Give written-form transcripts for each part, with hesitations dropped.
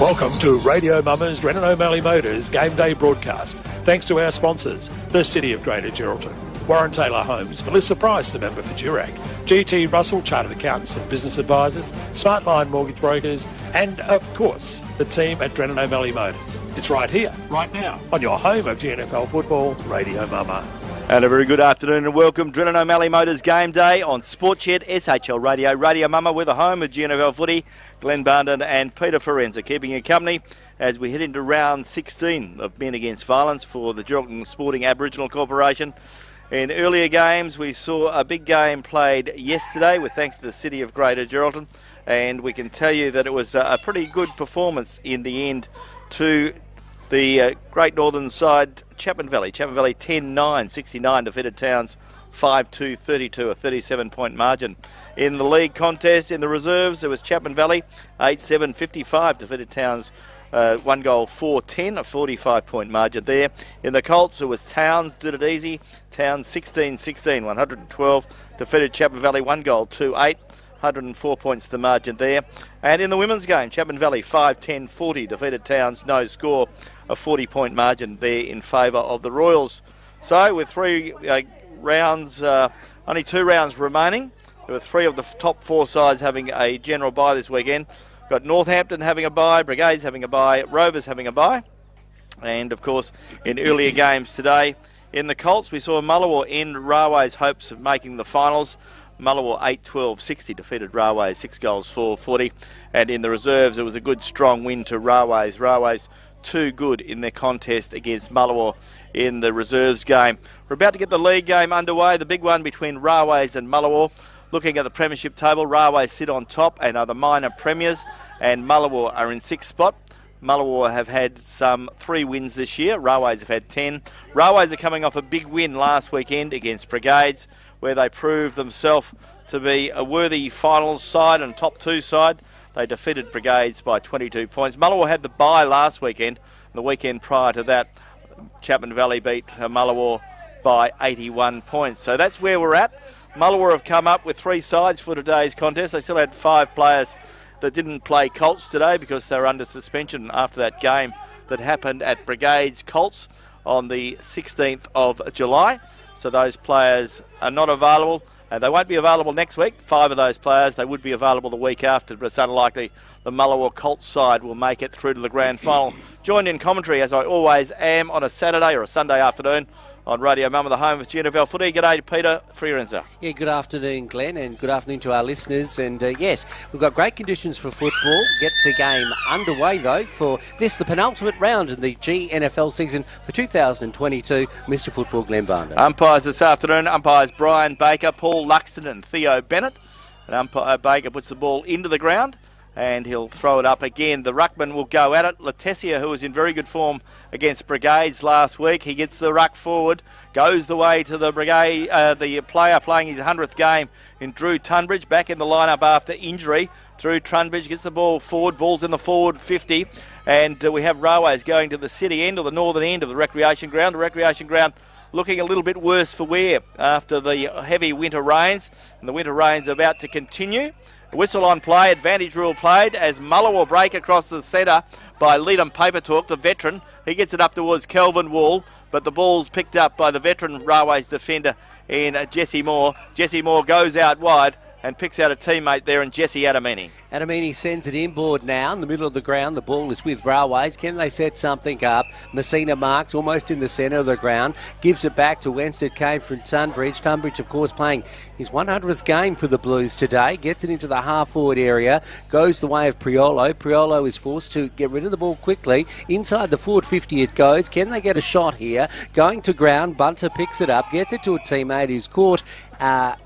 Welcome to Radio Mama's Brennan O'Malley Motors Game Day broadcast. Thanks to our sponsors, the City of Greater Geraldton, Warren Taylor Homes, Melissa Price, the member for Durack, GT Russell Chartered Accountants and Business Advisors, Smartline Mortgage Brokers, and of course, the team at Brennan O'Malley Motors. It's right here, right now, on your home of GNFL football, Radio Mama. And a very good afternoon and welcome. Brennan O'Malley Motors Game Day on Sportshed, SHL Radio, Radio Mama. We're the home of GNFL footy. Glenn Barnden and Peter Forenza keeping you company as we head into round 16 of Men Against Violence for the Geraldton Sporting Aboriginal Corporation. In earlier games, we saw a big game played yesterday with thanks to the City of Greater Geraldton, and we can tell you that it was a pretty good performance in the end to the Great Northern side, Chapman Valley. Chapman Valley 10-9, 69 defeated Towns 5-2, 32, a 37-point margin. In the league contest, in the reserves, there was Chapman Valley 8-7, 55 defeated Towns 1 goal, 4-10, a 45-point margin there. In the Colts, it was Towns did it easy. Towns 16-16, 112 defeated Chapman Valley 1 goal, 2-8. 104 points the margin there. And in the women's game, Chapman Valley 5-10, 40 defeated Towns, no score, a 40-point margin there in favour of the Royals. So with three rounds, only 2 rounds remaining, there were 3 of the top 4 sides having a general bye this weekend. Got Northampton having a bye, Brigades having a bye, Rovers having a bye. And of course, in earlier games today, in the Colts, we saw Mullewa end Railway's hopes of making the finals. Mullewa 8-12, 60 defeated Railways, 6 goals, 40. And in the reserves, it was a good, strong win to Railways. Railways too good in their contest against Mullewa in the reserves game. We're about to get the league game underway, the big one between Railways and Mullewa. Looking at the premiership table, Railways sit on top and are the minor premiers, and Mullewa are in 6th spot. Mullewa have had some 3 wins this year. Railways have had 10. Railways are coming off a big win last weekend against Brigades, where they proved themselves to be a worthy finals side and top 2 side. They defeated Brigades by 22 points. Mullewa had the bye last weekend. The weekend prior to that, Chapman Valley beat Mullewa by 81 points. So that's where we're at. Mullewa have come up with 3 sides for today's contest. They still had 5 players that didn't play Colts today because they were under suspension after that game that happened at Brigades Colts on the 16th of July. So those players are not available, and they won't be available next week. 5 of those players, they would be available the week after, but it's unlikely the Mullewa Colts side will make it through to the grand final. Joined in commentary, as I always am, on a Saturday or a Sunday afternoon on Radio Mama, the home of GNFL footy. G'day, Peter Freerenza. Yeah, good afternoon, Glenn, and good afternoon to our listeners. And yes, we've got great conditions for football. Get the game underway, though, for this, the penultimate round in the GNFL season for 2022. Mr. Football, Glenn Barnder. Umpires this afternoon, umpires Brian Baker, Paul Luxton and Theo Bennett. And umpire Baker puts the ball into the ground, and he'll throw it up again. The ruckman will go at it. Letessia, who was in very good form against Brigades last week, he gets the ruck forward, goes the way to the Brigade, the player playing his 100th game in Drew Tunbridge, back in the lineup after injury. Drew Tunbridge gets the ball forward, ball's in the forward 50, and we have Railways going to the city end or the northern end of the recreation ground. The recreation ground looking a little bit worse for wear after the heavy winter rains, and the winter rains are about to continue. Whistle on play, advantage rule played as Mullewa break across the centre by Leadham Papertalk, the veteran. He gets it up towards Kelvin Wall, but the ball's picked up by the veteran Railways defender in Jesse Moore. Jesse Moore goes out wide and picks out a teammate there in Jesse Adamini. Adamini sends it inboard now in the middle of the ground. The ball is with Railways. Can they set something up? Messina marks almost in the centre of the ground. Gives it back to Wenstead Came from Tunbridge. Tunbridge, of course, playing his 100th game for the Blues today. Gets it into the half-forward area. Goes the way of Priolo. Priolo is forced to get rid of the ball quickly. Inside the forward 50 it goes. Can they get a shot here? Going to ground. Bunter picks it up. Gets it to a teammate who's caught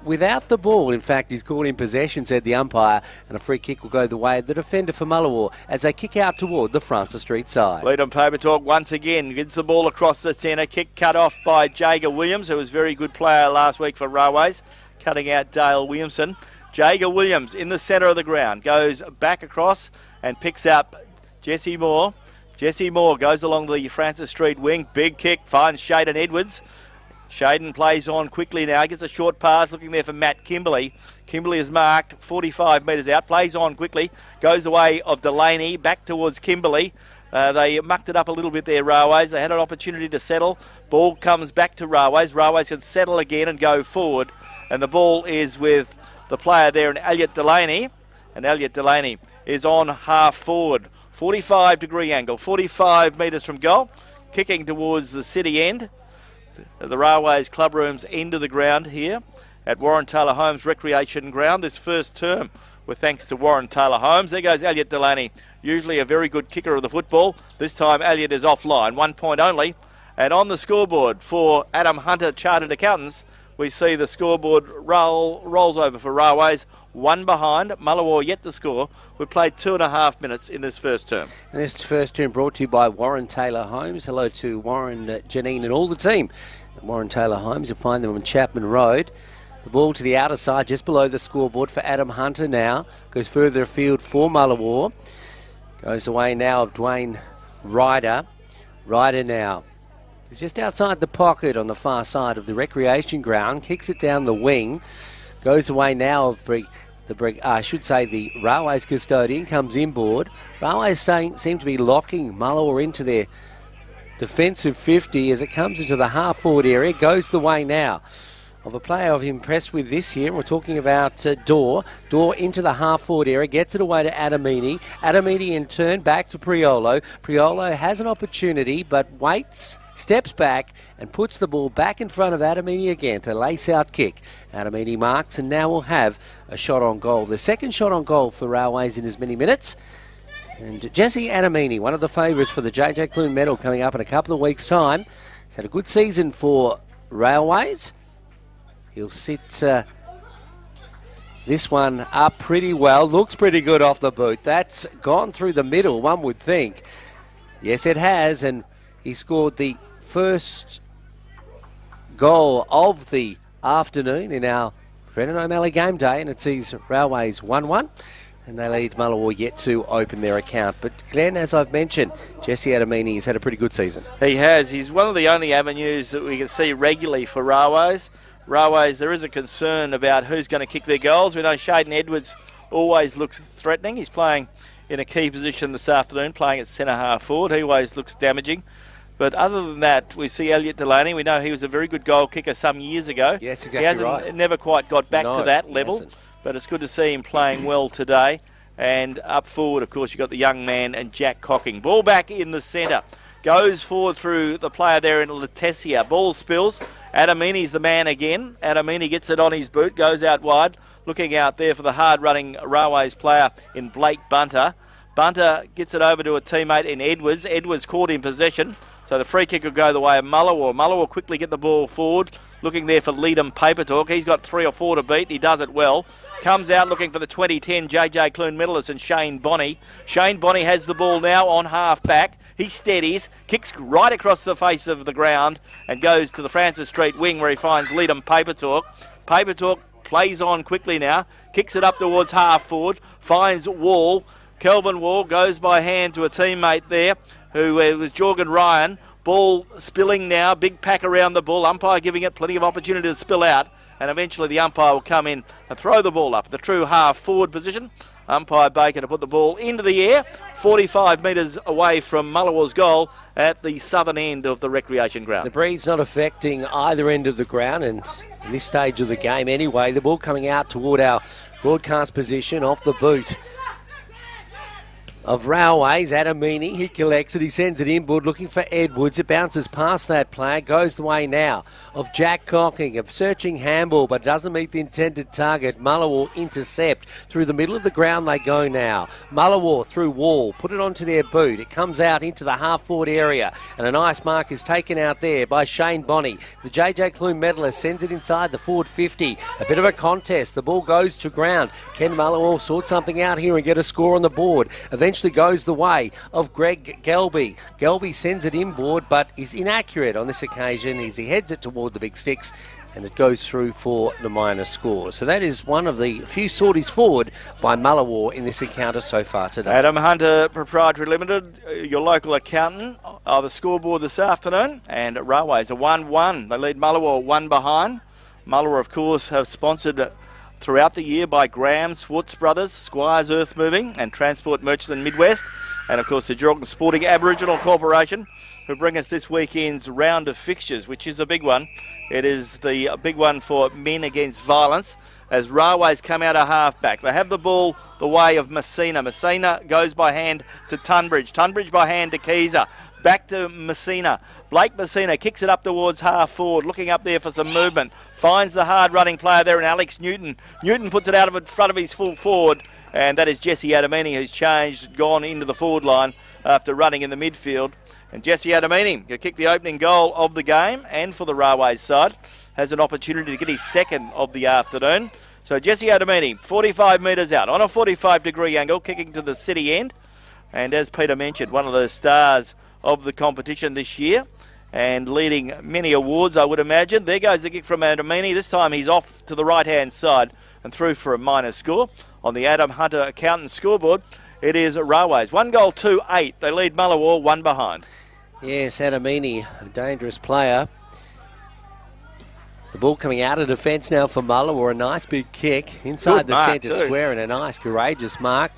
without the ball. In fact, he's caught in possession, said the umpire, and a free kick will go the way of the defender for Mullewa as they kick out toward the Francis Street side. Leadham Papertalk once again gets the ball across the centre. Kick cut off by Jager Williams, who was a very good player last week for Railways, cutting out Dale Williamson. Jager Williams in the centre of the ground goes back across and picks up Jesse Moore. Jesse Moore goes along the Francis Street wing. Big kick, finds Shaden Edwards. Shaden plays on quickly now, gets a short pass, looking there for Matt Kimberley. Kimberley is marked 45 metres out, plays on quickly, goes the way of Delaney, back towards Kimberley. They mucked it up a little bit there, Railways. They had an opportunity to settle. Ball comes back to Railways. Railways can settle again and go forward. And the ball is with the player there, and Elliot Delaney. And Elliot Delaney is on half forward. 45-degree angle, 45 metres from goal. Kicking towards the city end. The Railways Club Room's end of the ground here at Warren Taylor Homes Recreation Ground. This first term with thanks to Warren Taylor Homes. There goes Elliot Delaney, usually a very good kicker of the football. This time Elliot is offline, 1 point only. And on the scoreboard for Adam Hunter Chartered Accountants, we see the scoreboard rolls over for Railways. 1 behind, Mullewa yet to score. We played 2.5 minutes in this first term. And this first term brought to you by Warren Taylor Homes. Hello to Warren, Janine and all the team at Warren Taylor Homes. You'll find them on Chapman Road. The ball to the outer side, just below the scoreboard for Adam Hunter now. Goes further afield for Mullewa. Goes away now of Dwayne Ryder. Ryder now. He's just outside the pocket on the far side of the recreation ground. Kicks it down the wing. Goes away now of the Railways custodian. Comes inboard. Railways seem to be locking Mullewa into their defensive 50 as it comes into the half-forward area. Goes the way now of a player I've impressed with this year. We're talking about Dorr. Dorr into the half-forward area, gets it away to Adamini. Adamini in turn back to Priolo. Priolo has an opportunity but waits, steps back and puts the ball back in front of Adamini again to lace-out kick. Adamini marks and now will have a shot on goal. The second shot on goal for Railways in as many minutes. And Jesse Adamini, one of the favourites for the JJ Clune medal coming up in a couple of weeks' time. He's had a good season for Railways. He'll sit this one up pretty well. Looks pretty good off the boot. That's gone through the middle, one would think. Yes, it has. And he scored the first goal of the afternoon in our Brennan O'Malley game day. And it sees Railways 1-1. And they lead Mullewa yet to open their account. But Glenn, as I've mentioned, Jesse Adamini has had a pretty good season. He has. He's one of the only avenues that we can see regularly for Railways. Railways, there is a concern about who's going to kick their goals. We know Shaden Edwards always looks threatening. He's playing in a key position this afternoon, playing at centre half forward. He always looks damaging. But other than that, we see Elliot Delaney. We know he was a very good goal kicker some years ago. Yes, exactly. He hasn't never quite got back to that level. But it's good to see him playing well today. And up forward, of course, you've got the young man and Jack Cocking. Ball back in the centre. Goes forward through the player there in Letessia. Ball spills. Adamini's the man again. Adamini gets it on his boot, goes out wide. Looking out there for the hard-running Railways player in Blake Bunter. Bunter gets it over to a teammate in Edwards. Edwards caught in possession. So the free kick will go the way of Mullewa. Mullewa will quickly get the ball forward. Looking there for Leadham Papertalk. He's got 3 or 4 to beat. He does it well. Comes out looking for the 2010 JJ Clune medalist and Shane Bonney. Shane Bonney has the ball now on half back. He steadies, kicks right across the face of the ground and goes to the Francis Street wing where he finds Leadham Papertalk. Papertalk plays on quickly now, kicks it up towards half forward, finds Wall. Kelvin Wall goes by hand to a teammate there who was Jorgen Ryan. Ball spilling now, big pack around the ball. Umpire giving it plenty of opportunity to spill out. And eventually the umpire will come in and throw the ball up. The true half-forward position. Umpire Baker to put the ball into the air. 45 metres away from Mullewa's goal at the southern end of the recreation ground. The breeze not affecting either end of the ground. And in this stage of the game anyway, the ball coming out toward our broadcast position off the boot of Railways. Adamini, he collects it, he sends it inboard looking for Edwards. It bounces past that player, goes the way now of Jack Cocking, of searching handball but doesn't meet the intended target. Mullewa intercept. Through the middle of the ground they go now. Mullewa through Wall, put it onto their boot. It comes out into the half-forward area and a nice mark is taken out there by Shane Bonney. The JJ Clune medalist sends it inside the forward 50. A bit of a contest. The ball goes to ground. Can Mullewa sort something out here and get a score on the board? Eventually goes the way of Greg Gelby. Gelby sends it inboard but is inaccurate on this occasion as he heads it toward the big sticks and it goes through for the minor score. So that is one of the few sorties forward by Mullewa in this encounter so far today. Adam Hunter Proprietary Limited, your local accountant, are the scoreboard this afternoon, and Railways are 1-1. They lead Mullewa 1 behind. Mullewa, of course, have sponsored throughout the year by Graham, Swartz Brothers, Squires Earth Moving and Transport Merchants and Midwest, and of course the Geraldton Sporting Aboriginal Corporation, who bring us this weekend's round of fixtures, which is a big one. It is the big one for men against violence, as Railways come out of half-back. They have the ball the way of Messina. Messina goes by hand to Tunbridge. Tunbridge by hand to Keezer. Back to Messina. Blake Messina kicks it up towards half-forward, looking up there for some movement. Finds the hard-running player there in Alex Newton. Newton puts it out of in front of his full forward, and that is Jesse Adamini, who's changed, gone into the forward line after running in the midfield. And Jesse Adamini, who kicked the opening goal of the game and for the Railways side, has an opportunity to get his second of the afternoon. So Jesse Adamini, 45 metres out on a 45-degree angle, kicking to the city end. And as Peter mentioned, one of the stars of the competition this year and leading many awards, I would imagine. There goes the kick from Adamini. This time he's off to the right-hand side and through for a minor score. On the Adam Hunter Accountant scoreboard, it is Railways. 1-8. They lead Mullewa 1 behind. Yes, Adamini, a dangerous player. The ball coming out of defence now for Mullewa. A nice big kick inside the centre square and a nice courageous mark.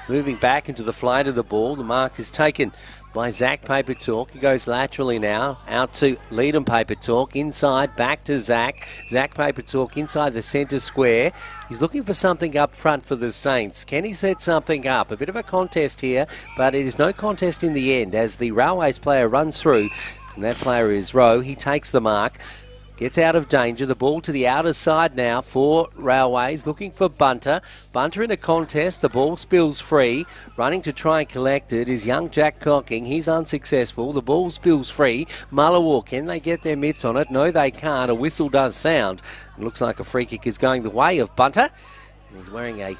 Moving back into the flight of the ball. The mark is taken by Zach Paper Talk. He goes laterally now, out to Leadham Paper Talk, inside, back to Zach. Zach Paper Talk inside the centre square. He's looking for something up front for the Saints. Can he set something up? A bit of a contest here, but it is no contest in the end as the Railways player runs through, and that player is Rowe. He takes the mark. Gets out of danger. The ball to the outer side now for Railways. Looking for Bunter. Bunter in a contest. The ball spills free. Running to try and collect it is young Jack Cocking. He's unsuccessful. The ball spills free. Mullewa, can they get their mitts on it? No, they can't. A whistle does sound. It looks like a free kick is going the way of Bunter. And he's wearing a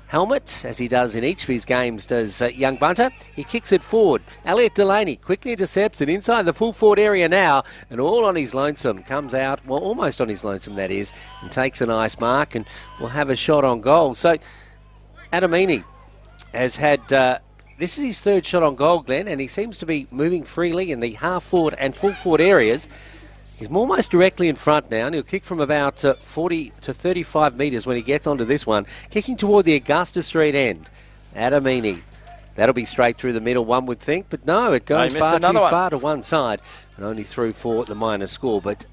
helmet, as he does in each of his games, does young Bunter. He kicks it forward. Elliot Delaney quickly intercepts it inside the full forward area now, and all on his lonesome. Comes out, well, almost on his lonesome, that is, and takes a nice mark and will have a shot on goal. So Adamini has had, this is his third shot on goal, Glenn, and he seems to be moving freely in the half forward and full forward areas. He's almost directly in front now, and he'll kick from about 40 to 35 metres when he gets onto this one, kicking toward the Augusta Street end. Adamini. That'll be straight through the middle, one would think, but no, it goes far too far to one side and only through for the minor score. But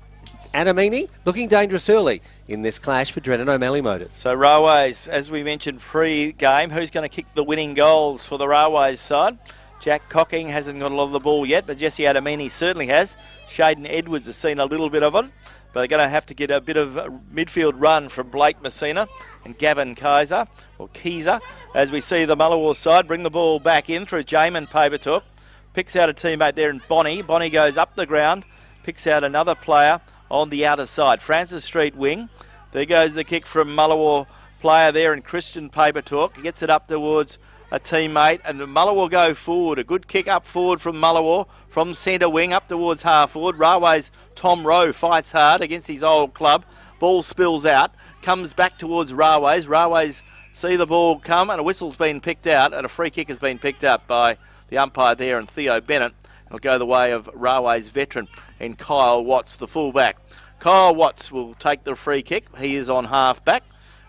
Adamini looking dangerous early in this clash for Drennan O'Malley Motors. So Railways, as we mentioned pre-game, who's going to kick the winning goals for the Railways side? Jack Cocking hasn't got a lot of the ball yet, but Jesse Adamini certainly has. Shaden Edwards has seen a little bit of it, but they're going to have to get a bit of a midfield run from Blake Messina and Gavin Keezer, as we see the Mullewa side bring the ball back in through Jamin Papertook. Picks out a teammate there in Bonnie. Bonnie goes up the ground, picks out another player on the outer side. Francis Street wing. There goes the kick from Mullewa player there in Christian Papertook. He gets it up towards a teammate, and Mullewa will go forward. A good kick up forward from Mullewa from centre wing up towards half forward. Railways Tom Rowe fights hard against his old club. Ball spills out, comes back towards Railways. Railways see the ball come, and a whistle's been picked out, and a free kick has been picked up by the umpire there and Theo Bennett. It'll go the way of Railways veteran and Kyle Watts, the fullback. Kyle Watts will take the free kick. He is on half back.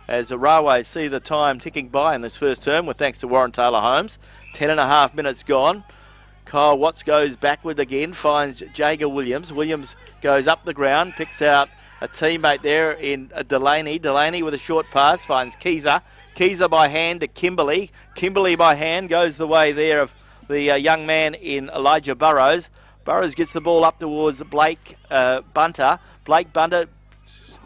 As the Railways see the time ticking by in this first term, with thanks to Warren Taylor Holmes. 10.5 minutes gone. Kyle Watts goes backward again, finds Jager Williams. Williams goes up the ground, picks out a teammate there in Delaney. Delaney with a short pass finds Keezer. Keezer by hand to Kimberley. Kimberley by hand goes the way there of the young man in Elijah Burrows. Burrows gets the ball up towards Blake Bunter. Blake Bunter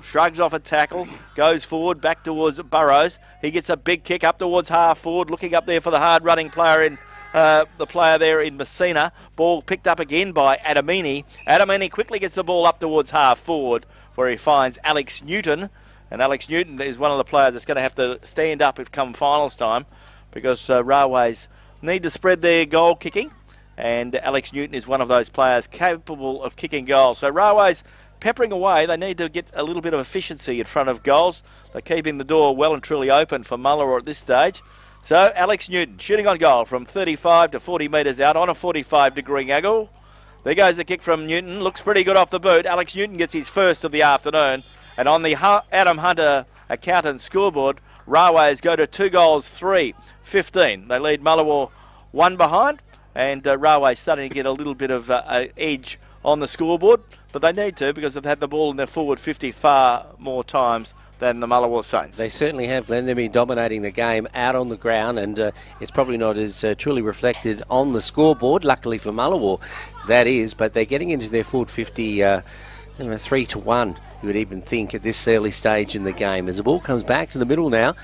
shrugs off a tackle, goes forward, back towards Burrows. He gets a big kick up towards half forward, looking up there for the hard-running player in the player there in Messina. Ball picked up again by Adamini. Adamini quickly gets the ball up towards half forward, where he finds Alex Newton. And Alex Newton is one of the players that's going to have to stand up if come finals time, because Railways need to spread their goal kicking. And Alex Newton is one of those players capable of kicking goals. So Railways peppering away. They need to get a little bit of efficiency in front of goals. They're keeping the door well and truly open for Mullewa at this stage. So Alex Newton shooting on goal from 35 to 40 metres out on a 45-degree angle. There goes the kick from Newton. Looks pretty good off the boot. Alex Newton gets his first of the afternoon. And on the Adam Hunter accountant scoreboard, Railways go to 2 goals, 3-15. They lead Mullewa 1 behind. And Railways starting to get a little bit of edge on the scoreboard. But they need to, because they've had the ball in their forward 50 far more times than the Mullewa Saints. They certainly have, Glenn. They've been dominating the game out on the ground, and it's probably not as truly reflected on the scoreboard. Luckily for Mullewa, that is. But they're getting into their forward 50 3-1, you would even think, at this early stage in the game. As the ball comes back to the middle now,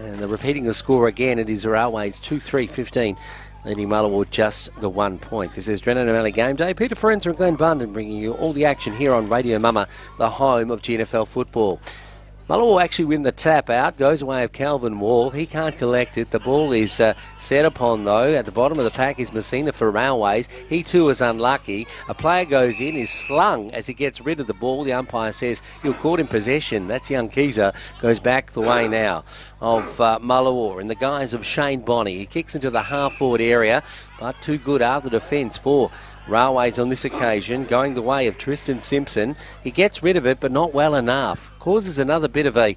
and they're repeating the score again. It is Railways 2-3-15. Leading Mullewa just the 1 point. This is Drennan O'Malley Game Day. Peter Forenza and Glenn Bundon bringing you all the action here on Radio Mama, the home of GNFL football. Mullewa actually win the tap out, goes away of Calvin Wall. He can't collect it. The ball is set upon, though. At the bottom of the pack is Messina for Railways. He too is unlucky. A player goes in, is slung as he gets rid of the ball. The umpire says you're caught in possession. That's young Keezer. Goes back the way now of Mullewa in the guise of Shane Bonney. He kicks into the half-forward area, but too good out the defence for Railways on this occasion, going the way of Tristan Simpson. He gets rid of it, but not well enough. Causes another bit of a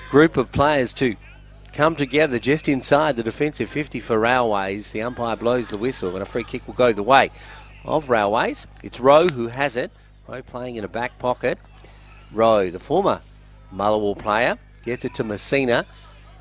group of players to come together just inside the defensive 50 for Railways. The umpire blows the whistle, and a free kick will go the way of Railways. It's Rowe who has it. Rowe playing in a back pocket. Rowe, the former Mullewa player, gets it to Messina.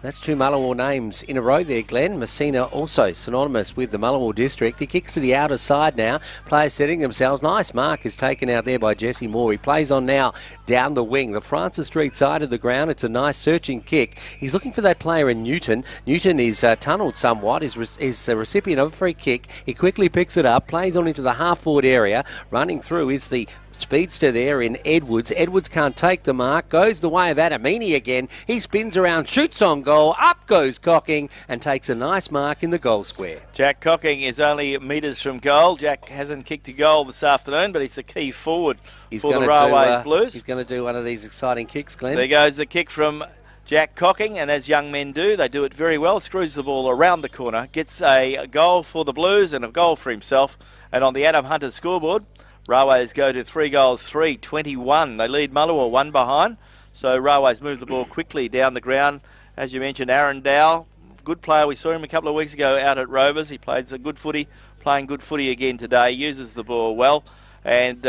That's 2 Mullewa names in a row there, Glenn. Messina also synonymous with the Mullewa district. He kicks to the outer side now. Players setting themselves. Nice mark is taken out there by Jesse Moore. He plays on now down the wing, the Francis Street side of the ground. It's a nice searching kick. He's looking for that player in Newton. Newton is tunnelled somewhat. Is the recipient of a free kick. He quickly picks it up, plays on into the half-forward area. Running through is the speedster there in Edwards. Edwards can't take the mark. Goes the way of Adamini again. He spins around, shoots on goal. Up goes Cocking and takes a nice mark in the goal square. Jack Cocking is only metres from goal. Jack hasn't kicked a goal this afternoon, but he's the key forward for the Railways Blues. He's going to do one of these exciting kicks, Glenn. There goes the kick from Jack Cocking, and as young men do, they do it very well. Screws the ball around the corner, gets a goal for the Blues and a goal for himself. And on the Adam Hunter scoreboard, Railways go to 3 goals, 3-21. They lead Mullewa 1 behind. So Railways move the ball quickly down the ground. As you mentioned, Aaron Dow, good player. We saw him a couple of weeks ago out at Rovers. He played some good footy, playing good footy again today. Uses the ball well. And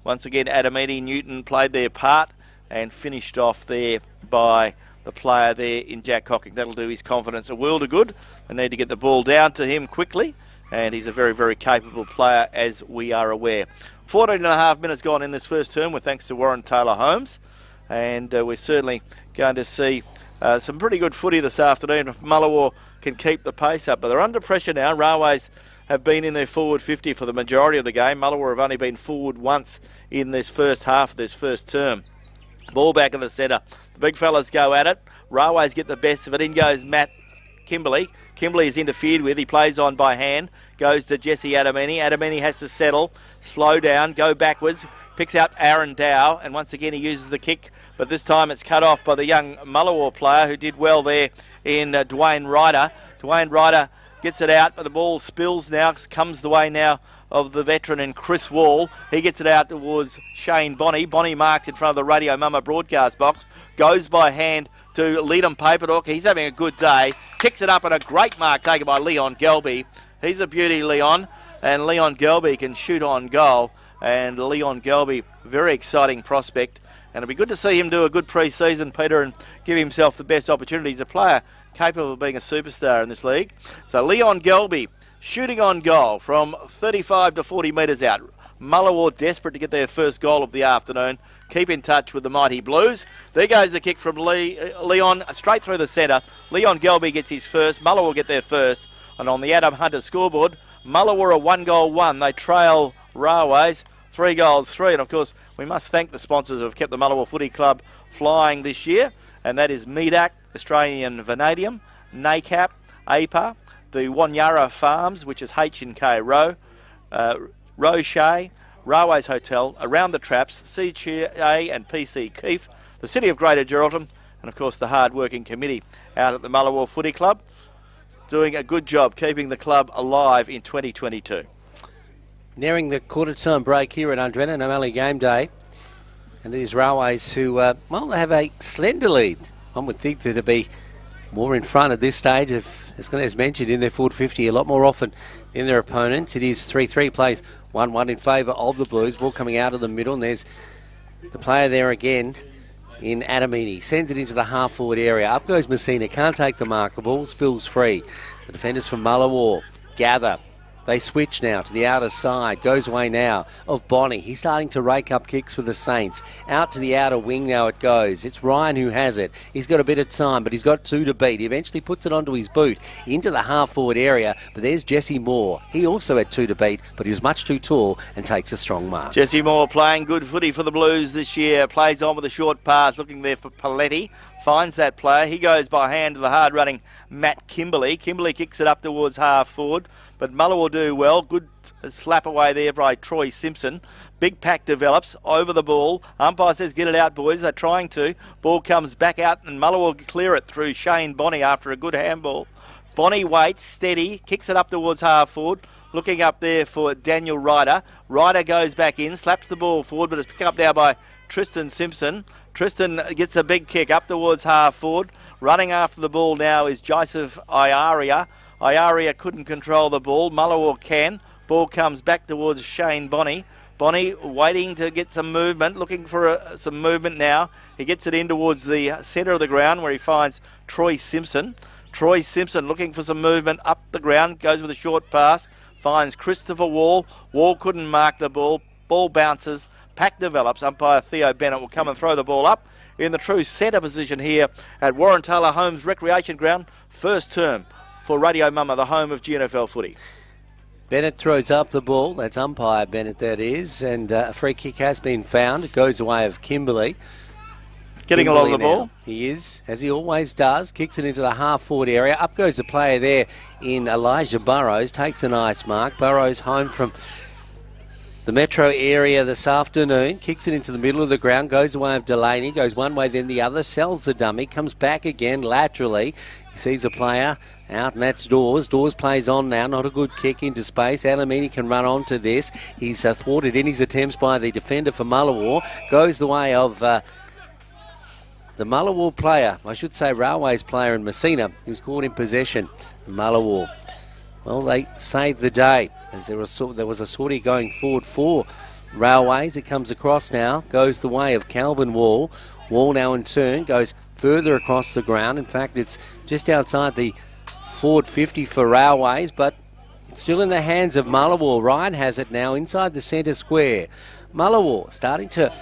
once again, Adamini, Newton played their part and finished off there by the player there in Jack Cocking. That'll do his confidence a world of good. They need to get the ball down to him quickly. And he's a very, very capable player, as we are aware. 14 and a half minutes gone in this first term, with thanks to Warren Taylor Holmes. And we're certainly going to see some pretty good footy this afternoon if Mullewa can keep the pace up. But they're under pressure now. Railways have been in their forward 50 for the majority of the game. Mullewa have only been forward once in this first half of this first term. Ball back in the centre. The big fellas go at it. Railways get the best of it. In goes Matt Kimberley. Kimberley is interfered with. He plays on by hand. Goes to Jesse Adamini. Adamini has to settle, slow down, go backwards. Picks out Aaron Dow, and once again he uses the kick, but this time it's cut off by the young Mullewa player who did well there in Dwayne Ryder. Dwayne Ryder gets it out, but the ball spills now, comes the way now of the veteran in Chris Wall. He gets it out towards Shane Bonney. Bonney marks in front of the Radio Mama broadcast box. Goes by hand to Leadham Paperdork. He's having a good day. Kicks it up, and a great mark taken by Leon Gelby. He's a beauty, Leon. And Leon Gelby can shoot on goal. And Leon Gelby, very exciting prospect. And it'll be good to see him do a good pre-season, Peter, and give himself the best opportunity. He's a player capable of being a superstar in this league. So Leon Gelby shooting on goal from 35 to 40 metres out. Mullewa desperate to get their first goal of the afternoon. Keep in touch with the mighty Blues. There goes the kick from Leon straight through the centre. Leon Gelby gets his first. Mullewa will get their first. And on the Adam Hunter scoreboard, Mullewa are 1-1. They trail Railways 3 goals, 3. And of course, we must thank the sponsors who have kept the Mullewa Footy Club flying this year. And that is Medak, Australian Vanadium, NACAP, APA, the Wanyara Farms, which is H&K Rowe, Roche, Railways Hotel, Around the Traps, CGA and PC Keefe, the City of Greater Geraldton, and of course the hard-working committee out at the Mullewa Footy Club, doing a good job keeping the club alive in 2022. Nearing the quarter-time break here at Undrennan O'Malley Game Day. And it is Railways who, they have a slender lead. One would think that to be more in front at this stage, as mentioned, in their forward 50 a lot more often than their opponents. It is 3-3 plays, 1-1 in favour of the Blues. Ball coming out of the middle, and there's the player there again in Adamini. Sends it into the half-forward area. Up goes Messina, can't take the mark. The ball spills free. The defenders from Mullewa gather. They switch now to the outer side. Goes away now of Bonnie. He's starting to rake up kicks for the Saints. Out to the outer wing now it goes. It's Ryan who has it. He's got a bit of time, but he's got 2 to beat. He eventually puts it onto his boot into the half-forward area, but there's Jesse Moore. He also had 2 to beat, but he was much too tall and takes a strong mark. Jesse Moore playing good footy for the Blues this year. Plays on with a short pass, looking there for Paletti. Finds that player. He goes by hand to the hard-running Matt Kimberley. Kimberley kicks it up towards half-forward, but Muller will do well. Good slap away there by Troy Simpson. Big pack develops over the ball. Umpire says, get it out, boys. They're trying to. Ball comes back out, and Muller will clear it through Shane Bonnie after a good handball. Bonnie waits, steady, kicks it up towards half-forward. Looking up there for Daniel Ryder. Ryder goes back in, slaps the ball forward, but it's picked up now by Tristan Simpson. Tristan gets a big kick up towards half-forward. Running after the ball now is Joseph Iaria. Iaria couldn't control the ball. Mullewa can. Ball comes back towards Shane Bonnie. Bonnie waiting to get some movement, looking for some movement now. He gets it in towards the centre of the ground where he finds Troy Simpson. Troy Simpson looking for some movement up the ground, goes with a short pass, finds Christopher Wall. Wall couldn't mark the ball. Ball bounces. Pack develops. Umpire Theo Bennett will come and throw the ball up in the true centre position here at Warren Taylor Homes Recreation Ground. First term for Radio Mama, the home of GNFL footy. Bennett throws up the ball. That's umpire Bennett, that is. And a free kick has been found. It goes away of Kimberley. Getting along the ball. He is, as he always does. Kicks it into the half-forward area. Up goes the player there in Elijah Burrows. Takes a nice mark. Burrows home from the metro area this afternoon. Kicks it into the middle of the ground. Goes away of Delaney. Goes one way, then the other. Sells the dummy. Comes back again laterally. He sees a player out, and that's Dawes. Dawes plays on now. Not a good kick into space. Alamini can run on to this. He's thwarted in his attempts by the defender for Mullewa. Goes the way of the Mullewa player. I should say Railways player in Messina, who's caught in possession. Mullewa. Well, they saved the day, as there was a sortie going forward for Railways. It comes across now, goes the way of Calvin Wall. Wall now in turn goes further across the ground. In fact, it's just outside the forward 50 for Railways, but it's still in the hands of Mullewa. Ryan has it now inside the centre square. Mullewa starting to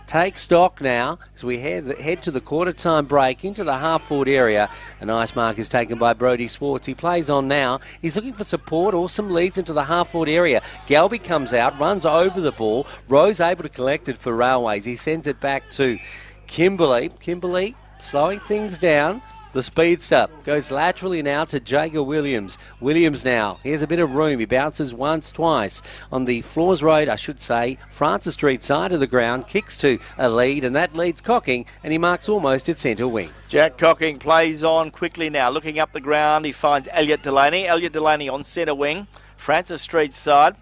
take stock now as we head to the quarter-time break into the half-forward area. A nice mark is taken by Brodie Swartz. He plays on now. He's looking for support or some leads into the half-forward area. Galby comes out, runs over the ball. Rose able to collect it for Railways. He sends it back to Kimberley. Kimberley slowing things down. The speedster goes laterally now to Jager Williams. Williams now, here's a bit of room. He bounces once, twice on the Floors Road, I should say, Francis Street side of the ground. Kicks to a lead, and that leads Cocking, and he marks almost at centre wing. Jack Cocking plays on quickly now. Looking up the ground, he finds Elliot Delaney. Elliot Delaney on centre wing, Francis Street side.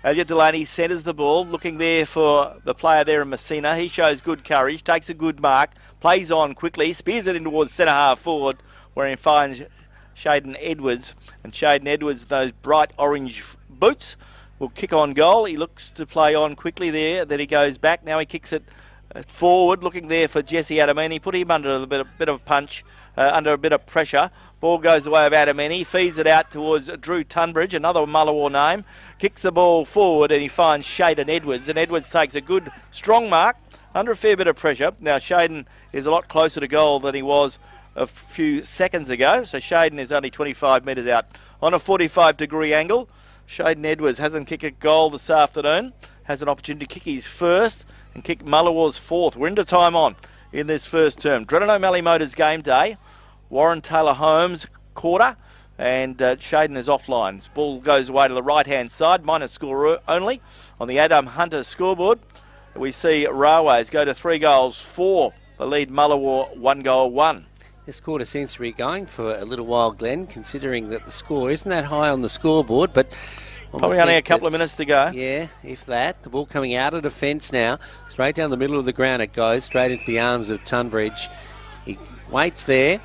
Elliot Delaney centres the ball, looking there for the player there in Messina. He shows good courage, takes a good mark, plays on quickly, spears it in towards centre half forward, where he finds Shaden Edwards. And Shaden Edwards, those bright orange boots, will kick on goal. He looks to play on quickly there, then he goes back. Now he kicks it forward, looking there for Jesse Adamini. Put him under a bit of punch, under a bit of pressure. Ball goes the way of Adamini, feeds it out towards Drew Tunbridge, another Mullewa name. Kicks the ball forward and he finds Shaden Edwards, and Edwards takes a good, strong mark under a fair bit of pressure. Now Shaden is a lot closer to goal than he was a few seconds ago, so Shaden is only 25 metres out on a 45-degree angle. Shaden Edwards hasn't kicked a goal this afternoon, has an opportunity to kick his first and kick Mullewa's fourth. We're into time on in this first term. Drennan O'Malley Motors game day. Warren Taylor Homes quarter. And Shaden is offline. Ball goes away to the right-hand side. Minor score only. On the Adam Hunter scoreboard, we see Railways go to 3 goals, 4. The lead Mullewa 1 goal, 1. This quarter seems to be going for a little while, Glenn, considering that the score isn't that high on the scoreboard, but probably only a couple of minutes to go. Yeah, if that. The ball coming out of defence now. Straight down the middle of the ground it goes, straight into the arms of Tunbridge. He waits there,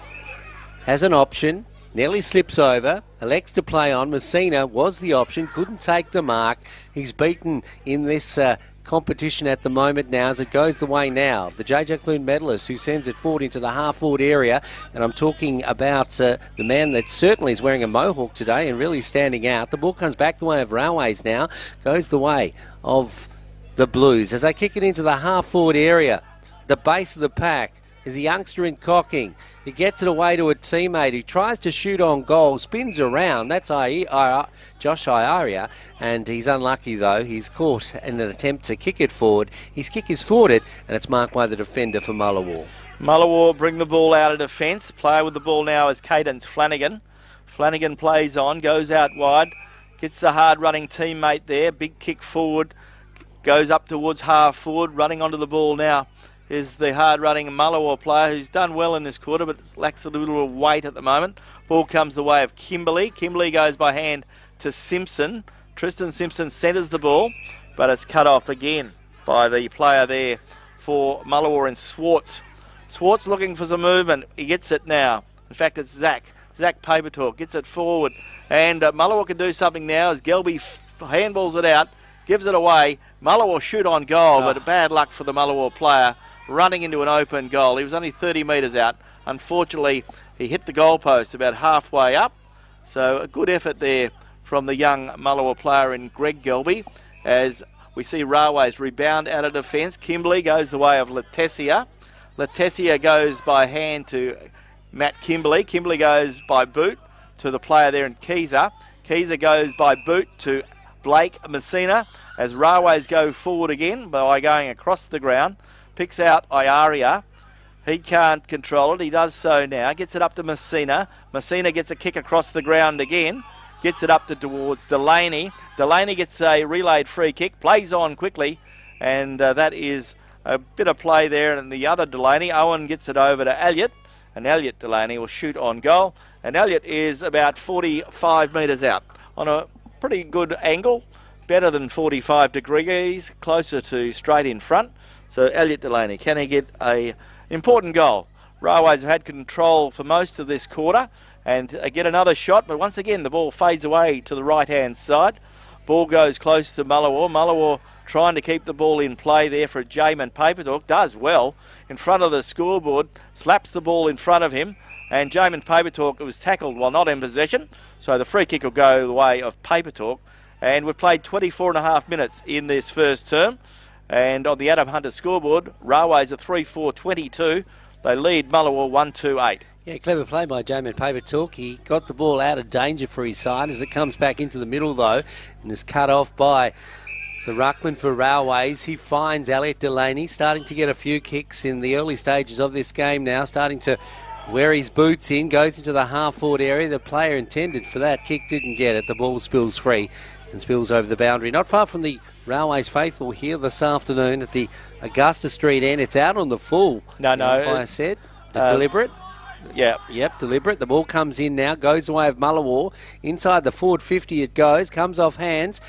has an option, nearly slips over, elects to play on. Messina was the option, couldn't take the mark. He's beaten in this competition at the moment now as it goes the way now of the JJ Clune medalist, who sends it forward into the half-forward area. And I'm talking about the man that certainly is wearing a mohawk today and really standing out. The ball comes back the way of Railways now, goes the way of the Blues as they kick it into the half-forward area. The base of the pack is a youngster in Cocking. He gets it away to a teammate who tries to shoot on goal, spins around. That's Josh Iaria, and he's unlucky though. He's caught in an attempt to kick it forward. His kick is thwarted, and it's marked by the defender for Mullewa. Mullewa bring the ball out of defence. Player with the ball now is Cadence Flanagan. Flanagan plays on, goes out wide, gets the hard-running teammate there. Big kick forward, goes up towards half-forward, running onto the ball now is the hard-running Mullewa player who's done well in this quarter but lacks a little weight at the moment. Ball comes the way of Kimberley. Kimberley goes by hand to Simpson. Tristan Simpson centres the ball, but it's cut off again by the player there for Mullewa and Swartz. Swartz looking for some movement. He gets it now. In fact, it's Zach Papertalk gets it forward. And Mullewa can do something now as Gelby handballs it out, gives it away. Mullewa shoot on goal, but bad luck for the Mullewa player, running into an open goal. He was only 30 metres out. Unfortunately, he hit the goalpost about halfway up. So a good effort there from the young Mullewa player in Greg Gelby as we see Railways rebound out of defence. Kimberley goes the way of Letessia. Letessia goes by hand to Matt Kimberley. Kimberley goes by boot to the player there in Keezer. Keezer goes by boot to Blake Messina as Railways go forward again by going across the ground. Picks out Iaria. He can't control it. He does so now. Gets it up to Messina. Messina gets a kick across the ground again. Gets it up towards Delaney. Delaney gets a relayed free kick. Plays on quickly. And that is a bit of play there. And the other Delaney, Owen, gets it over to Elliott. And Elliott Delaney will shoot on goal. And Elliott is about 45 metres out on a pretty good angle. Better than 45 degrees. Closer to straight in front. So Elliott Delaney, can he get a important goal? Railways have had control for most of this quarter and get another shot, but once again the ball fades away to the right-hand side. Ball goes close to Mullewa. Mullewa trying to keep the ball in play there for Jamin Papertalk. Does well in front of the scoreboard, slaps the ball in front of him, and Jamin Papertalk was tackled while not in possession, so the free kick will go the way of Papertalk. And we've played 24 and a half minutes in this first term. And on the Adam Hunter scoreboard, Railways are 3-4-22. They lead Mullewa 1-2-8. Yeah, clever play by Jamin Papertalk. He got the ball out of danger for his side as it comes back into the middle, though, and is cut off by the ruckman for Railways. He finds Elliott Delaney, starting to get a few kicks in the early stages of this game now, starting to wear his boots in, goes into the half-forward area. The player intended for that kick didn't get it. The ball spills free and spills over the boundary. Not far from the Railways faithful here this afternoon at the Augusta Street end. It's out on the full. No. I said deliberate. Yeah. Yep, deliberate. The ball comes in now, goes away of Mullewa. Inside the forward 50 it goes, comes off hands.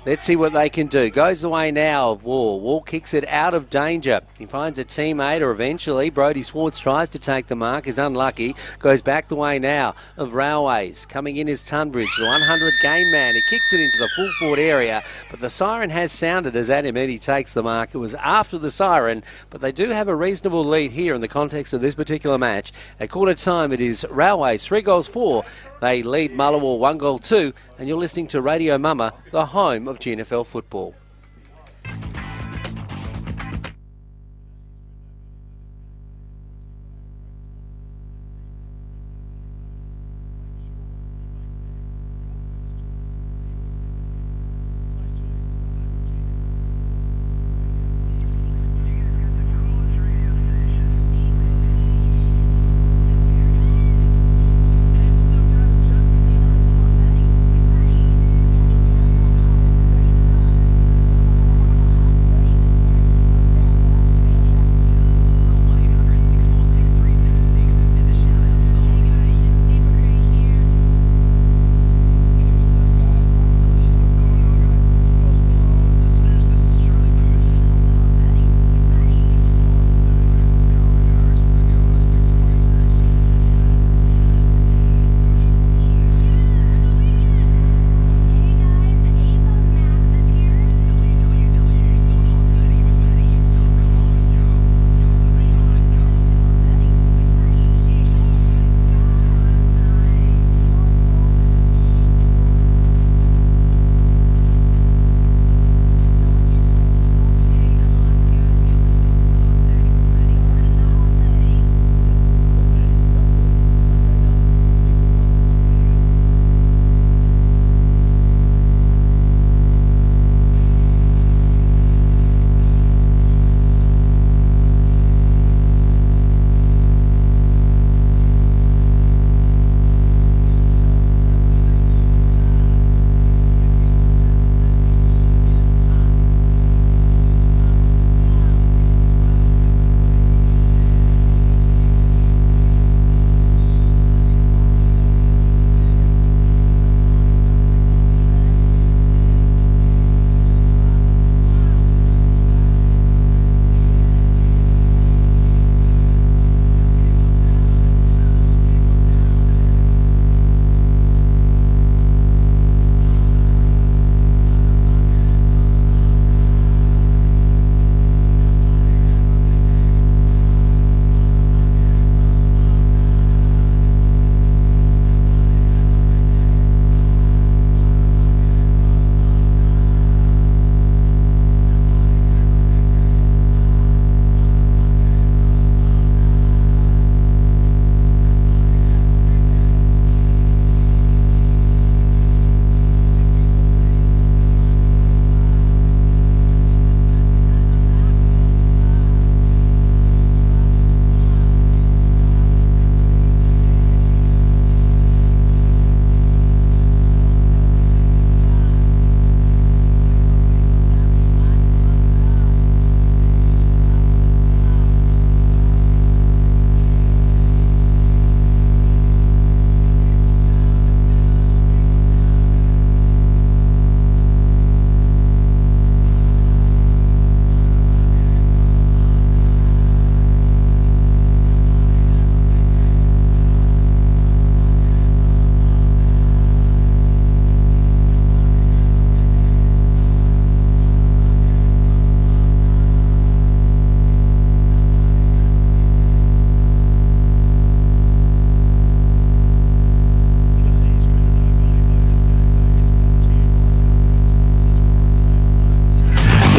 Let's see what they can do. Goes the way now of Wall. Wall kicks it out of danger. He finds a teammate, or eventually Brodie Swartz tries to take the mark, is unlucky. Goes back the way now of Railways. Coming in is Tunbridge, the 100 game man. He kicks it into the full forward area, but the siren has sounded as Adam Eddy takes the mark. It was after the siren, but they do have a reasonable lead here in the context of this particular match. At quarter time, it is Railways 3-4. They lead Mullewa 1-2, and you're listening to Radio Mama, the home of GNFL football.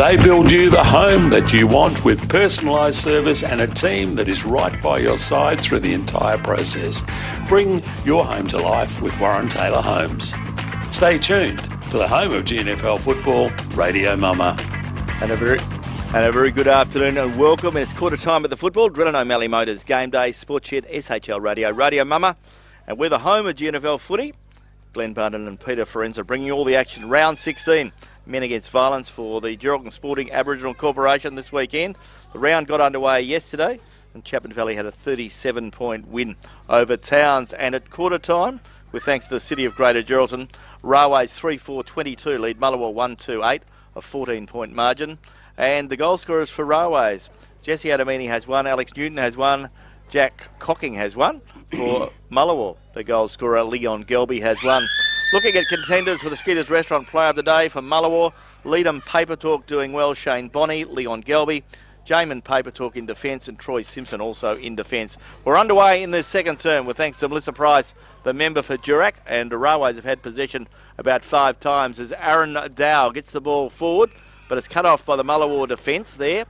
They build you the home that you want with personalised service and a team that is right by your side through the entire process. Bring your home to life with Warren Taylor Homes. Stay tuned to the home of GNFL football, Radio Mama. And a very good afternoon and welcome. It's quarter time at the football. Drennan O'Malley Motors Game Day, Sport Shed, SHL Radio, Radio Mama. And we're the home of GNFL footy. Glenn Barden and Peter Forenza bringing you all the action. Round 16. Men Against Violence for the Geraldton Sporting Aboriginal Corporation this weekend. The round got underway yesterday and Chapman Valley had a 37-point win over Towns. And at quarter time, with thanks to the City of Greater Geraldton, Railways 3-4-22 lead Mullewa 1-2-8, a 14-point margin. And the goal scorers for Railways, Jesse Adamini has one, Alex Newton has one, Jack Cocking has one. For Mullewa, the goal scorer Leon Gelby has one. Looking at contenders for the Skeeters Restaurant Player of the Day for Mullewa, Leadham Paper Talk doing well, Shane Bonney, Leon Gelby, Jamin Paper Talk in defence and Troy Simpson also in defence. We're underway in this second term with thanks to Melissa Price, the member for Durack, and the Railways have had possession about 5 times as Aaron Dow gets the ball forward, but it's cut off by the Mullewa defence there,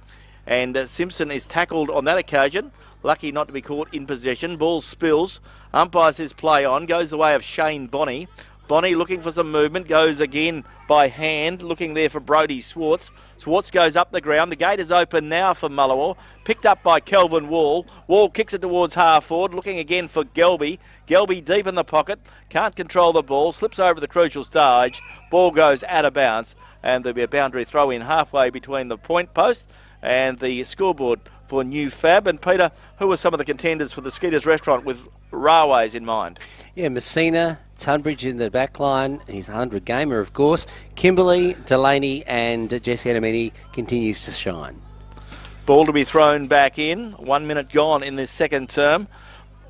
and Simpson is tackled on that occasion. Lucky not to be caught in possession. Ball spills. Umpire says play on. Goes the way of Shane Bonney. Bonney looking for some movement. Goes again by hand. Looking there for Brodie Swartz. Swartz goes up the ground. The gate is open now for Mullewa. Picked up by Kelvin Wall. Wall kicks it towards half forward. Looking again for Gelby. Gelby deep in the pocket. Can't control the ball. Slips over the crucial stage. Ball goes out of bounds. And there'll be a boundary throw in halfway between the point post and the scoreboard for New Fab. And Peter, who are some of the contenders for the Skeeters Restaurant with Railways in mind? Yeah, Messina, Tunbridge in the back line. He's a 100 gamer, of course. Kimberley, Delaney and Jesse Adamini continues to shine. Ball to be thrown back in. 1 minute gone in this second term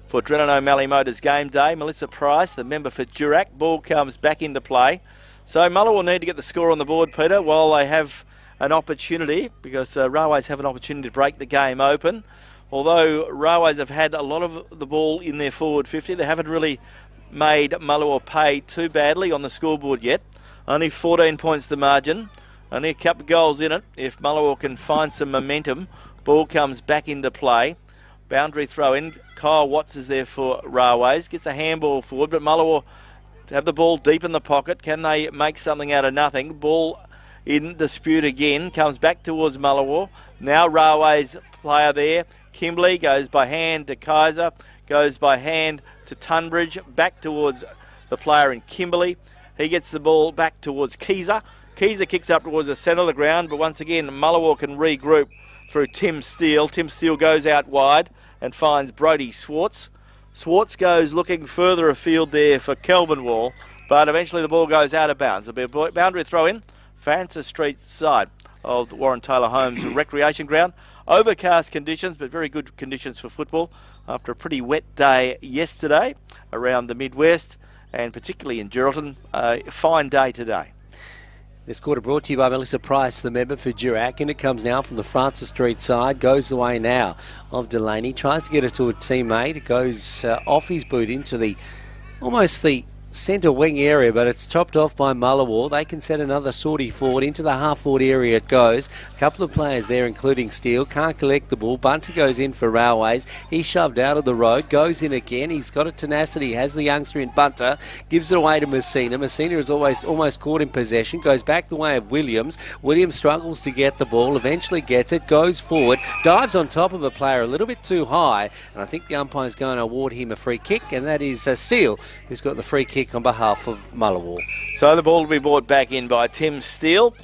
for Drennan O'Malley Motors Game Day. Melissa Price, the member for Durack. Ball comes back into play. So Mullewa will need to get the score on the board, Peter, while they have an opportunity, because Railways have an opportunity to break the game open. Although Railways have had a lot of the ball in their forward 50, they haven't really made Mullewa pay too badly on the scoreboard yet. Only 14 points the margin, only a couple of goals in it. If Mullewa can find some momentum, ball comes back into play. Boundary throw in. Kyle Watts is there for Railways, gets a handball forward, but Mullewa have the ball deep in the pocket. Can they make something out of nothing? Ball in dispute again, comes back towards Mullewa. Now Railways player there. Kimberley goes by hand to Kaiser, goes by hand to Tunbridge, back towards the player in Kimberley. He gets the ball back towards Keezer. Keezer kicks up towards the centre of the ground, but once again Mullewa can regroup through Tim Steele. Tim Steele goes out wide and finds Brodie Swartz. Swartz goes looking further afield there for Kelvin Wall, but eventually the ball goes out of bounds. There'll be a boundary throw in. Francis Street side of the Warren Taylor Homes Recreation Ground. Overcast conditions, but very good conditions for football after a pretty wet day yesterday around the Midwest and particularly in Geraldton. A fine day today. This quarter brought to you by Melissa Price, the member for Durack, and it comes now from the Francis Street side. Goes the way now of Delaney. Tries to get it to a teammate. It goes off his boot into the almost the centre wing area, but it's chopped off by Mullewa. They can set another sortie forward. Into the half-forward area it goes. A couple of players there, including Steele. Can't collect the ball. Bunter goes in for Railways. He's shoved out of the road. Goes in again. He's got a tenacity. Has the youngster in Bunter. Gives it away to Messina. Messina is almost caught in possession. Goes back the way of Williams. Williams struggles to get the ball. Eventually gets it. Goes forward. Dives on top of a player a little bit too high. And I think the umpire's going to award him a free kick. And that is Steele, who's got the free kick on behalf of Mullewa. So the ball will be brought back in by Tim Steele.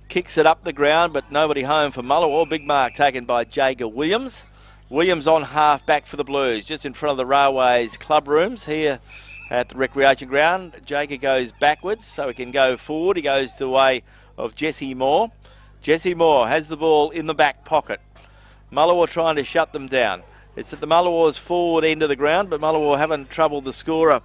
Kicks it up the ground, but nobody home for Mullewa. Big mark taken by Jager Williams. Williams on half back for the Blues, just in front of the Railways club rooms here at the recreation ground. Jager goes backwards, so he can go forward. He goes the way of Jesse Moore. Jesse Moore has the ball in the back pocket. Mullewa trying to shut them down. It's at the Mullewa's forward end of the ground, but Mullewa haven't troubled the scorer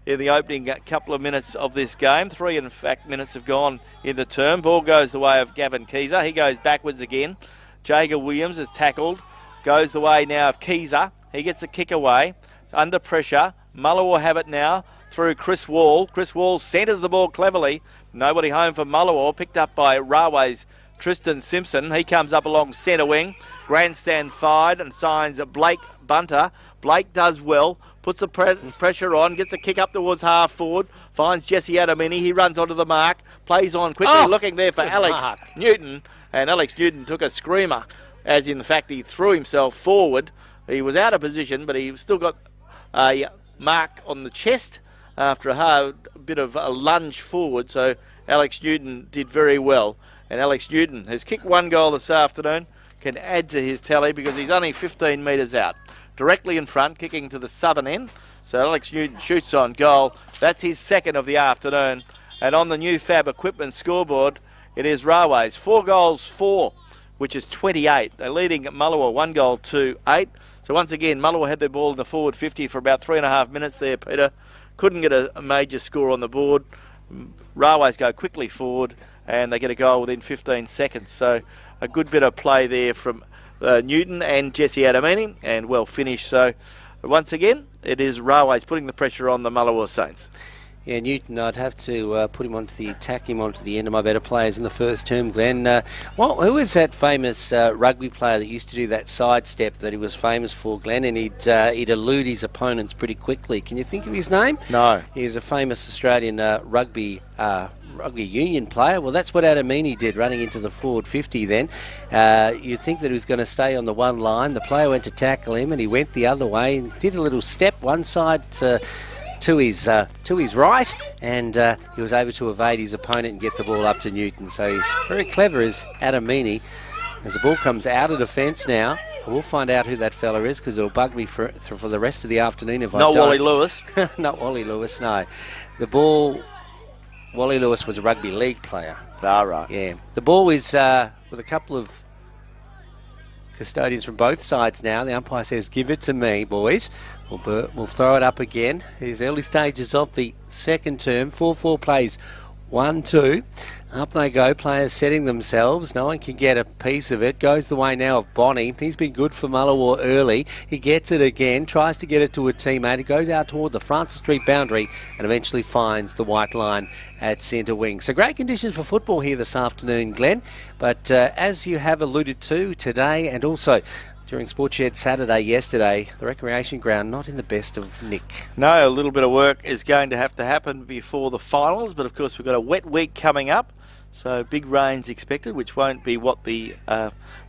in the opening couple of minutes of this game. 3, in fact, minutes have gone in the term. Ball goes the way of Gavin Keezer. He goes backwards again. Jager Williams is tackled. Goes the way now of Keezer. He gets a kick away. Under pressure. Mullewa have it now through Chris Wall. Chris Wall centres the ball cleverly. Nobody home for Mullewa. Picked up by Railways Tristan Simpson. He comes up along centre wing. Grandstand fired and signs Blake Bunter. Blake does well, puts the pressure on, gets a kick up towards half forward, finds Jesse Adamini. He runs onto the mark, plays on quickly, looking there for Alex Newton. And Alex Newton took a screamer, as in fact he threw himself forward. He was out of position, but he still got a mark on the chest after a bit of a lunge forward. So Alex Newton did very well. And Alex Newton has kicked 1 goal this afternoon, can add to his tally because he's only 15 metres out. Directly in front, kicking to the southern end. So Alex Newton shoots on goal. That's his second of the afternoon. And on the new Fab Equipment scoreboard, it is Railways. 4 goals, 4, which is 28. They're leading Mullewa 1 goal to 8. So once again, Mullewa had their ball in the forward 50 for about 3.5 minutes there, Peter. Couldn't get a major score on the board. Railways go quickly forward and they get a goal within 15 seconds. So a good bit of play there from Newton and Jesse Adamini, and well finished. So once again, it is Railways putting the pressure on the Mullewa Saints. Yeah, Newton, I'd have to put him onto the attack, him onto the end of my better players in the first term, Glenn. Who was that famous rugby player that used to do that sidestep that he was famous for, Glenn? And he'd elude his opponents pretty quickly. Can you think of his name? No. He's a famous Australian rugby union player. Well, that's what Adamini did, running into the forward 50 then. You'd think that he was going to stay on the one line. The player went to tackle him and he went the other way and did a little step one side to his right, and he was able to evade his opponent and get the ball up to Newton. So he's very clever as Adamini. As the ball comes out of defence now, we'll find out who that fella is because it'll bug me for the rest of the afternoon if I don't. Not Wally Lewis. Not Wally Lewis, no. The ball, Wally Lewis was a rugby league player. Ah, right. Yeah. The ball is with a couple of custodians from both sides now. The umpire says, give it to me, boys. We'll throw it up again. These early stages of the second term. 4-4 plays 1-2. Up they go. Players setting themselves. No one can get a piece of it. Goes the way now of Bonnie. He's been good for Mullewa early. He gets it again. Tries to get it to a teammate. He goes out toward the Francis Street boundary and eventually finds the white line at centre wing. So great conditions for football here this afternoon, Glenn. But as you have alluded to today and also during Sports Shed Saturday yesterday, the recreation ground not in the best of nick. No, a little bit of work is going to have to happen before the finals, but of course we've got a wet week coming up, so big rains expected, which won't be what the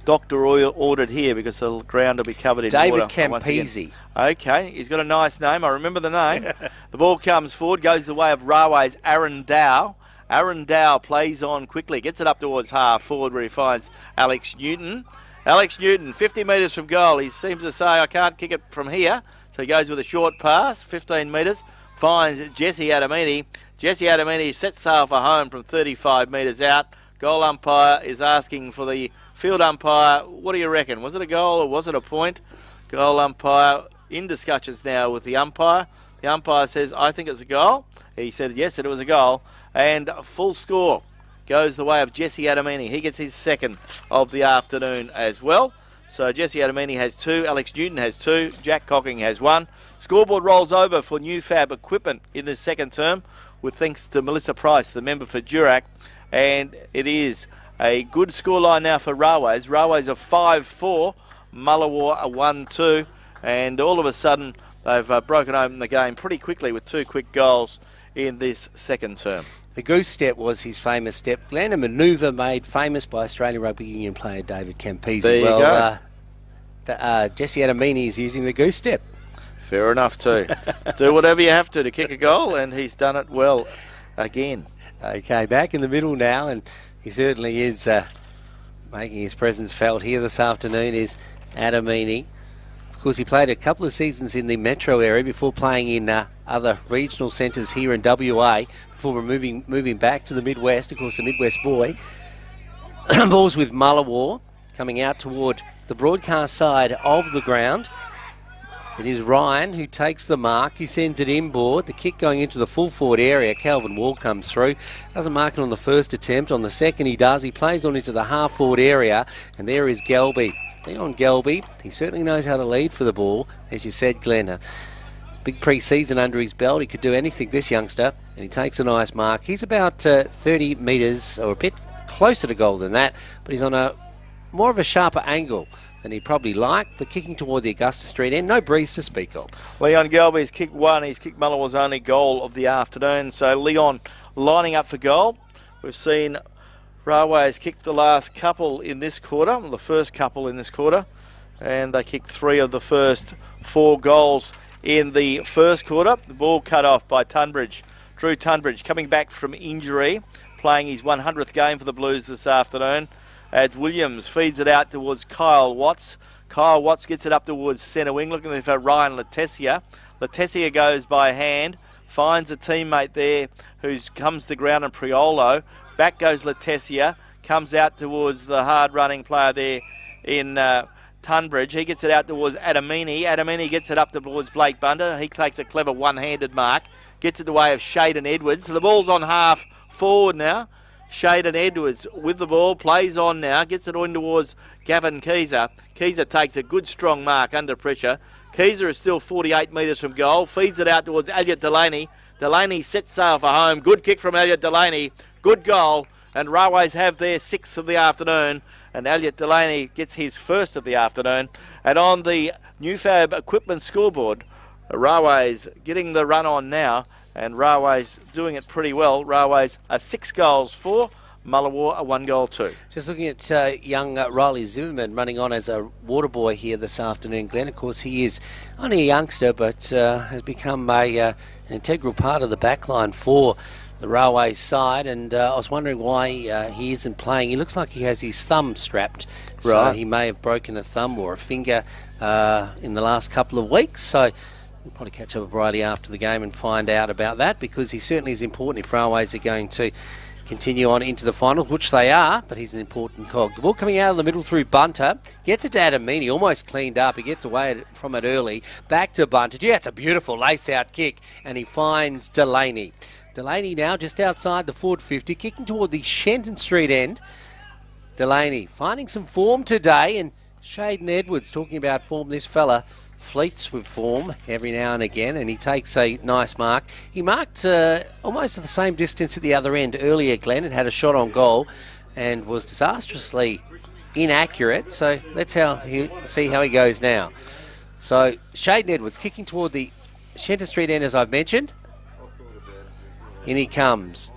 doctor ordered here because the ground will be covered in David water. David Campese. Okay, he's got a nice name. I remember the name. The ball comes forward, goes the way of Railways' Aaron Dow. Aaron Dow plays on quickly, gets it up towards half forward where he finds Alex Newton. Alex Newton, 50 metres from goal. He seems to say, I can't kick it from here. So he goes with a short pass, 15 metres, finds Jesse Adamini. Jesse Adamini sets sail for home from 35 metres out. Goal umpire is asking for the field umpire, what do you reckon? Was it a goal or was it a point? Goal umpire in discussions now with the umpire. The umpire says, I think it's a goal. He said, yes, it was a goal. And full score goes the way of Jesse Adamini. He gets his second of the afternoon as well. So Jesse Adamini has 2, Alex Newton has 2, Jack Cocking has 1. Scoreboard rolls over for new Fab Equipment in the second term with thanks to Melissa Price, the member for Durack. And it is a good scoreline now for Railways. Railways are 5-4, Mullewa are 1-2. And all of a sudden they've broken open the game pretty quickly with 2 quick goals in this second term. The goose step was his famous step, Glenn, a manoeuvre made famous by Australian Rugby Union player David Campese. There you go. Jesse Adamini is using the goose step. Fair enough too. Do whatever you have to kick a goal, and he's done it well again. Okay, back in the middle now, and he certainly is making his presence felt here this afternoon, is Adamini. Of course, he played a couple of seasons in the metro area before playing in other regional centres here in WA before we're moving back to the Midwest. Of course, the Midwest boy. Balls with Mullewa coming out toward the broadcast side of the ground. It is Ryan who takes the mark. He sends it inboard. The kick going into the full forward area. Calvin Wall comes through. Doesn't mark it on the first attempt. On the second he does. He plays on into the half forward area. And there is Gelby. Leon Gelby, he certainly knows how to lead for the ball. As you said, Glenn, a big pre-season under his belt. He could do anything, this youngster, and he takes a nice mark. He's about 30 metres, or a bit closer to goal than that, but he's on a more of a sharper angle than he'd probably like, but kicking toward the Augusta Street end. No breeze to speak of. Leon Galby's kicked one. He's kicked Mullewa's only goal of the afternoon. So Leon lining up for goal. We've seen Railways kicked the last couple in this quarter, the first couple in this quarter, and they kicked 3 of the first 4 goals in the first quarter. The ball cut off by Tunbridge. Drew Tunbridge coming back from injury, playing his 100th game for the Blues this afternoon. As Williams feeds it out towards Kyle Watts. Kyle Watts gets it up towards centre wing, looking for Ryan Letessia. Letessia goes by hand, finds a teammate there who comes to ground and Priolo. Back goes Letessia, comes out towards the hard-running player there in Tunbridge. He gets it out towards Adamini. Adamini gets it up towards Blake Bunder. He takes a clever one-handed mark, gets it away of Shaden Edwards. So the ball's on half forward now. Shaden Edwards with the ball, plays on now, gets it on towards Gavin Keezer. Keezer takes a good strong mark under pressure. Keezer is still 48 metres from goal, feeds it out towards Elliot Delaney. Delaney sets sail for home. Good kick from Elliot Delaney, good goal, and Railways have their 6th of the afternoon, and Elliot Delaney gets his 1st of the afternoon. And on the New Fab equipment scoreboard, Railways getting the run on now, and Railways doing it pretty well. Railways are 6 goals for, Mullewa a 1 goal 2. Just looking at young Riley Zimmerman running on as a water boy here this afternoon, Glenn. Of course, he is only a youngster, but has become an integral part of the backline for the Railways side, and I was wondering why he isn't playing. He looks like he has his thumb strapped, so right. He may have broken a thumb or a finger in the last couple of weeks, so we'll probably catch up with Bridie after the game and find out about that, because he certainly is important if Railways are going to continue on into the finals, which they are, but he's an important cog. The ball coming out of the middle through Bunter, gets it to Adamini, almost cleaned up. He gets away from it early, back to Bunter. Gee, that's a beautiful lace-out kick, and he finds Delaney. Delaney now just outside the forward 50, kicking toward the Shenton Street end. Delaney finding some form today, and Shaden Edwards talking about form. This fella fleets with form every now and again, and he takes a nice mark. He marked almost at the same distance at the other end earlier, Glenn, and had a shot on goal and was disastrously inaccurate. So let's see how he goes now. So Shaden Edwards kicking toward the Shenton Street end, as I've mentioned. In he comes.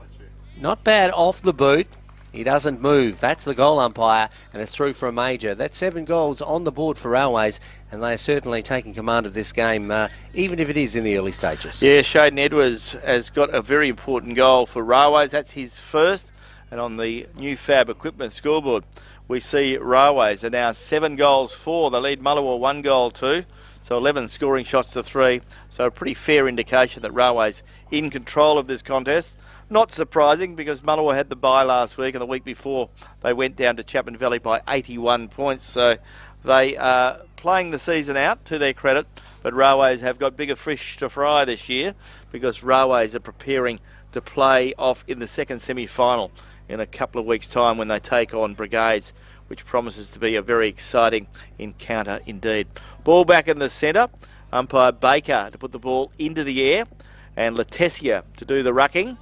Not bad off the boot. He doesn't move. That's the goal umpire, and it's through for a major. That's 7 goals on the board for Railways, and they are certainly taking command of this game, even if it is in the early stages. Yeah, Shaden Edwards has got a very important goal for Railways. That's his 1st, and on the New Fab equipment scoreboard, we see Railways are now 7 goals for. They lead Mullewa 1 goal 2. So 11 scoring shots to 3. So a pretty fair indication that Railways in control of this contest. Not surprising, because Mullewa had the bye last week, and the week before they went down to Chapman Valley by 81 points. So they are playing the season out, to their credit, but Railways have got bigger fish to fry this year, because Railways are preparing to play off in the second semi-final in a couple of weeks' time when they take on Brigades, which promises to be a very exciting encounter indeed. Ball back in the centre. Umpire Baker to put the ball into the air, and Letessia to do the rucking.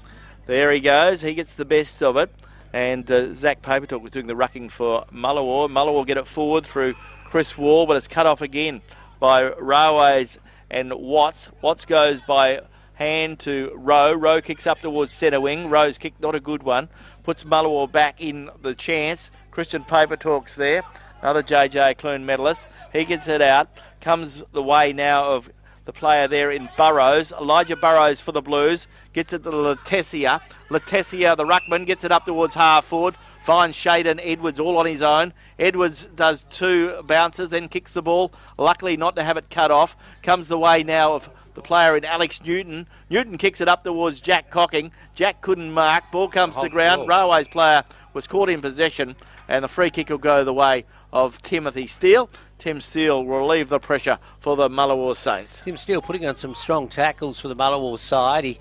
There he goes. He gets the best of it. And Zach Papertalk was doing the rucking for Mullewa. Mullewa will get it forward through Chris Wall, but it's cut off again by Railways and Watts. Watts goes by hand to Rowe. Rowe kicks up towards centre wing. Rowe's kick, not a good one. Puts Mullewa back in the chance. Christian Papertalk's there. Another JJ Clune medalist. He gets it out. Comes the way now of the player there in Burrows. Elijah Burrows for the Blues. Gets it to Letessia. Letessia, the ruckman, gets it up towards half forward. Finds Shaden Edwards all on his own. Edwards does 2 bounces, then kicks the ball. Luckily not to have it cut off. Comes the way now of the player in Alex Newton. Newton kicks it up towards Jack Cocking. Jack couldn't mark. Ball comes to ground. Railways player was caught in possession, and the free kick will go the way of Timothy Steele. Tim Steele will relieve the pressure for the Mullewa Saints. Tim Steele putting on some strong tackles for the Mullewa side. He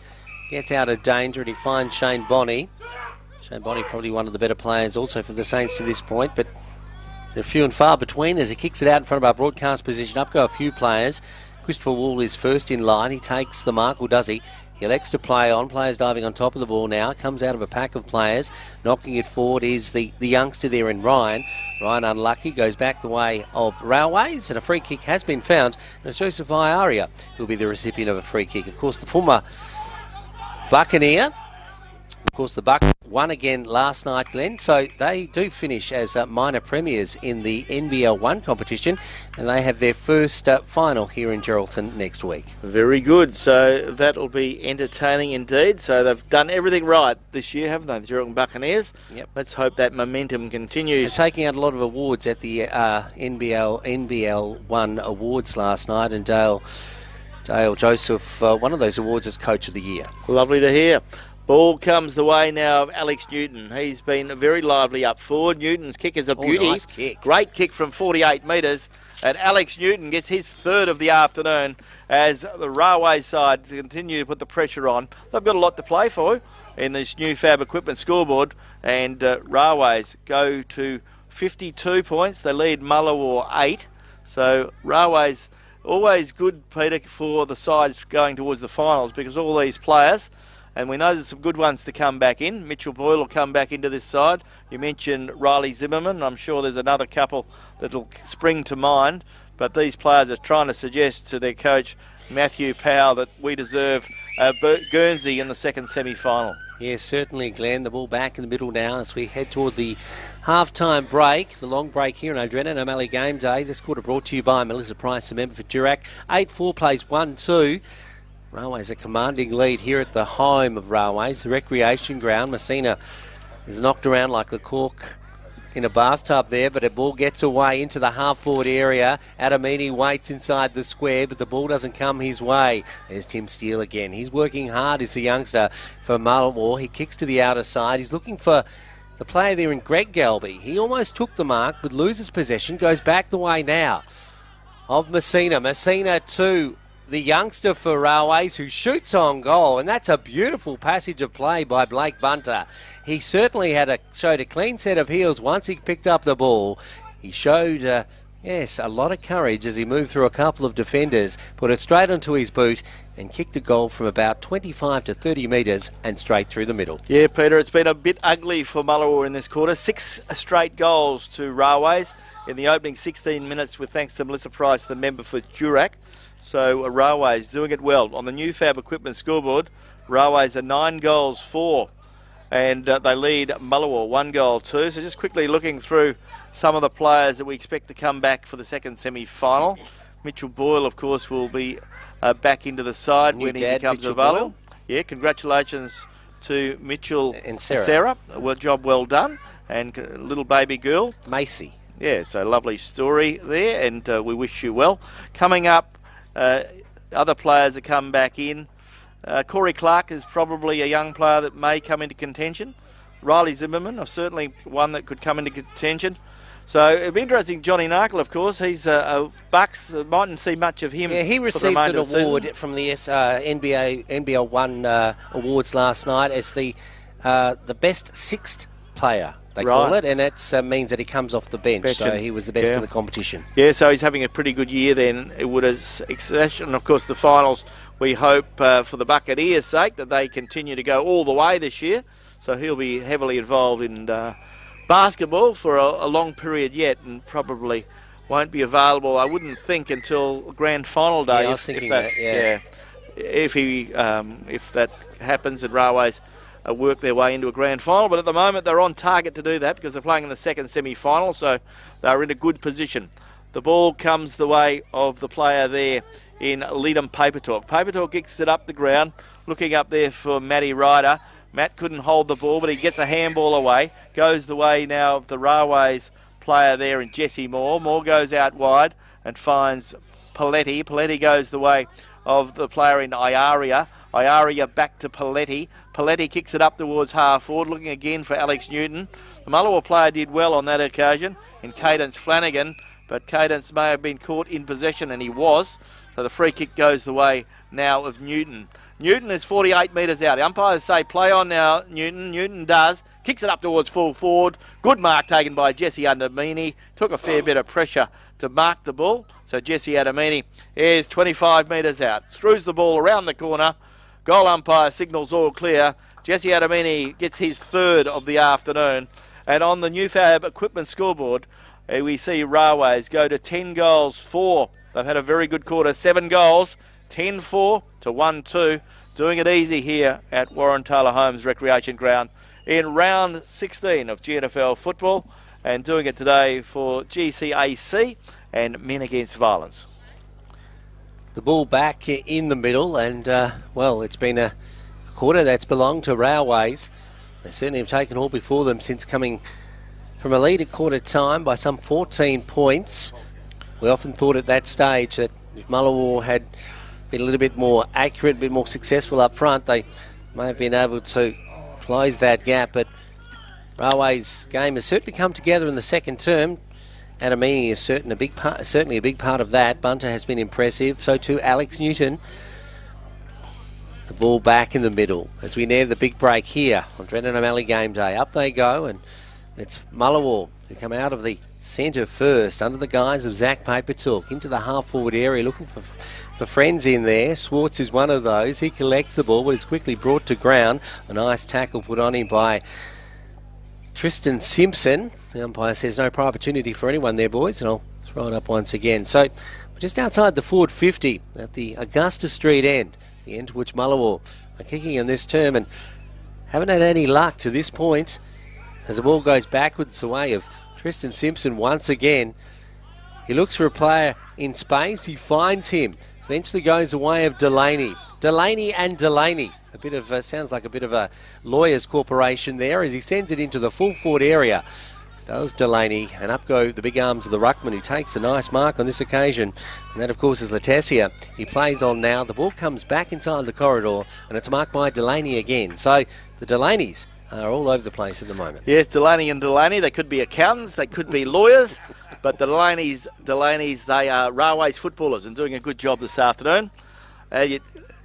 gets out of danger and he finds Shane Bonney. Shane Bonney probably one of the better players also for the Saints to this point, but they're few and far between as he kicks it out in front of our broadcast position. Up go a few players. Christopher Wall is first in line. He takes the mark, or does he? He elects to play on. Players diving on top of the ball now. Comes out of a pack of players. Knocking it forward is the youngster there in Ryan. Ryan unlucky. Goes back the way of Railways. And a free kick has been found. And it's Joseph Iaria who'll be the recipient of a free kick. Of course, the former Buccaneer. Of course, the Bucks won again last night, Glenn. So they do finish as minor premiers in the NBL 1 competition, and they have their first final here in Geraldton next week. Very good. So that'll be entertaining indeed. So they've done everything right this year, haven't they, the Geraldton Buccaneers? Yep. Let's hope that momentum continues. They're taking out a lot of awards at the NBL 1 awards last night, and Dale Joseph, one of those awards as Coach of the Year. Lovely to hear. Ball comes the way now of Alex Newton. He's been very lively up forward. Newton's kick is a beauty. Nice kick. Great kick from 48 metres. And Alex Newton gets his third of the afternoon as the Railway side continue to put the pressure on. They've got a lot to play for in this new Fab Equipment scoreboard. And Railways go to 52 points. They lead Mullewa 8. So Railways always good, Peter, for the sides going towards the finals because all these players... And we know there's some good ones to come back in. Mitchell Boyle will come back into this side. You mentioned Riley Zimmerman. I'm sure there's another couple that will spring to mind. But these players are trying to suggest to their coach, Matthew Powell, that we deserve Guernsey in the second semi-final. Yes, certainly, Glenn. The ball back in the middle now as we head toward the half-time break. The long break here in O'Drennan O'Malley Game Day. This quarter brought to you by Melissa Price, a member for Durack. 8-4 plays 1-2. Railways a commanding lead here at the home of Railways, the recreation ground. Messina is knocked around like a cork in a bathtub there, but a ball gets away into the half-forward area. Adamini waits inside the square, but the ball doesn't come his way. There's Tim Steele again. He's working hard as the youngster for Mullewa. He kicks to the outer side. He's looking for the player there in Greg Galby. He almost took the mark, but loses possession. Goes back the way now of Messina. Messina to the youngster for Railways who shoots on goal, and that's a beautiful passage of play by Blake Bunter. He certainly showed a clean set of heels once he picked up the ball. He showed, a lot of courage as he moved through a couple of defenders, put it straight onto his boot and kicked a goal from about 25 to 30 metres and straight through the middle. Yeah, Peter, it's been a bit ugly for Mullewa in this quarter. 6 straight goals to Railways in the opening 16 minutes with thanks to Melissa Price, the member for Durack. So Railways doing it well. On the new Fab Equipment scoreboard, Railways are 9 goals for, and they lead Mullewa 1 goal 2. So just quickly looking through some of the players that we expect to come back for the second semi-final. Mitchell Boyle, of course, will be back into the side when he becomes available. Yeah, congratulations to Mitchell and Sarah. Well, job well done. And little baby girl. Macy. Yeah, so lovely story there, and we wish you well. Coming up, other players that come back in. Corey Clark is probably a young player that may come into contention. Riley Zimmerman is certainly one that could come into contention. So it'd be interesting. Johnny Narkle, of course, he's a Bucks. Mightn't see much of him. Yeah, he received an award from the NBL 1 awards last night as the best sixth player. They call it, and it means that he comes off the bench. So he was the best in the competition. Yeah, so he's having a pretty good year then. It would have, and of course the finals, we hope for the Buccaneers' sake that they continue to go all the way this year. So he'll be heavily involved in basketball for a long period yet, and probably won't be available, I wouldn't think, until grand final day. Yeah, I was thinking that. If that happens and Railways work their way into a grand final, but at the moment they're on target to do that because they're playing in the second semi-final, so they're in a good position. The ball comes the way of the player there in Leadham Papertalk. Papertalk kicks it up the ground, looking up there for Matty Ryder. Matt couldn't hold the ball, but he gets a handball away. Goes the way now of the Railways player there in Jesse Moore. Moore goes out wide and finds Paletti. Paletti goes the way of the player in Iaria. Iaria back to Paletti. Paletti kicks it up towards half forward, looking again for Alex Newton. The Mullewa player did well on that occasion in Cadence Flanagan, but Cadence may have been caught in possession, and he was. So the free kick goes the way now of Newton. Newton is 48 metres out. The umpires say play on now, Newton. Newton does. Kicks it up towards full forward. Good mark taken by Jesse Adamini. Took a fair bit of pressure to mark the ball. So Jesse Adamini is 25 metres out. Screws the ball around the corner. Goal umpire signals all clear. Jesse Adamini gets his third of the afternoon. And on the Newfab equipment scoreboard, we see Railways go to 10 goals, 4. They've had a very good quarter. 7 goals, 10-4 to 1-2. Doing it easy here at Warren Taylor Homes Recreation Ground in round 16 of GNFL football, and doing it today for GCAC and Men Against Violence. The ball back in the middle, and, it's been a quarter that's belonged to Railways. They certainly have taken all before them since coming from a lead at quarter time by some 14 points. We often thought at that stage that if Mullewa had been a little bit more accurate, a bit more successful up front, they may have been able to close that gap. But Railways' game has certainly come together in the second term. Adamini is certainly a big part of that. Bunter has been impressive. So too Alex Newton. The ball back in the middle as we near the big break here on Drennan O'Malley game day. Up they go, and it's Mullewa who come out of the centre first under the guise of Zach Papertalk into the half-forward area looking for friends in there. Swartz is one of those. He collects the ball, but is quickly brought to ground. A nice tackle put on him by Tristan Simpson. The umpire says no prior opportunity for anyone there, boys, and I'll throw it up once again. So we're just outside the Ford 50 at the Augusta Street end, the end to which Mullewa are kicking in this term and haven't had any luck to this point as the ball goes backwards the way of Tristan Simpson once again. He looks for a player in space. He finds him. Eventually goes the way of Delaney. Delaney. A bit of sounds like a bit of a lawyer's corporation there as he sends it into the full forward area. Does Delaney, and up go the big arms of the ruckman, who takes a nice mark on this occasion. And that, of course, is Latesia. He plays on now. The ball comes back inside the corridor, and it's marked by Delaney again. So the Delaneys are all over the place at the moment. Yes, Delaney and Delaney. They could be accountants, they could be lawyers, but the Delaneys, they are Railways footballers and doing a good job this afternoon.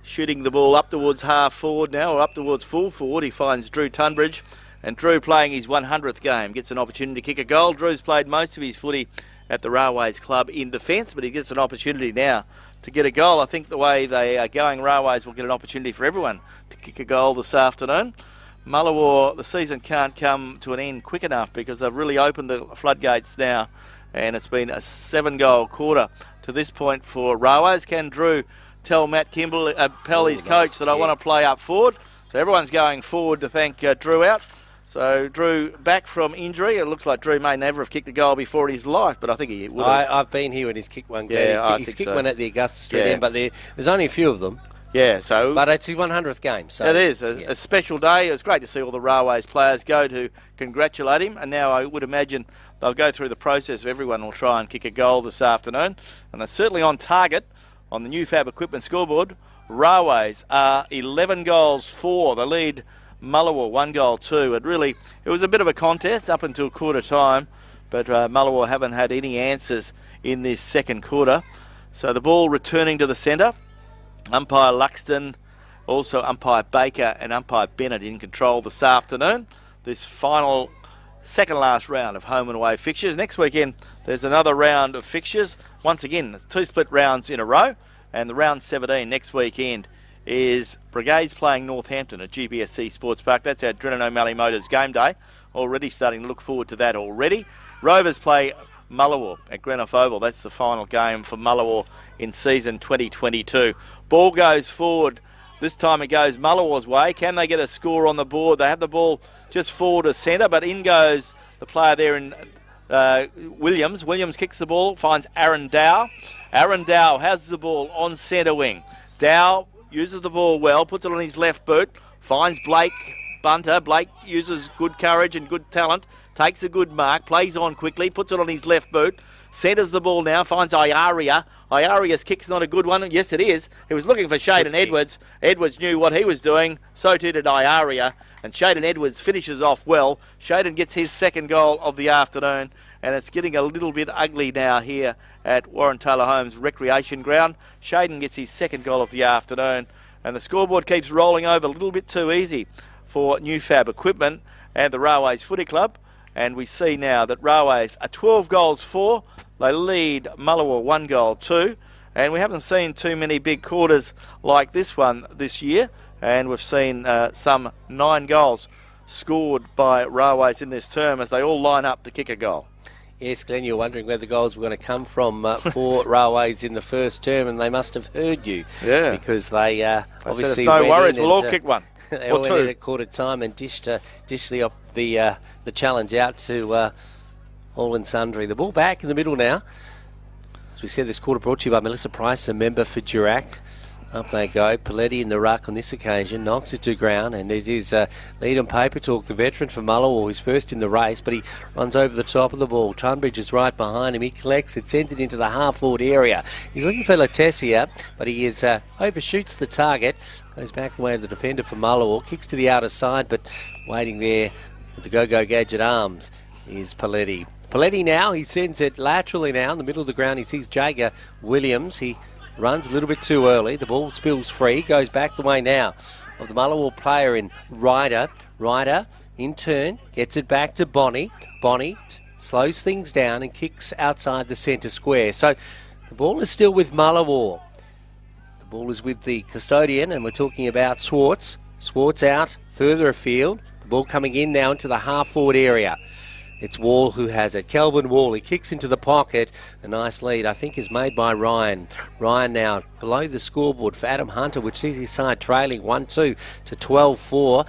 Shooting the ball up towards half forward now, or up towards full forward. He finds Drew Tunbridge, and Drew, playing his 100th game, gets an opportunity to kick a goal. Drew's played most of his footy at the Railways club in defence, but he gets an opportunity now to get a goal. I think the way they are going, Railways will get an opportunity for everyone to kick a goal this afternoon. Mullewa, the season can't come to an end quick enough because they've really opened the floodgates now, and it's been a 7-goal quarter to this point for Railways. Can Drew tell Matt Kimball, Pelly's coach, that I want to play up forward? So everyone's going forward to thank Drew out. So Drew back from injury. It looks like Drew may never have kicked a goal before in his life, but I think he would have. I've been here when he's kicked one. Yeah, he's kicked one at the Augusta Street end, but there's only a few of them. Yeah, so but it's his 100th game. So it is a special day. It was great to see all the Railways players go to congratulate him, and now I would imagine they'll go through the process of everyone will try and kick a goal this afternoon, and they're certainly on target on the Newfab equipment scoreboard. Railways are 11 goals 4. The lead Mullewa 1 goal 2. It was a bit of a contest up until quarter time, but Mullewa haven't had any answers in this second quarter. So the ball returning to the centre. Umpire Luxton, also umpire Baker and umpire Bennett in control this afternoon. This final second last round of home and away fixtures. Next weekend there's another round of fixtures. Once again, 2 split rounds in a row, and the round 17 next weekend is Brigades playing Northampton at GBSC Sports Park. That's our Drennan O'Malley Motors game day. Already starting to look forward to that already. Rovers play Mullewa at Greenock Oval. That's the final game for Mullewa in season 2022. Ball goes forward. This time it goes Mullewa's way. Can they get a score on the board? They have the ball just forward of centre, but in goes the player there in Williams. Williams kicks the ball, finds Aaron Dow. Aaron Dow has the ball on centre wing. Dow uses the ball well, puts it on his left boot, finds Blake Bunter. Blake uses good courage and good talent, takes a good mark, plays on quickly, puts it on his left boot, centres the ball now, finds Iaria. Iaria's kick's not a good one. Yes, it is. He was looking for Shaden Edwards. Edwards knew what he was doing. So too did Iaria. And Shaden Edwards finishes off well. Shaden gets his second goal of the afternoon. And it's getting a little bit ugly now here at Warren Taylor Homes Recreation Ground. Shaden gets his second goal of the afternoon. And the scoreboard keeps rolling over a little bit too easy for Newfab Equipment and the Railways Footy Club. And we see now that Railways are 12 goals 4. They lead Mullewa 1 goal 2. And we haven't seen too many big quarters like this one this year. and we've seen some 9 goals scored by Railways in this term as they all line up to kick a goal. Yes, Glenn, you're wondering where the goals were going to come from for Railways in the first term, and they must have heard you. Yeah. Because they obviously no went worries, in we'll all and, kick one. They or all two. went in at quarter time and dished the challenge out to all and sundry. The ball back in the middle now. As we said, this quarter brought to you by Melissa Price, a member for Durack. Up they go. Paletti in the ruck on this occasion, knocks it to ground, and it is lead on paper talk, the veteran for Mullewa, who's first in the race, but he runs over the top of the ball. Tunbridge is right behind him. He collects it, sends it into the half-forward area. He's looking for Latesia, but he is overshoots the target, goes back the way of the defender for Mullewa, kicks to the outer side, but waiting there with the go-go gadget arms is Paletti. Paletti now, he sends it laterally now in the middle of the ground. He sees Jager Williams. He runs a little bit too early. The ball spills free. Goes back the way now of the Mullewa player in Ryder. Ryder, in turn, gets it back to Bonnie. Bonnie slows things down and kicks outside the centre square. So the ball is still with Mullewa. The ball is with the custodian, and we're talking about Swartz. Swartz out, further afield. The ball coming in now into the half-forward area. It's Wall who has it. Kelvin Wall, he kicks into the pocket. A nice lead, I think, is made by Ryan. Ryan now below the scoreboard for Adam Hunter, which sees his side trailing 1-2 to 12-4.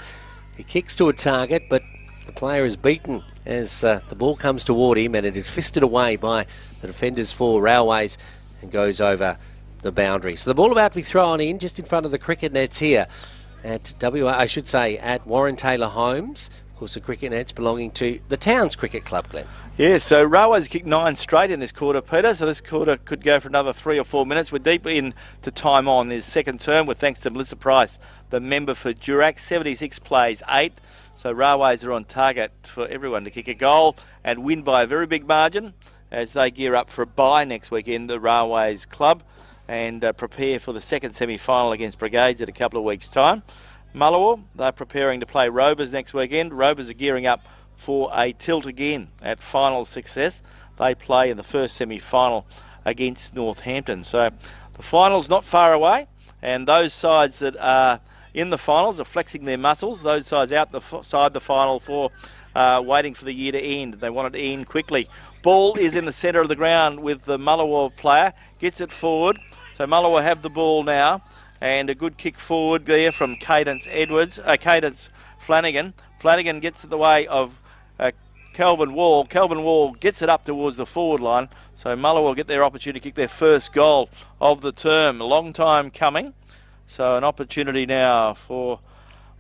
He kicks to a target, but the player is beaten as the ball comes toward him, and it is fisted away by the defenders for Railways and goes over the boundary. So the ball about to be thrown in just in front of the cricket nets here at at Warren Taylor Homes. Of course, the cricket nets belonging to the Towns Cricket Club, Glenn. Yeah, so Railways kicked 9 straight in this quarter, Peter, so this quarter could go for another 3 or 4 minutes. We're deep into time on this second term with thanks to Melissa Price, the member for Durack. 76 plays 8, so Railways are on target for everyone to kick a goal and win by a very big margin as they gear up for a bye next weekend, the Railways Club, and prepare for the second semi-final against Brigades in a couple of weeks' time. Mullewa, they're preparing to play Rovers next weekend. Rovers are gearing up for a tilt again at final success. They play in the first semi-final against Northampton. So the final's not far away, and those sides that are in the finals are flexing their muscles. Those sides outside the final for waiting for the year to end. They want it to end quickly. Ball is in the centre of the ground with the Mullewa player. Gets it forward. So Mullewa have the ball now. And a good kick forward there from Cadence Flanagan. Flanagan gets in the way of Kelvin Wall. Kelvin Wall gets it up towards the forward line. So Mullewa will get their opportunity to kick their first goal of the term. A long time coming. So an opportunity now for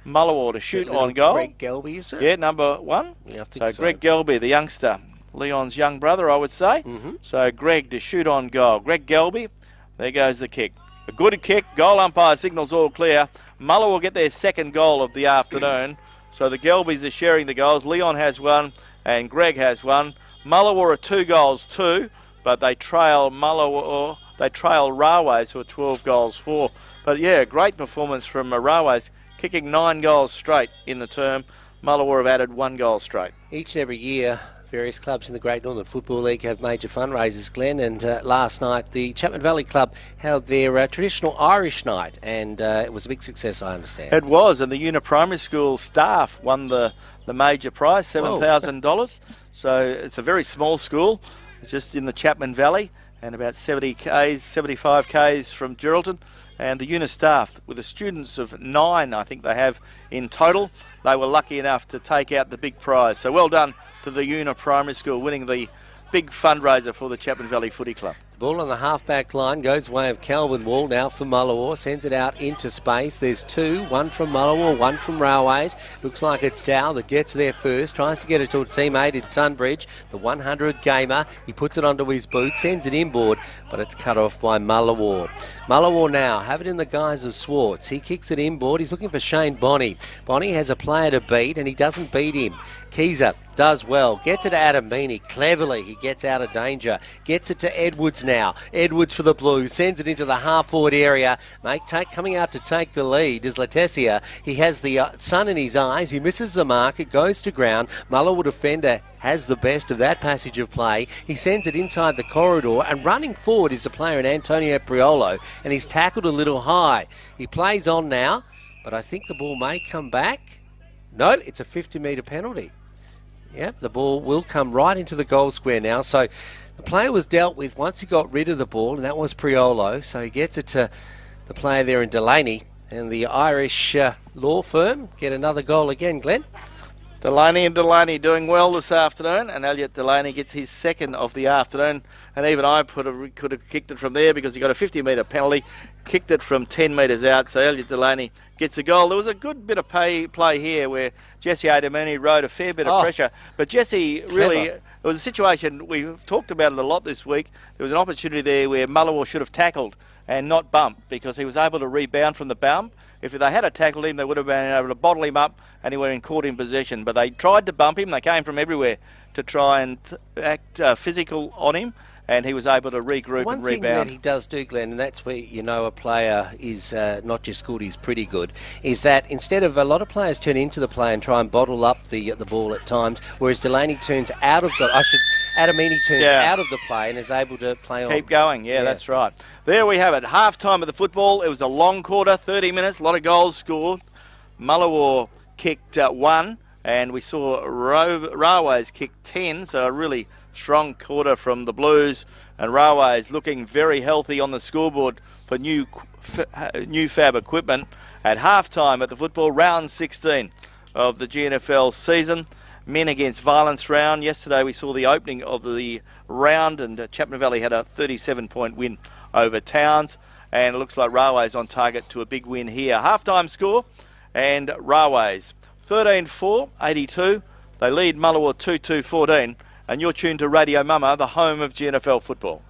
Mullewa to shoot on goal. Greg Gelby, is it? Yeah, number 1. Yeah, I think so. Greg Gelby, the youngster. Leon's young brother, I would say. Mm-hmm. So Greg to shoot on goal. Greg Gelby, there goes the kick. A good kick. Goal umpire signals all clear. Mullewa will get their second goal of the afternoon. So the Gelbys are sharing the goals. Leon has 1 and Greg has 1. Mullewa are 2 goals, 2, but they trail Railways who are 12 goals, 4. But yeah, great performance from Railways, kicking 9 goals straight in the term. Mullewa have added 1 goal straight. Each and every year, various clubs in the Great Northern Football League have major fundraisers, Glenn, and last night the Chapman Valley Club held their traditional Irish night, and it was a big success, I understand. It was, and the Una Primary School staff won the major prize, $7,000. So it's a very small school, it's just in the Chapman Valley, and about 75 k's from Geraldton. And the Una staff, with the students of 9, I think they have in total, they were lucky enough to take out the big prize. So well done to the Una Primary School, winning the big fundraiser for the Chapman Valley Footy Club. The ball on the half-back line goes way of Calvin Wall now for Mullewa. Sends it out into space. There's 2, 1 from Mullewa, 1 from Railways. Looks like it's Dow that gets there first. Tries to get it to a teammate in Tunbridge, the 100 gamer. He puts it onto his boot, sends it inboard, but it's cut off by Mullewa. Mullewa now have it in the guise of Swartz. He kicks it inboard. He's looking for Shane Bonney. Bonney has a player to beat, and he doesn't beat him. Keezer does well. Gets it to Adam Meany. Cleverly, he gets out of danger. Gets it to Edwards now. Edwards for the Blues. Sends it into the half-forward area. Coming out to take the lead is Latesia. He has the sun in his eyes. He misses the mark. It goes to ground. Mullewa defender has the best of that passage of play. He sends it inside the corridor, and running forward is the player in Antonio Priolo, and he's tackled a little high. He plays on now, but I think the ball may come back. No, it's a 50-metre penalty. Yep, the ball will come right into the goal square now. So the player was dealt with once he got rid of the ball, and that was Priolo. So he gets it to the player there in Delaney. And the Irish law firm get another goal again, Glenn. Delaney doing well this afternoon, and Elliot Delaney gets his second of the afternoon. And even I could have kicked it from there because he got a 50-metre penalty, kicked it from 10 metres out. So Elliot Delaney gets a goal. There was a good bit of play here where Jesse Adamini rode a fair bit of pressure. But Jesse really, it was a situation, we've talked about it a lot this week. There was an opportunity there where Mullewa should have tackled and not bumped because he was able to rebound from the bump. If they had tackled him, they would have been able to bottle him up and he would have been caught in possession. But they tried to bump him. They came from everywhere to try and act physical on him, and he was able to regroup and rebound. One thing that he does do, Glenn, and that's where you know a player is not just good, he's pretty good, is that instead of a lot of players turn into the play and try and bottle up the ball at times, whereas Delaney turns out of the... Adamini turns out of the play and is able to play on. Keep going, yeah, that's right. There we have it. Half-time of the football. It was a long quarter, 30 minutes, a lot of goals scored. Mullewa kicked 1, and we saw Railways kick 10, so a really strong quarter from the Blues. And Railways looking very healthy on the scoreboard for new fab equipment. At half-time at the football, round 16 of the GNFL season. Men against violence round. Yesterday we saw the opening of the round, and Chapman Valley had a 37-point win over Towns, and it looks like Railways on target to a big win here. Half-time score, and Railways 13-4, 82. They lead Mullewa 2-2-14, and you're tuned to Radio Mama, the home of GNFL football.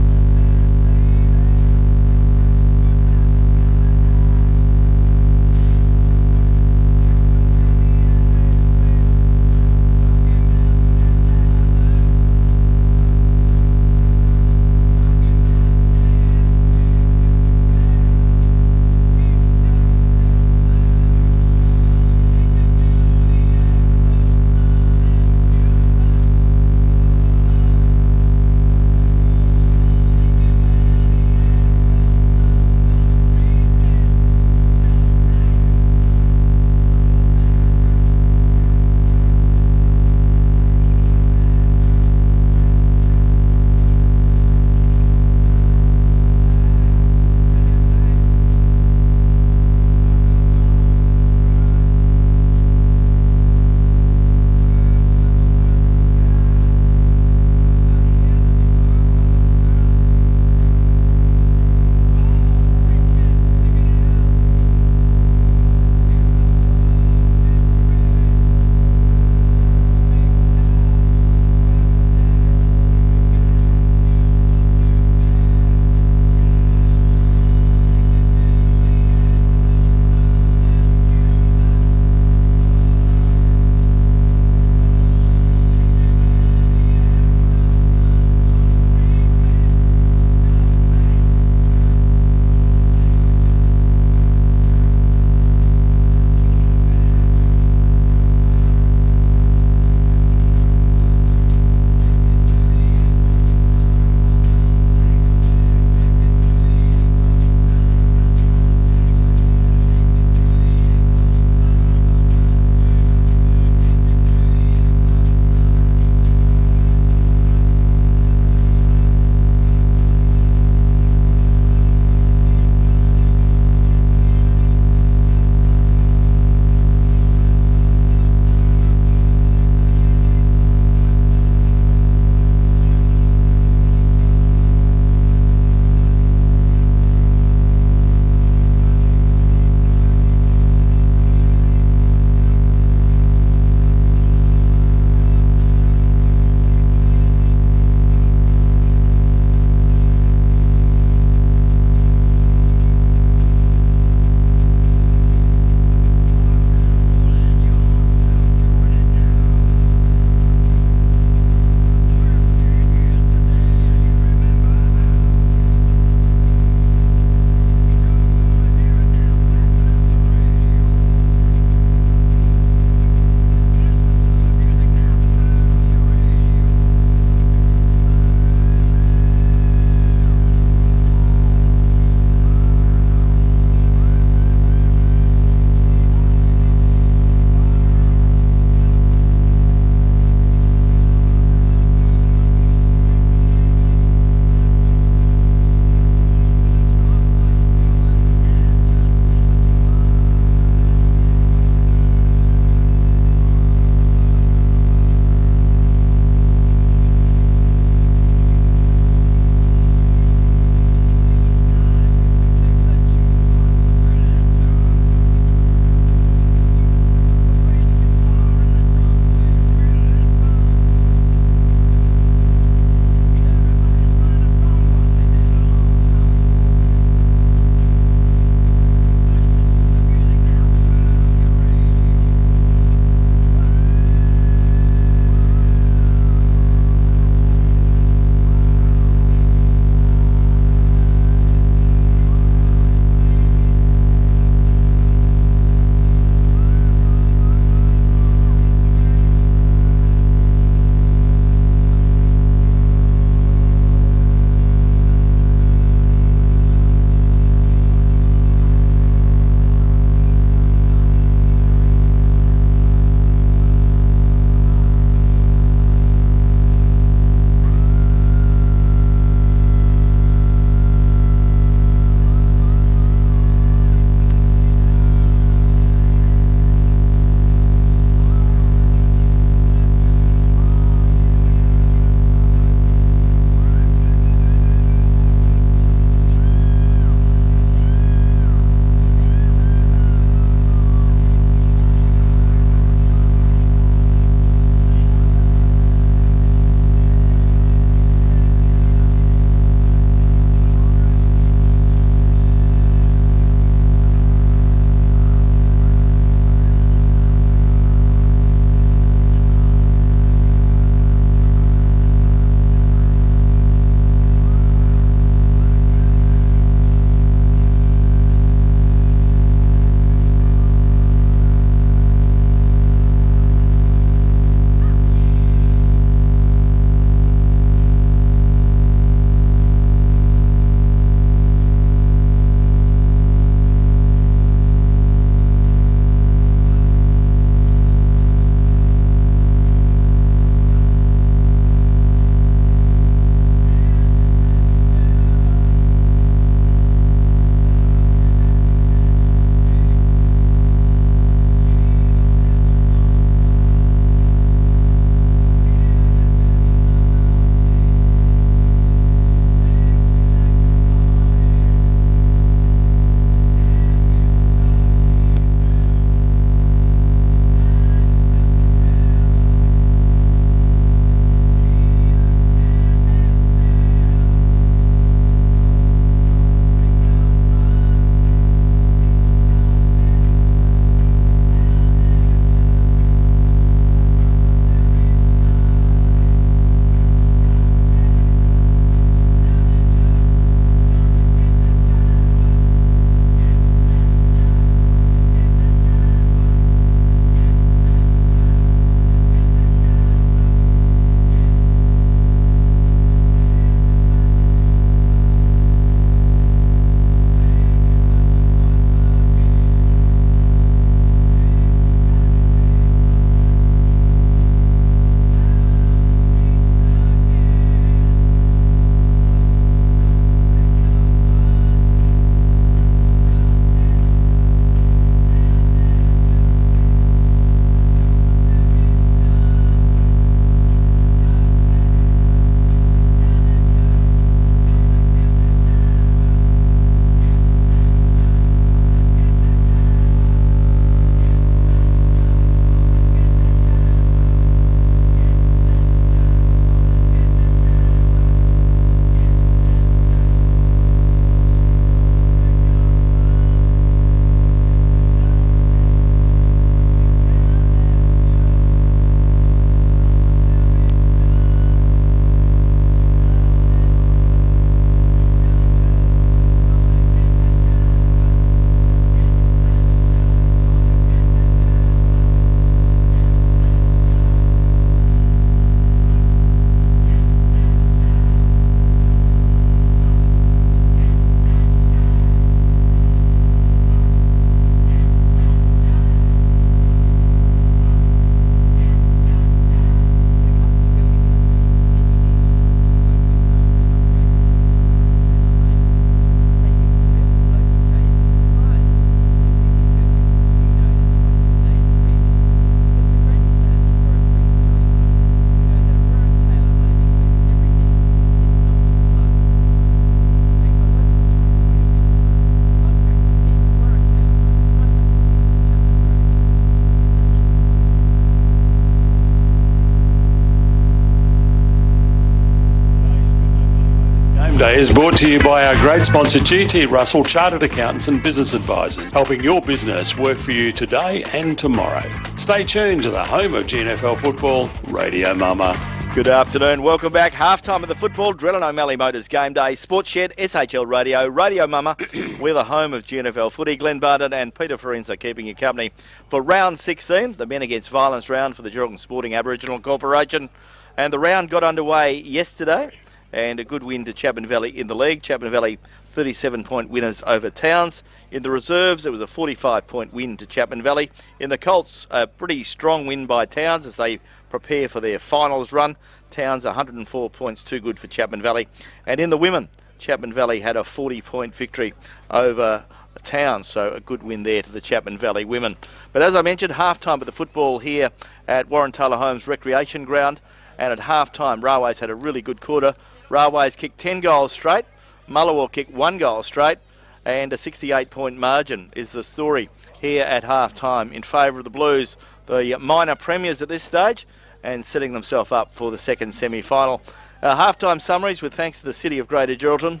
Day is brought to you by our great sponsor GT Russell Chartered Accountants and Business Advisors, helping your business work for you today and tomorrow. Stay tuned to the home of GNFL football, Radio Mama. Good afternoon. Welcome back. Halftime of the football. Drellin O'Malley Motors Game Day. Sports Shed, SHL Radio, Radio Mama. We're the home of GNFL footy. Glenn Barden and Peter Forenza keeping you company for round 16, the Men Against Violence round for the Geraldton Sporting Aboriginal Corporation. And the round got underway yesterday, and a good win to Chapman Valley in the league. Chapman Valley 37-point winners over Towns. In the reserves, it was a 45-point win to Chapman Valley. In the Colts, a pretty strong win by Towns as they prepare for their finals run. Towns 104 points, too good for Chapman Valley. And in the women, Chapman Valley had a 40-point victory over Towns, so a good win there to the Chapman Valley women. But as I mentioned, half-time of the football here at Warren Taylor Homes Recreation Ground. And at half-time, Railways had a really good quarter. Railways kicked 10 goals straight. Mullewa kicked 1 goal straight. And a 68-point margin is the story here at half-time in favour of the Blues, the minor premiers at this stage, and setting themselves up for the second semi-final. Half-time summaries with thanks to the City of Greater Geraldton.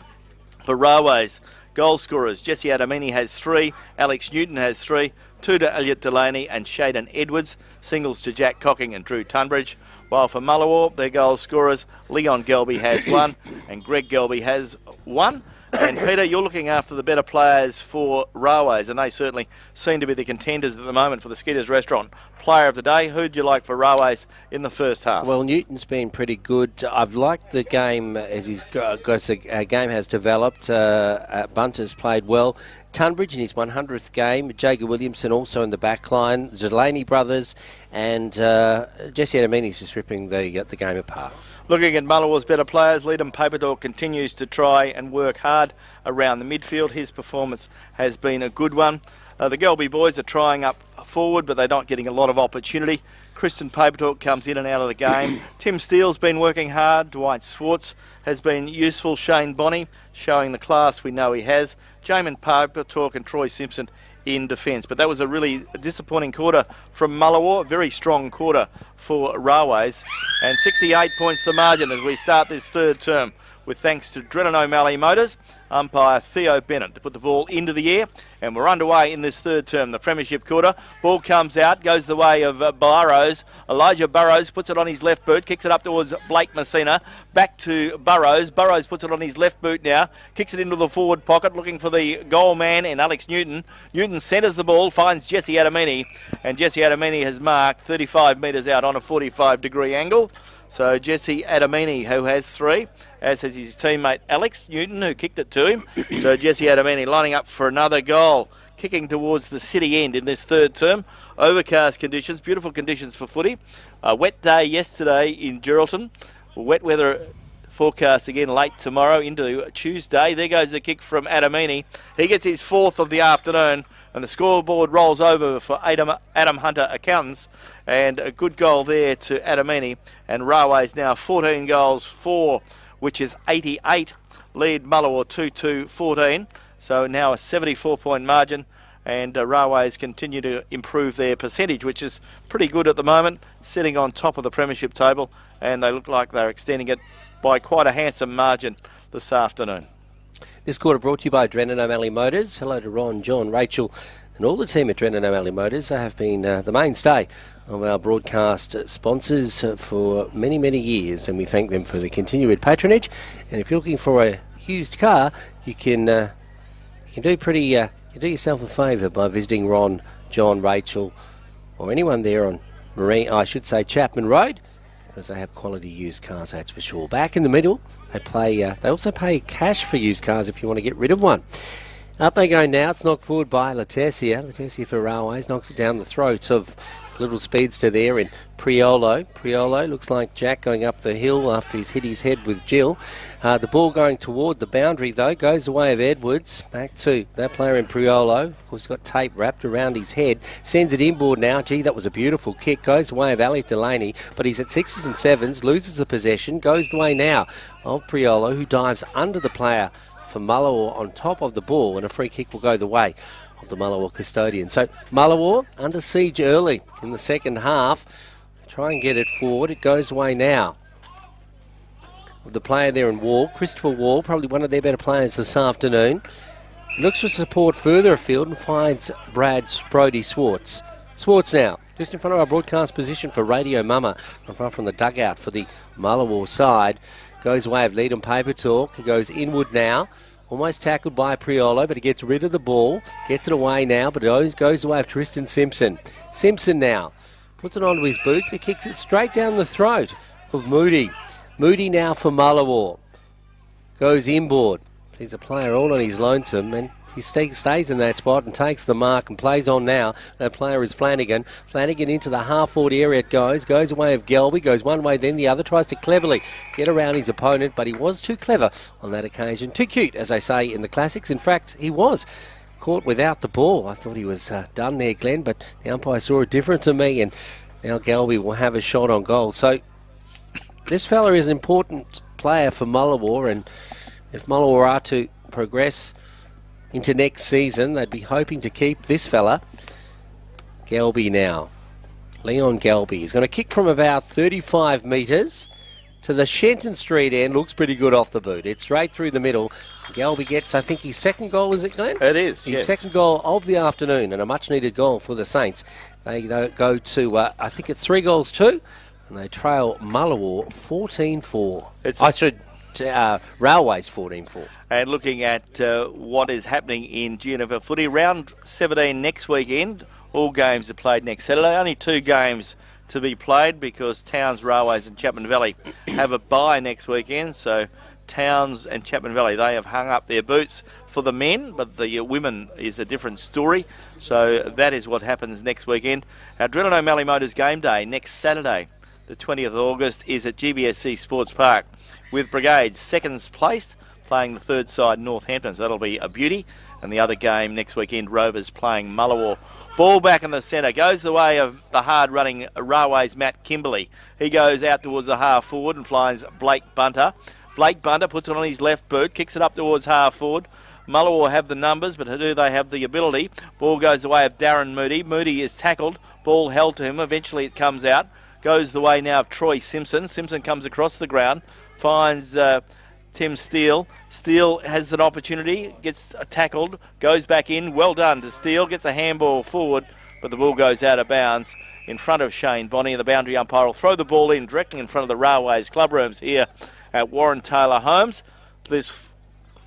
For Railways, goal scorers, Jesse Adamini has 3, Alex Newton has 3, 2 to Elliot Delaney and Shaden Edwards, singles to Jack Cocking and Drew Tunbridge. While for Mullewa, their goal scorers, Leon Gelby has 1 and Greg Gelby has 1. And Peter, you're looking after the better players for Railways, and they certainly seem to be the contenders at the moment for the Skitters Restaurant Player of the Day. Who'd you like for Railways in the first half? Well, Newton's been pretty good. I've liked the game as the game has developed. Bunter's played well. Tunbridge in his 100th game. Jager Williamson also in the back line. The Delaney brothers and Jesse Adamini's just ripping the game apart. Looking at Mullewa's better players, Leadham Paperdor continues to try and work hard around the midfield. His performance has been a good one. The Gelby boys are trying up forward, but they're not getting a lot of opportunity. Kristen Papertalk comes in and out of the game. Tim Steele's been working hard. Dwight Swartz has been useful. Shane Bonney showing the class we know he has. Jamin Papertalk and Troy Simpson in defence. But that was a really disappointing quarter from Mullewa. A very strong quarter for Railways. And 68 points the margin as we start this third term, with thanks to Drennan O'Malley Motors, umpire Theo Bennett to put the ball into the air. And we're underway in this third term, the premiership quarter. Ball comes out, goes the way of Burrows. Elijah Burrows puts it on his left boot, kicks it up towards Blake Messina. Back to Burrows. Burrows puts it on his left boot now, kicks it into the forward pocket, looking for the goal man in Alex Newton. Newton centres the ball, finds Jesse Adamini, and Jesse Adamini has marked 35 metres out on a 45-degree angle. So Jesse Adamini, who has 3, as has his teammate Alex Newton, who kicked it to him. So Jesse Adamini lining up for another goal, kicking towards the city end in this third term. Overcast conditions, beautiful conditions for footy. A wet day yesterday in Geraldton. Wet weather forecast again late tomorrow into Tuesday. There goes the kick from Adamini. He gets his 4th of the afternoon, and the scoreboard rolls over for Adam Hunter Accountants. And a good goal there to Adamini. And Railways now 14 goals for, which is 88. Lead Mullewa 2-2-14. So now a 74-point margin. And Railways continue to improve their percentage, which is pretty good at the moment, sitting on top of the premiership table. And they look like they're extending it by quite a handsome margin this afternoon. This quarter brought to you by Drennan O'Malley Motors. Hello to Ron, John, Rachel and all the team at Drennan O'Malley Motors. They have been the mainstay of our broadcast sponsors for many, many years, and we thank them for the continued patronage. And if you're looking for a used car, you can do yourself a favour by visiting Ron, John, Rachel, or anyone there on Chapman Road, because they have quality used cars, that's for sure. Back in the middle, they also pay cash for used cars if you want to get rid of one. Up they go now. It's knocked forward by Latesia. Latesia for Railways knocks it down the throat of little speedster there in Priolo. Priolo looks like Jack going up the hill after he's hit his head with Jill. The ball going toward the boundary, though, goes the way of Edwards. Back to that player in Priolo. Of course, he's got tape wrapped around his head. Sends it inboard now. Gee, that was a beautiful kick. Goes the way of Elliot Delaney, but he's at 6s and 7s. Loses the possession. Goes the way now of Priolo, who dives under the player for Mullewa on top of the ball, and a free kick will go the way of the Mullewa custodian. So Mullewa under siege early in the second half. Try and get it forward. It goes away now of the player there in Wall, Christopher Wall, probably one of their better players this afternoon. Looks for support further afield and finds Brody Swartz. Swartz now, just in front of our broadcast position for Radio Mama, not far from the dugout for the Mullewa side. Goes away of lead and paper talk. He goes inward now. Almost tackled by Priolo, but he gets rid of the ball. Gets it away now, but it goes away of Tristan Simpson. Simpson now puts it onto his boot, but kicks it straight down the throat of Moody. Moody now for Mullewa. Goes inboard. He's a player all on his lonesome, and he stays in that spot and takes the mark and plays on now. That player is Flanagan. Flanagan into the half-forward area it goes away of Gelby, goes one way then the other, tries to cleverly get around his opponent, but he was too clever on that occasion. Too cute, as they say in the classics. In fact, he was caught without the ball. I thought he was done there, Glenn, but the umpire saw it different to me, and now Gelby will have a shot on goal. So this fella is an important player for Mullewa, and if Mullewa are to progress into next season, they'd be hoping to keep this fella. Gelby now. Leon Gelby is going to kick from about 35 metres to the Shenton Street end. Looks pretty good off the boot. It's straight through the middle. Gelby gets, I think, his second goal, is it, Glenn? It is, his yes. second goal of the afternoon, and a much-needed goal for the Saints. They go to, I think it's 3-2, and they trail Mullewa 14-4. Railways 14-4. And looking at what is happening in GNFL footy, round 17 next weekend. All games are played next Saturday. Only 2 games to be played because Towns, Railways and Chapman Valley have a bye next weekend. So Towns and Chapman Valley, they have hung up their boots for the men, but the women is a different story. So that is what happens next weekend. Our Drennan O'Malley Motors game day next Saturday, the 20th of August, is at GBSC Sports Park with Brigades seconds placed playing the third side Northampton. So that'll be a beauty. And the other game next weekend, Rovers playing Mullewa. Ball back in the centre. Goes the way of the hard-running Railways Matt Kimberley. He goes out towards the half-forward and finds Blake Bunter. Blake Bunter puts it on his left boot, kicks it up towards half-forward. Mullewa have the numbers, but do they have the ability? Ball goes the way of Darren Moody. Moody is tackled. Ball held to him. Eventually it comes out. Goes the way now of Troy Simpson. Simpson comes across the ground, finds Tim Steele. Steele has an opportunity, gets tackled, goes back in. Well done to Steele. Gets a handball forward, but the ball goes out of bounds in front of Shane Bonney. And the boundary umpire will throw the ball in directly in front of the Railways club rooms here at Warren Taylor Homes. This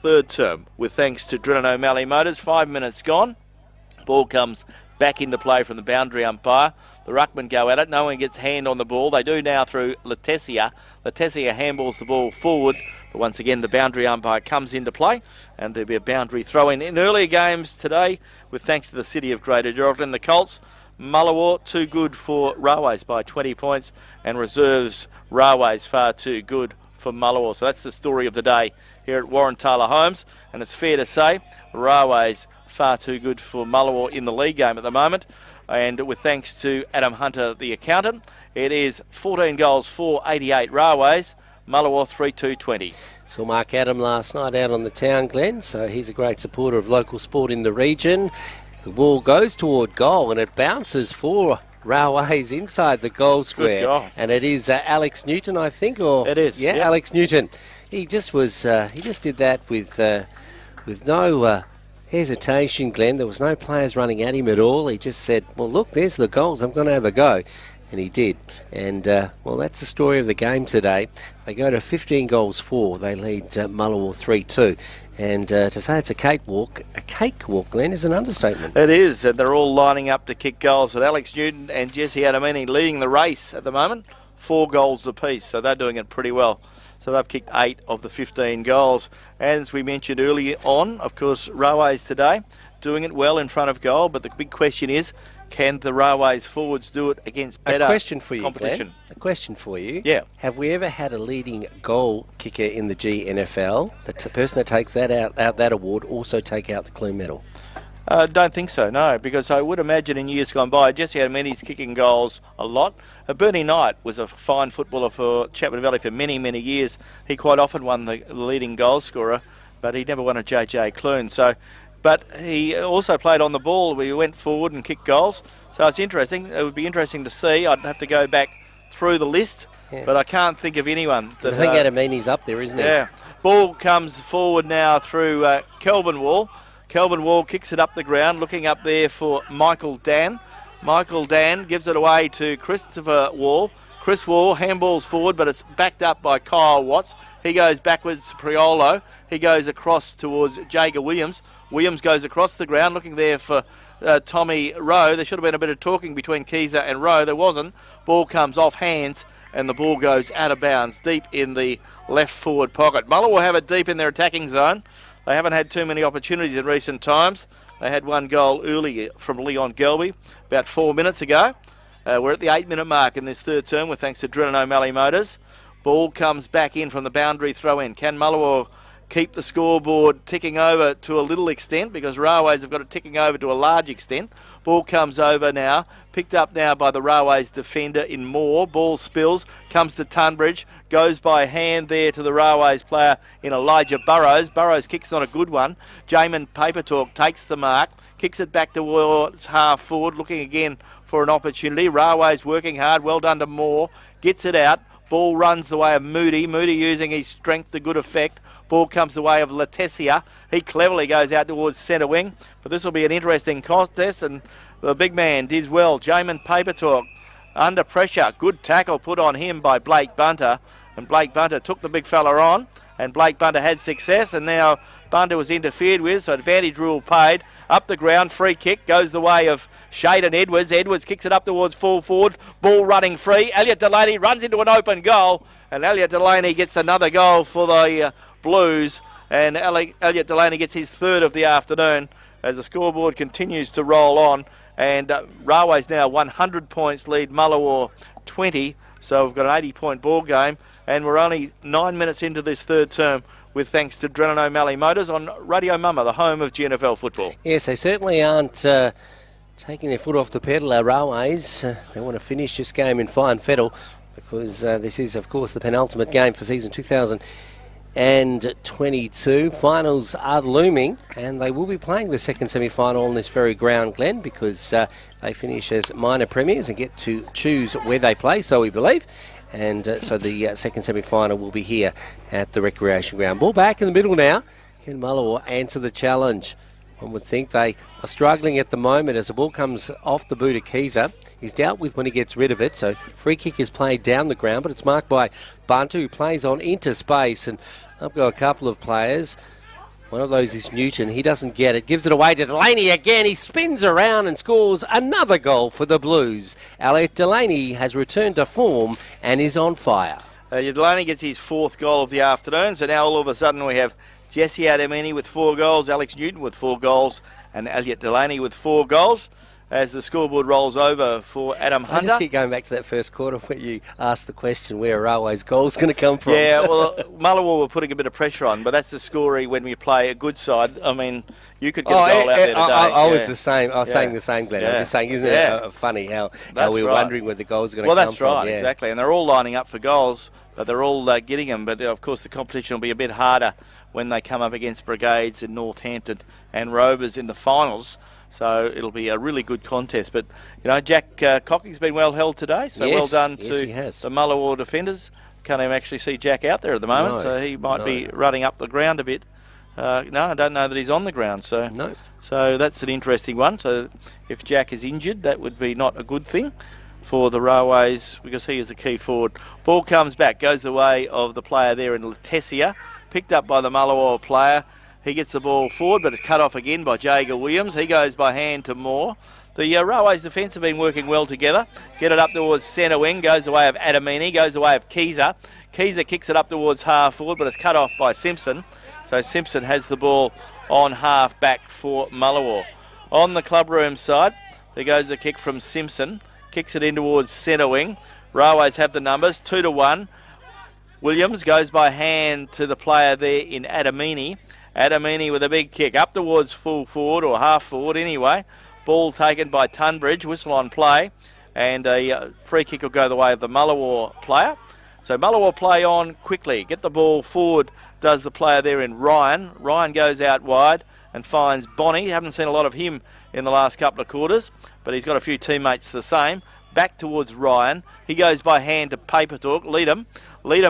third term, with thanks to Drennan O'Malley Motors. 5 minutes gone. Ball comes back into play from the boundary umpire. The ruckmen go at it. No one gets hand on the ball. They do now through Letizia. Letizia handballs the ball forward. But once again, the boundary umpire comes into play. And there'll be a boundary throw-in. In earlier games today, with thanks to the City of Greater Geraldton, the Colts, Mullewa, too good for Railways by 20 points. And reserves Railways far too good for Mullewa. So that's the story of the day here at Warren Taylor Homes. And it's fair to say, Railways far too good for Mullewa in the league game at the moment. And with thanks to Adam Hunter, the accountant, it is 14 goals for 88 Railways, Mullewa 3-2-20. Saw Mark Adam last night out on the town, Glen, so he's a great supporter of local sport in the region. The ball goes toward goal and it bounces for Railways inside the goal square. And it is Alex Newton, I think, or it is. Yeah, yep. Alex Newton. He just did that with no hesitation, Glenn. There was no players running at him at all. He just said, well, look, there's the goals. I'm going to have a go. And he did. And, well, that's the story of the game today. They go to 15 goals for. They lead Mullewa 3-2. And to say it's a cakewalk, Glenn, is an understatement. It is. And they're all lining up to kick goals. With Alex Newton and Jesse Adamini leading the race at the moment. 4 goals apiece. So they're doing it pretty well. So they've kicked 8 of the 15 goals. And as we mentioned earlier on, of course, Railways today doing it well in front of goal. But the big question is, can the Railways forwards do it against better competition? Glenn. A question for you. Yeah. Have we ever had a leading goal kicker in the GNFL? The person that takes that out that award also take out the Clune medal? Don't think so, no, because I would imagine in years gone by, Jesse Adamini's kicking goals a lot. Bernie Knight was a fine footballer for Chapman Valley for many, many years. He quite often won the leading goal scorer, but he never won a JJ Clune. But he also played on the ball where he went forward and kicked goals. So it's interesting. It would be interesting to see. I'd have to go back through the list but I can't think of anyone. I think Adamini's up there, isn't he? Yeah. Ball comes forward now through Kelvin Wall. Kelvin Wall kicks it up the ground, looking up there for Michael Dan. Michael Dan gives it away to Christopher Wall. Chris Wall handballs forward, but it's backed up by Kyle Watts. He goes backwards to Priolo. He goes across towards Jager Williams. Williams goes across the ground, looking there for Tommy Rowe. There should have been a bit of talking between Keezer and Rowe. There wasn't. Ball comes off hands, and the ball goes out of bounds, deep in the left forward pocket. Mullewa will have it deep in their attacking zone. They haven't had too many opportunities in recent times. They had one goal early from Leon Gelby about 4 minutes ago. We're at the 8-minute mark in this third term with thanks to Drennan O'Malley Motors. Ball comes back in from the boundary throw in. Can Mullewa keep the scoreboard ticking over to a little extent, because Railways have got it ticking over to a large extent? Ball comes over now, picked up now by the Railways defender in Moore. Ball spills, comes to Tunbridge, goes by hand there to the Railways player in Elijah Burrows. Burrows kicks on a good one. Jamin Papertalk takes the mark, kicks it back towards half forward, looking again for an opportunity. Railways working hard, well done to Moore, gets it out. Ball runs the way of Moody. Moody using his strength to good effect. Ball comes the way of Letessia. He cleverly goes out towards centre wing. But this will be an interesting contest, and the big man did well. Jamin Papertalk under pressure. Good tackle put on him by Blake Bunter. And Blake Bunter took the big fella on. And Blake Bunter had success. And now Bunter was interfered with, so advantage rule paid. Up the ground, free kick, goes the way of Shaden Edwards. Edwards kicks it up towards full forward. Ball running free. Elliot Delaney runs into an open goal. And Elliot Delaney gets another goal for the Blues. And Elliot Delaney gets his third of the afternoon as the scoreboard continues to roll on. And Railways now 100 points lead Mullewa 20. So we've got an 80-point ball game. And we're only 9 minutes into this third term, with thanks to Drennan O'Malley Motors on Radio Mama, the home of GNFL football. Yes, they certainly aren't taking their foot off the pedal, our Railways. They want to finish this game in fine fettle, because this is, of course, the penultimate game for season 2022. Finals are looming, and they will be playing the second semi-final on this very ground, Glenn, because they finish as minor premiers and get to choose where they play, so we believe. And so the second semi-final will be here at the Recreation Ground. Ball back in the middle now. Can Mullewa answer the challenge? One would think they are struggling at the moment as the ball comes off the boot of Keezer. He's dealt with when he gets rid of it, so free kick is played down the ground, but it's marked by Bunter, who plays on into space. And I've got a couple of players. One of those is Newton. He doesn't get it. Gives it away to Delaney again. He spins around and scores another goal for the Blues. Elliot Delaney has returned to form and is on fire. Delaney gets his fourth goal of the afternoon. So now all of a sudden we have Jesse Adamini with 4 goals, Alex Newton with 4 goals, and Elliot Delaney with 4 goals. As the scoreboard rolls over for Adam Hunter. I just keep going back to that first quarter where you asked the question where Railway's goal's going to come from. Yeah, well, Mullewa were putting a bit of pressure on, but that's the story when we play a good side. I mean, you could get a goal out there today. I was the same. I was saying the same, Glenn. I'm just saying, isn't it funny how we were wondering where the goal's going to come from? Well, that's right, exactly. And they're all lining up for goals, but they're all getting them. But, of course, the competition will be a bit harder when they come up against Brigades in Northampton and Rovers in the finals. So it'll be a really good contest. But, you know, Jack Cocking's been well held today. So well done to the Mullewa defenders. Can't even actually see Jack out there at the moment. So he might be running up the ground a bit. No, I don't know that he's on the ground. So that's an interesting one. So if Jack is injured, that would be not a good thing for the Railways, because he is a key forward. Ball comes back, goes the way of the player there in Letessia. Picked up by the Mullewa player. He gets the ball forward, but it's cut off again by Jager Williams. He goes by hand to Moore. The Railways defence have been working well together. Get it up towards centre wing. Goes the way of Adamini. Goes the way of Keezer. Keezer kicks it up towards half forward, but it's cut off by Simpson. So Simpson has the ball on half back for Mullewa. On the clubroom side, there goes the kick from Simpson. Kicks it in towards centre wing. Railways have the numbers, 2-1. Williams goes by hand to the player there in Adamini. Adamini with a big kick up towards full forward, or half forward anyway. Ball taken by Tunbridge, whistle on play, and a free kick will go the way of the Mullewa player. So Mullewa play on quickly. Get the ball forward, does the player there in Ryan. Ryan goes out wide and finds Bonnie. Haven't seen a lot of him in the last couple of quarters, but he's got a few teammates the same. back towards Ryan. He goes by hand to Paper Talk. Leadham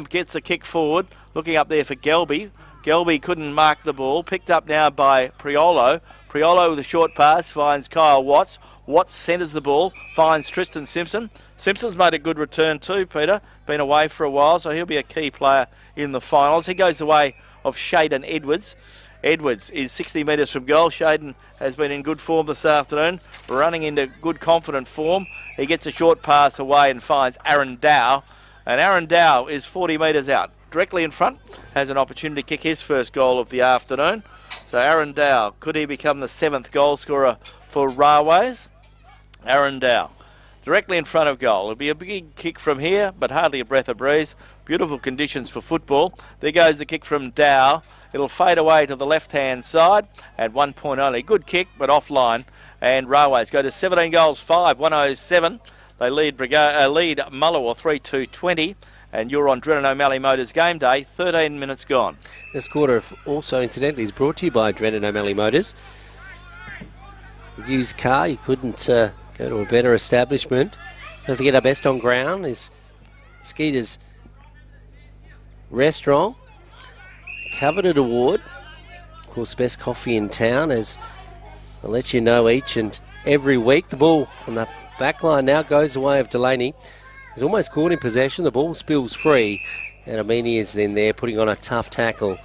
gets a kick forward, looking up there for Gelby. Gelby couldn't mark the ball. Picked up now by Priolo. Priolo with a short pass finds Kyle Watts. Watts centres the ball, finds Tristan Simpson. Simpson's made a good return too, Peter. Been away for a while, so he'll be a key player in the finals. He goes the way of Shaden Edwards. Edwards is 60 metres from goal. Shaden has been in good form this afternoon, running into good confident form. He gets a short pass away and finds Aaron Dow. And Aaron Dow is 40 metres out. Directly in front, has an opportunity to kick his first goal of the afternoon. So Aaron Dow, could he become the 7th goal scorer for Railways? Aaron Dow, directly in front of goal. It'll be a big kick from here, but hardly a breath of breeze. Beautiful conditions for football. There goes the kick from Dow. It'll fade away to the left-hand side at 1 point only. Good kick, but offline. And Railways go to 17 goals, 5, 107. They lead Mullewa 3-2-20. And you're on Drennan O'Malley Motors Game Day, 13 minutes gone. This quarter also, incidentally, is brought to you by Drennan O'Malley Motors. Used car, you couldn't go to a better establishment. Don't forget our best on ground is Skeeter's Restaurant. Coveted award. Of course, best coffee in town, as I'll let you know each and every week. The ball on the back line now goes the way of Delaney. He's almost caught in possession. The ball spills free. And Amini is then there putting on a tough tackle.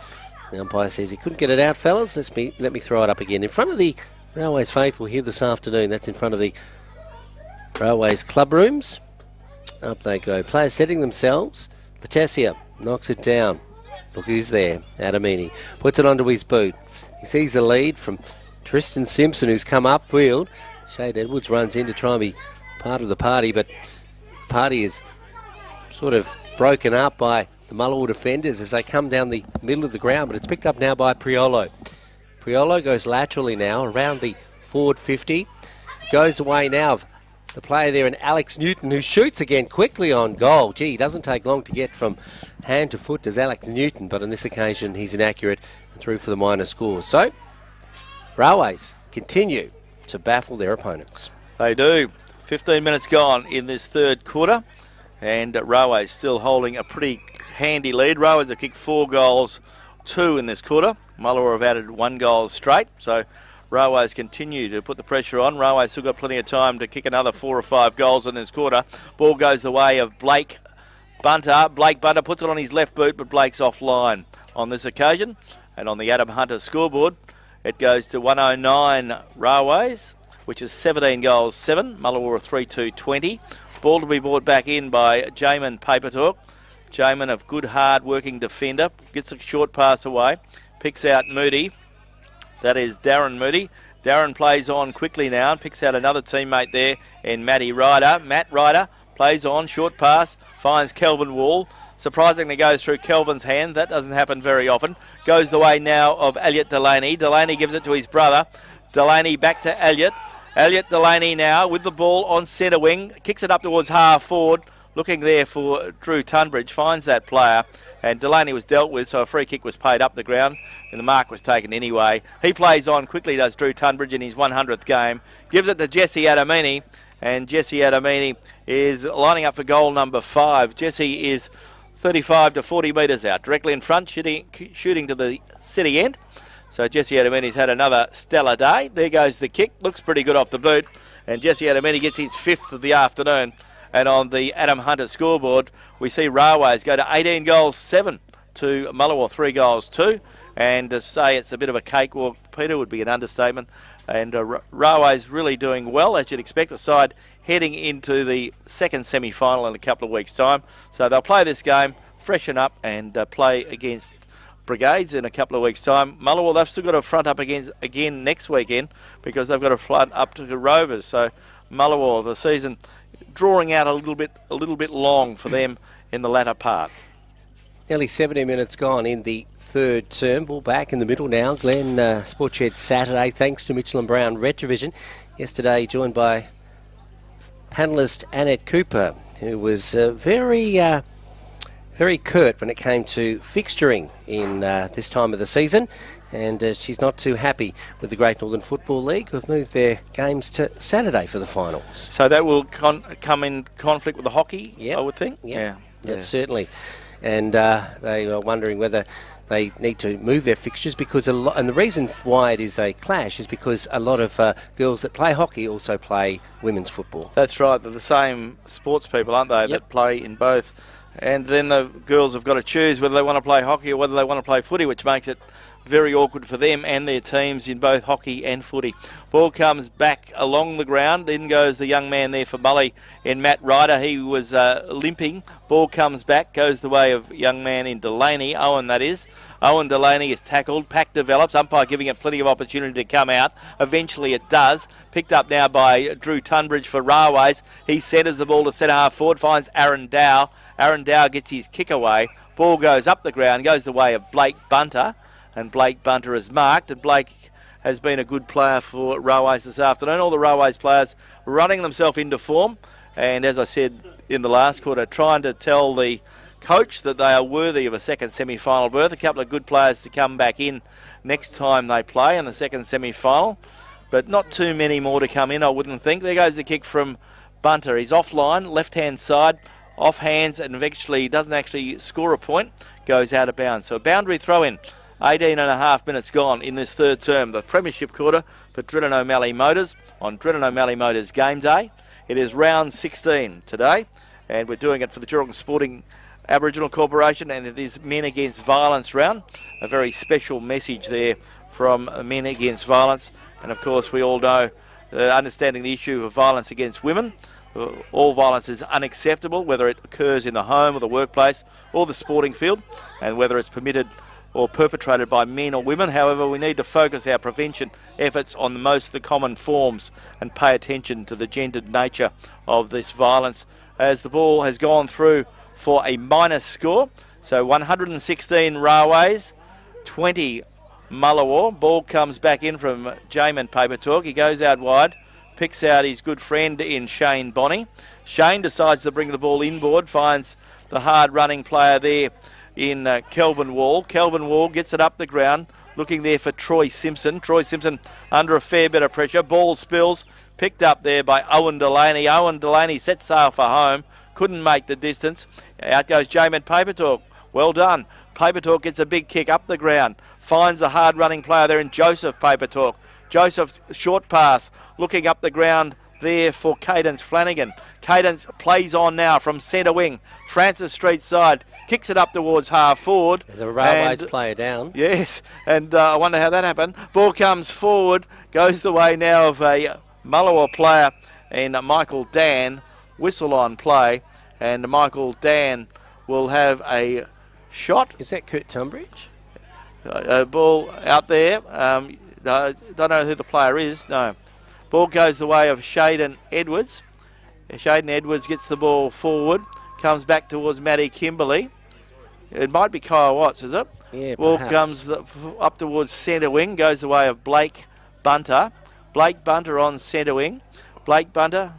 The umpire says he couldn't get it out, fellas. Let me throw it up again. In front of the Railways faithful here this afternoon. That's in front of the Railways club rooms. Up they go. Players setting themselves. Latesia knocks it down. Look who's there. Adamini puts it onto his boot. He sees a lead from Tristan Simpson, who's come upfield. Shade Edwards runs in to try and be part of the party, but the party is sort of broken up by the Mullewa defenders as they come down the middle of the ground, but it's picked up now by Priolo. Priolo goes laterally now around the forward 50. Goes away now of the player there, and Alex Newton, who shoots again quickly on goal. Gee, he doesn't take long to get from hand to foot, does Alex Newton, but on this occasion he's inaccurate and through for the minor scores. So, Railways continue to baffle their opponents. They do. 15 minutes gone in this third quarter, and Railways still holding a pretty handy lead. Railways have kicked 4 goals, 2 in this quarter. Mullewa have added 1 goal straight, so Railways continue to put the pressure on. Railways still got plenty of time to kick another 4 or 5 goals in this quarter. Ball goes the way of Blake Bunter. Blake Bunter puts it on his left boot, but Blake's offline on this occasion. And on the Adam Hunter scoreboard, it goes to 109 Railways, which is 17 goals, 7. Mullewa 3-2-20. Ball to be brought back in by Jamin Papertalk. Jamin, a good, hard-working defender, gets a short pass away, picks out Moody. That is Darren Moody. Darren plays on quickly now and picks out another teammate there in Matty Ryder. Matt Ryder plays on, short pass, finds Kelvin Wall. Surprisingly goes through Kelvin's hand. That doesn't happen very often. Goes the way now of Elliot Delaney. Delaney gives it to his brother. Delaney back to Elliot. Elliot Delaney now with the ball on centre wing. Kicks it up towards half forward. Looking there for Drew Tunbridge. Finds that player. And Delaney was dealt with, so a free kick was paid up the ground, and the mark was taken anyway. He plays on quickly, does Drew Tunbridge in his 100th game. Gives it to Jesse Adamini, and Jesse Adamini is lining up for goal number 5. Jesse is 35 to 40 metres out, directly in front, shooting to the city end. So Jesse Adamini's had another stellar day. There goes the kick, looks pretty good off the boot, and Jesse Adamini gets his 5th of the afternoon. And on the Adam Hunter scoreboard, we see Railways go to 18 goals, 7 to Mullewa, 3 goals, 2. And to say it's a bit of a cakewalk, Peter, would be an understatement. And Railways really doing well, as you'd expect, the side heading into the second semi-final in a couple of weeks' time. So they'll play this game, freshen up, and play against Brigades in a couple of weeks' time. Mullewa, they've still got to front up again next weekend because they've got to front up to the Rovers. So Mullewa, the season drawing out a little bit long for them in the latter part. Nearly 70 minutes gone in the third term. Ball back in the middle now. Glenn, Sports Shed Saturday, thanks to Mitchell & Brown Retrovision. Yesterday joined by panellist Annette Cooper, who was very very curt when it came to fixturing in this time of the season, and she's not too happy with the Great Northern Football League, who've moved their games to Saturday for the finals. So that will come in conflict with the hockey, Yep. I would think? Yep. Yeah, certainly. And they are wondering whether they need to move their fixtures, because and the reason why it is a clash is because a lot of girls that play hockey also play women's football. That's right. They're the same sports people, aren't they, that play in both. And then the girls have got to choose whether they want to play hockey or whether they want to play footy, which makes it very awkward for them and their teams in both hockey and footy. Ball comes back along the ground. In goes the young man there for Mully in Matt Ryder. He was limping. Ball comes back, goes the way of young man in Delaney, Owen that is. Owen Delaney is tackled. Pack develops. Umpire giving it plenty of opportunity to come out. Eventually it does. Picked up now by Drew Tunbridge for Railways. He centres the ball to centre half forward. Finds Aaron Dow. Aaron Dow gets his kick away. Ball goes up the ground. Goes the way of Blake Bunter. And Blake Bunter is marked. And Blake has been a good player for Railways this afternoon. All the Railways players running themselves into form. And as I said in the last quarter, trying to tell the coach that they are worthy of a second semi-final berth. A couple of good players to come back in next time they play in the second semi-final, but not too many more to come in, I wouldn't think. There goes the kick from Bunter. He's offline, left-hand side, off hands, and eventually doesn't actually score a point, goes out of bounds. So a boundary throw-in. 18 and a half minutes gone in this third term. The premiership quarter for Drennan O'Malley Motors on Drennan O'Malley Motors game day. It is round 16 today, and we're doing it for the Geraldton Sporting Aboriginal Corporation, and it is Men Against Violence round. A very special message there from Men Against Violence. And of course we all know, understanding the issue of violence against women, all violence is unacceptable, whether it occurs in the home or the workplace or the sporting field, and whether it's permitted or perpetrated by men or women. However, we need to focus our prevention efforts on most of the common forms and pay attention to the gendered nature of this violence. As the ball has gone through for a minus score, so 116 Railways, 20 Mullewa. Ball comes back in from Jamin Papertalk. He goes out wide, picks out his good friend in Shane Bonney. Shane decides to bring the ball inboard, finds the hard-running player there in Kelvin Wall. Kelvin Wall gets it up the ground, looking there for Troy Simpson. Troy Simpson under a fair bit of pressure. Ball spills, picked up there by Owen Delaney. Owen Delaney sets sail for home. Couldn't make the distance. Out goes Jamin Papertalk. Well done. Papertalk gets a big kick up the ground. Finds a hard-running player there in Joseph Papertalk. Joseph, short pass, looking up the ground there for Cadence Flanagan. Cadence plays on now from centre wing. Francis Street side. Kicks it up towards half forward. There's a Railways player down. Yes, and I wonder how that happened. Ball comes forward. Goes the way now of a Mullewa player and Michael Dan. Whistle on play, and Michael Dan will have a shot. Is that Kurt Tunbridge? Ball out there. Don't know who the player is. No. Ball goes the way of Shaden Edwards. Shaden Edwards gets the ball forward. Comes back towards Matty Kimberley. It might be Kyle Watts, is it? Yeah, ball perhaps. comes up towards centre wing. Goes the way of Blake Bunter. Blake Bunter on centre wing. Blake Bunter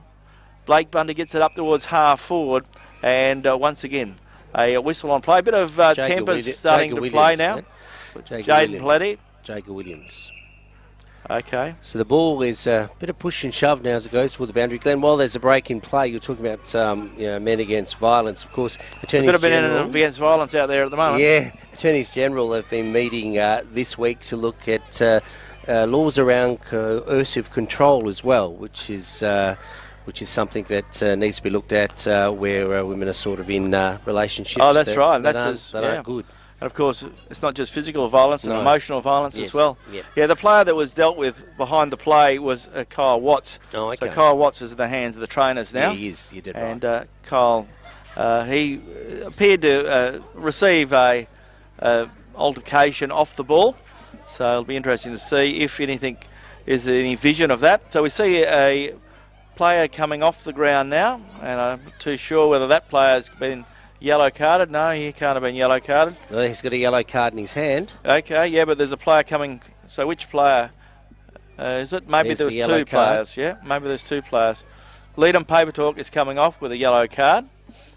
gets it up towards half forward. And once again, a whistle on play. A bit of temper starting to play now. Jaden Pletty. Jager Williams. Okay. So the ball is a bit of push and shove now as it goes toward the boundary. Glenn, while there's a break in play, you're talking about Men Against Violence. Of course, Attorneys a bit of General... Men Against Violence out there at the moment. Yeah. Attorneys General have been meeting this week to look at laws around coercive control as well, which is something that needs to be looked at where women are sort of in relationships. Oh, that's right. That aren't good. And of course, it's not just physical violence and emotional violence as well. Yep. Yeah, the player that was dealt with behind the play was Kyle Watts. Oh, okay. So Kyle Watts is in the hands of the trainers now. Yeah, he is. You did right. And Kyle, he appeared to receive a altercation off the ball. So it'll be interesting to see if anything is there any vision of that. So we see a player coming off the ground now, and I'm not too sure whether that player's been yellow carded. No, he can't have been yellow carded. Well, he's got a yellow card in his hand. Okay, yeah, but there's a player coming. So which player is it? Maybe there was two players. Yeah, maybe there's two players. Leadham Papertalk is coming off with a yellow card,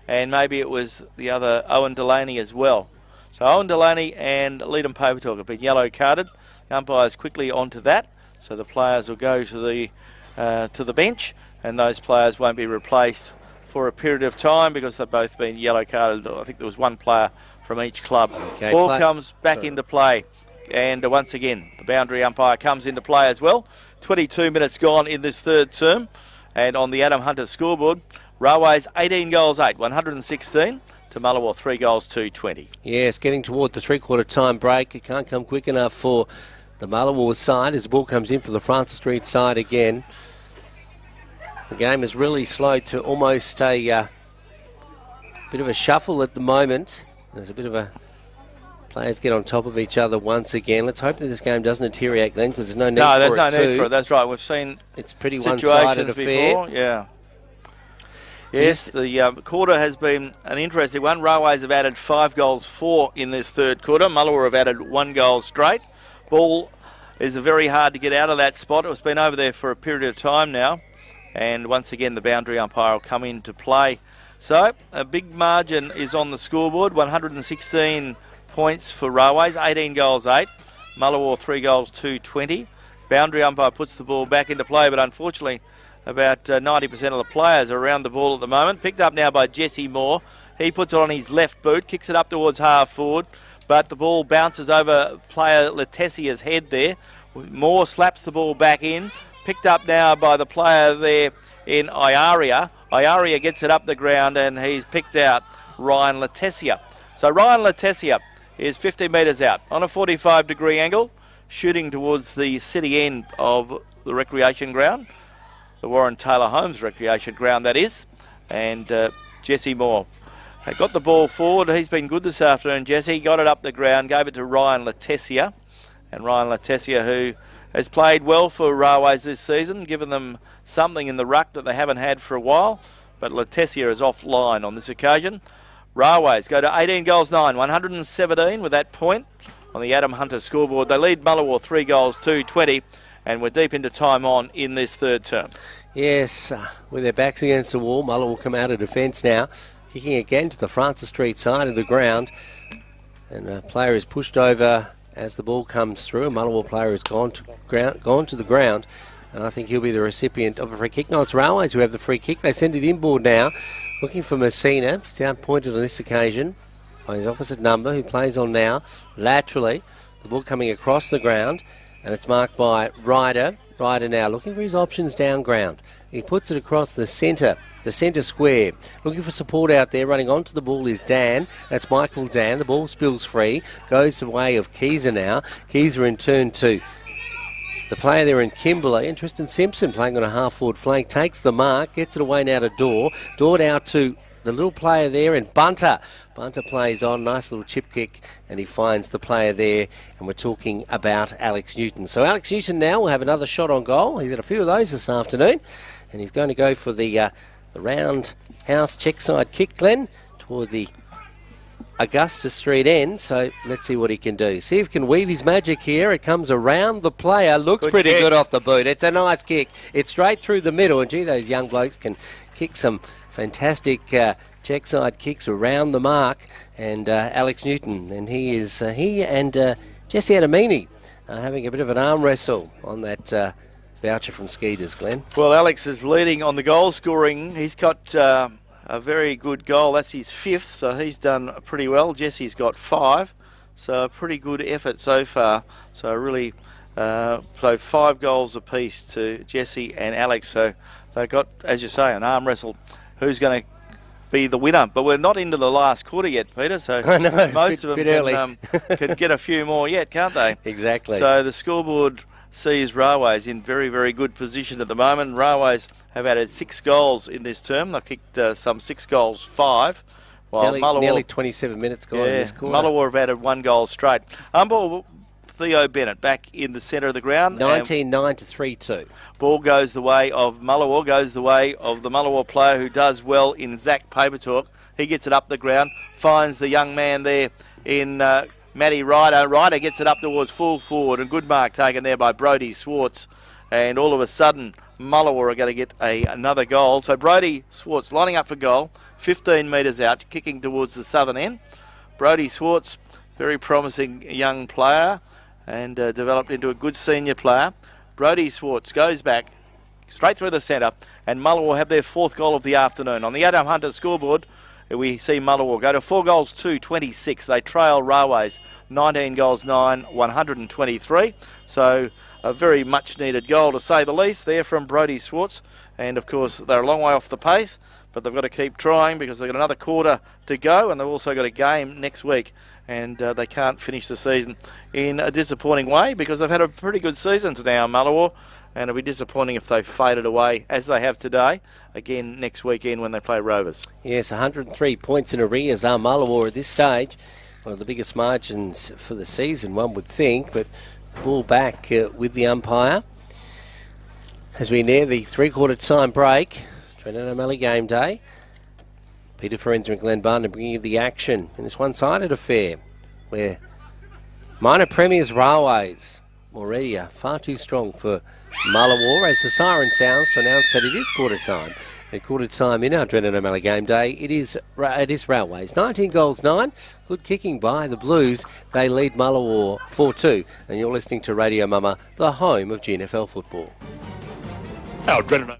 and maybe it was the other Owen Delaney as well. So Owen Delaney and Leadham Papertalk have been yellow carded. The umpire's quickly onto that, so the players will go to the bench, and those players won't be replaced for a period of time because they've both been yellow carded. I think there was one player from each club. Okay, Ball comes back into play, and once again the boundary umpire comes into play as well. 22 minutes gone in this third term, and on the Adam Hunter scoreboard, Railways 18 goals 8, 116 to Mullewa 3 goals 220. Yes, getting toward the three-quarter time break. It can't come quick enough for the Mullewa side as the ball comes in for the Francis Street side again. The game is really slow to almost a bit of a shuffle at the moment. There's a bit of a... Players get on top of each other once again. Let's hope that this game doesn't deteriorate, Glenn, because there's no need for it. No, there's no need for it. That's right. We've seen it's pretty one-sided affair. Before. Yeah. Yes, the quarter has been an interesting one. Railways have added 5 goals 4 in this third quarter. Mullewa have added 1 goal straight. Ball is very hard to get out of that spot. It's been over there for a period of time now. And once again, the boundary umpire will come into play. So, a big margin is on the scoreboard. 116 points for Railways, 18 goals 8. Mullewa 3 goals 220. Boundary umpire puts the ball back into play, but unfortunately, about 90% of the players are around the ball at the moment. Picked up now by Jesse Moore. He puts it on his left boot, kicks it up towards half forward, but the ball bounces over player Letessia's head there. Moore slaps the ball back in. Picked up now by the player there in Iaria. Iaria gets it up the ground, and he's picked out Ryan Letessia. So Ryan Letessia is 50 metres out on a 45-degree angle, shooting towards the city end of the recreation ground. The Warren Taylor Holmes recreation ground, that is. And Jesse Moore got the ball forward. He's been good this afternoon, Jesse. Got it up the ground, gave it to Ryan Letessia. And Ryan Letessia, who has played well for Railways this season, given them something in the ruck that they haven't had for a while. But Letessia is offline on this occasion. Railways go to 18 goals 9, 117 with that point on the Adam Hunter scoreboard. They lead Mullewa 3 goals 220. And we're deep into time on in this third term. Yes, with their backs against the wall, Mullewa will come out of defence now. Kicking again to the Francis Street side of the ground. And a player is pushed over as the ball comes through. A Mullewa player has gone to the ground. And I think he'll be the recipient of a free kick. No, it's Railways who have the free kick. They send it inboard now. Looking for Messina. He's outpointed on this occasion by his opposite number, who plays on now laterally. The ball coming across the ground. And it's marked by Ryder. Ryder now looking for his options down ground. He puts it across the centre square. Looking for support out there. Running onto the ball is Dan. That's Michael Dan. The ball spills free. Goes the way of Keezer now. Keezer in turn to the player there in Kimberley. And Tristan Simpson playing on a half-forward flank. Takes the mark. Gets it away now to Dorr. Dorr out to the little player there in Bunter. Bunter plays on, nice little chip kick, and he finds the player there, and we're talking about Alex Newton. So Alex Newton now will have another shot on goal. He's had a few of those this afternoon, and he's going to go for the roundhouse check side kick, Glenn, toward the Augustus Street end. So let's see what he can do. See if he can weave his magic here. It comes around the player. Looks pretty good off the boot. It's a nice kick. It's straight through the middle, and gee, those young blokes can kick some fantastic check side kicks around the mark. And Alex Newton, and he and Jesse Adamini having a bit of an arm wrestle on that voucher from Skeeters, Glenn. Well, Alex is leading on the goal scoring. He's got a very good goal. That's his 5th, so he's done pretty well. Jesse's got 5, so a pretty good effort so far. So really, so 5 goals apiece to Jesse and Alex. So they got, as you say, an arm wrestle. Who's going to be the winner? But we're not into the last quarter yet, Peter, so most of them can get a few more yet, can't they? Exactly. So the scoreboard sees Railways in very, very good position at the moment. Railways have added 6 goals in this term. They've kicked some 6 goals 5. While nearly 27 minutes gone in this quarter. Mullewa have added 1 goal straight. Theo Bennett back in the centre of the ground. 19-9 to 3-2. Ball goes the way of Mullewa, goes the way of the Mullewa player who does well in Zach Papertalk. He gets it up the ground, finds the young man there in Matty Ryder. Ryder gets it up towards full forward, and good mark taken there by Brodie Swartz. and all of a sudden Mullewa are going to get another goal. So Brodie Swartz lining up for goal, 15 metres out, kicking towards the southern end. Brodie Swartz, very promising young player and developed into a good senior player. Brodie Swartz goes back straight through the centre, and Mullewa will have their fourth goal of the afternoon. On the Adam Hunter scoreboard, we see Mullewa go to 4 goals to 26. They trail Railways 19 goals 9, 123. So a very much needed goal to say the least there from Brodie Swartz. And of course they're a long way off the pace, but they've got to keep trying because they've got another quarter to go, and they've also got a game next week, and they can't finish the season in a disappointing way because they've had a pretty good season to now, Mullewa, and it'll be disappointing if they faded away as they have today again next weekend when they play Rovers. Yes, 103 points in arrears are Mullewa at this stage. One of the biggest margins for the season, one would think, but ball back with the umpire as we near the three-quarter time break. Trent O'Malley game day. Peter Forenza and Glenn Barton bringing you the action in this one-sided affair where minor premiers Railways already are far too strong for Mullewa as the siren sounds to announce that it is quarter time. At quarter time in our Trent O'Malley game day, it is Railways. 19 goals 9. Good kicking by the Blues. They lead Mullewa 4-2. And you're listening to Radio Mama, the home of GNFL football. Our Trent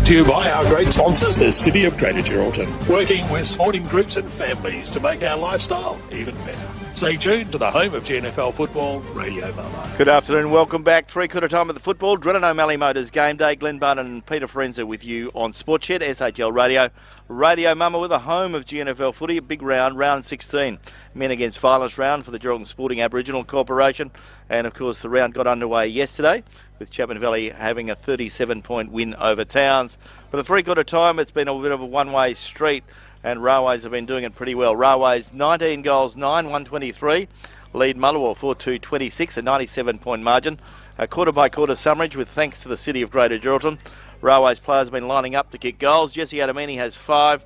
To you by our great sponsors, the City of Greater Geraldton, working with sporting groups and families to make our lifestyle even better. Stay tuned to the home of GNFL football, Radio Mama. Good afternoon, welcome back. Three-quarter time of the football. Trent O'Malley Motors game day. Glenn Barton and Peter Forenza with you on Sportshed, SHL Radio, Radio Mama with a home of GNFL footy. A big round, round 16. Men against violence round for the Geraldton Sporting Aboriginal Corporation. And, of course, the round got underway yesterday with Chapman Valley having a 37-point win over Towns. For the three-quarter time, it's been a bit of a one-way street, and Railways have been doing it pretty well. Railways 19 goals, 9-123. Lead Mullewa 4-2-26, a 97-point margin. A quarter-by-quarter summary with thanks to the City of Greater Geraldton. Railways players have been lining up to kick goals. Jesse Adamini has 5.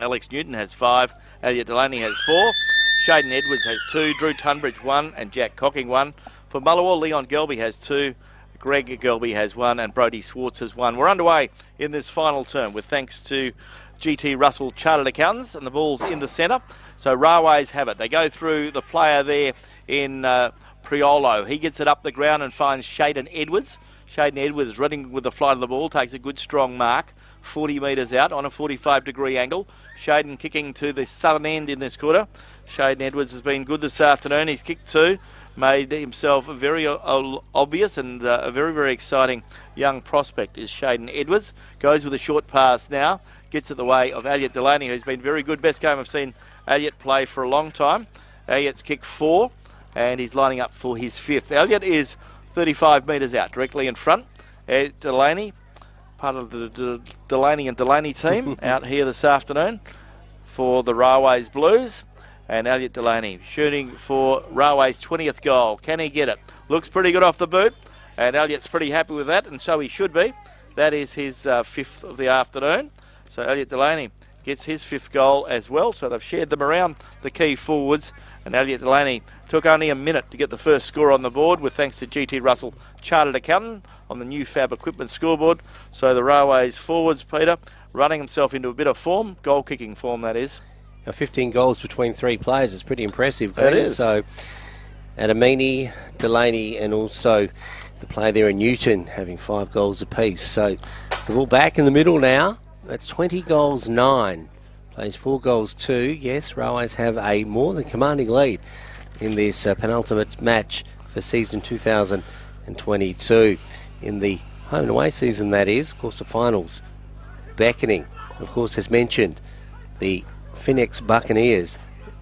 Alex Newton has 5. Elliot Delaney has 4. Shaden Edwards has 2. Drew Tunbridge 1. And Jack Cocking 1. For Mullewa, Leon Gelby has 2. Greg Gelby has 1. And Brodie Swartz has 1. We're underway in this final term with thanks to GT Russell Chartered Accountants, and the ball's in the centre. So Railways have it. They go through the player there in Priolo. He gets it up the ground and finds Shaden Edwards. Shaden Edwards running with the flight of the ball, takes a good strong mark, 40 metres out on a 45-degree angle. Shaden kicking to the southern end in this quarter. Shaden Edwards has been good this afternoon. He's kicked 2, made himself very obvious, and a very, very exciting young prospect is Shaden Edwards. Goes with a short pass now, gets it the way of Elliot Delaney, who's been very good. Best game I've seen Elliot play for a long time. Elliot's kicked 4, and he's lining up for his 5th. Elliot is 35 metres out, directly in front. Delaney, part of the Delaney and Delaney team, out here this afternoon for the Railways Blues. And Elliot Delaney shooting for Railways' 20th goal. Can he get it? Looks pretty good off the boot, and Elliot's pretty happy with that, and so he should be. That is his 5th of the afternoon. So Elliot Delaney gets his 5th goal as well. So they've shared them around the key forwards. And Elliot Delaney took only a minute to get the first score on the board, with thanks to GT Russell Chartered Accountant on the new Fab Equipment scoreboard. So the Railways forwards, Peter, running himself into a bit of form, goal-kicking form, that is. Now 15 goals between 3 players is pretty impressive, Glenn. It is. So Adamini, Delaney, and also the player there in Newton having 5 goals apiece. So the ball back in the middle now. That's 20 goals, 9. Plays 4 goals, 2. Yes, Railways have a more than commanding lead in this penultimate match for season 2022. In the home and away season, that is. Of course, the finals beckoning. Of course, as mentioned, the Phoenix Buccaneers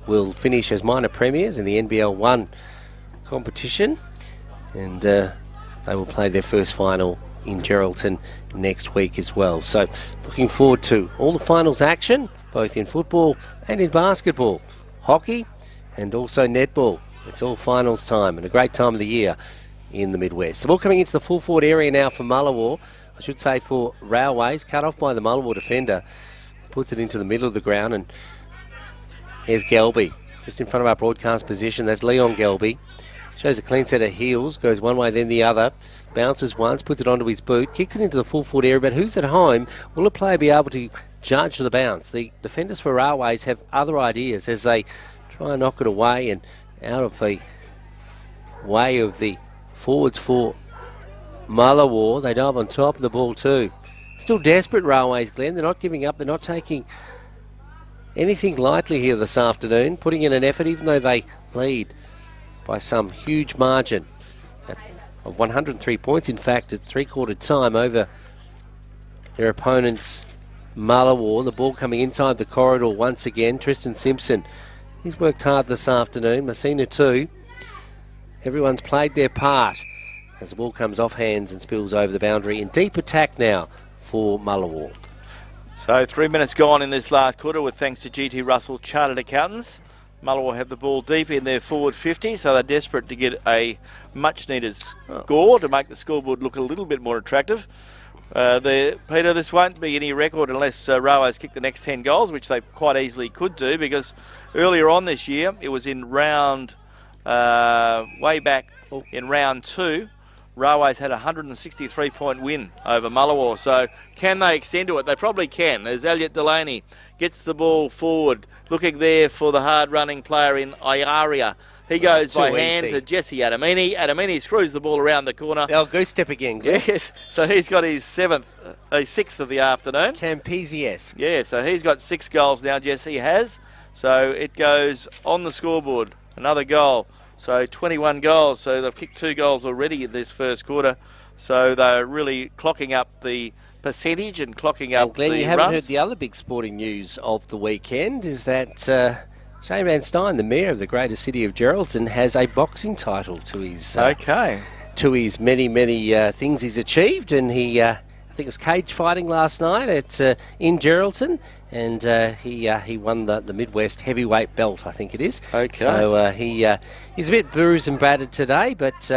will finish as minor premiers in the NBL 1 competition, and they will play their first final in Geraldton next week as well. So looking forward to all the finals action, both in football and in basketball, hockey and also netball. It's all finals time, and a great time of the year in the Midwest. The ball coming into the full forward area now for Mullewa, I should say for Railways, cut off by the Mullewa defender. Puts it into the middle of the ground, and here's Gelby, just in front of our broadcast position. That's Leon Gelby. Shows a clean set of heels, goes one way then the other, bounces once, puts it onto his boot, kicks it into the full forward area, but who's at home? Will a player be able to judge the bounce? The defenders for Railways have other ideas as they try and knock it away and out of the way of the forwards for Mullewa. They dive on top of the ball too. Still desperate, Railways, Glenn. They're not giving up. They're not taking anything lightly here this afternoon, putting in an effort even though they lead by some huge margin of 103 points, in fact, at three-quarter time over their opponents, Mullewa. The ball coming inside the corridor once again. Tristan Simpson, he's worked hard this afternoon. Messina too. Everyone's played their part as the ball comes off hands and spills over the boundary. In deep attack now for Mullewa. So 3 minutes gone in this last quarter with thanks to GT Russell Chartered Accountants. Mullewa have the ball deep in their forward 50, so they're desperate to get a much-needed score to make the scoreboard look a little bit more attractive. Peter, this won't be any record unless Railways kick the next 10 goals, which they quite easily could do, because earlier on this year, it was in round, way back in round 2, Railways had a 163-point win over Mullewa. So can they extend to it? They probably can, as Elliot Delaney gets the ball forward, looking there for the hard-running player in Iaria. He goes by hand to Jesse Adamini. Adamini screws the ball around the corner. Oh, goose step again. Yes, so he's got his 6th of the afternoon. Campesiesque. Yeah, so he's got 6 goals now, Jesse has. So it goes on the scoreboard. Another goal. So 21 goals. So they've kicked 2 goals already in this first quarter. So they're really clocking up the percentage and clocking up And Glenn, the you haven't runs. heard the other big sporting news of the weekend, is that Shane Van Stein, the mayor of the greatest city of Geraldton, has a boxing title to his many, many things he's achieved. And he, I think it was cage fighting last night in Geraldton, and he won the Midwest heavyweight belt, I think it is. Okay. So he's a bit bruised and battered today, but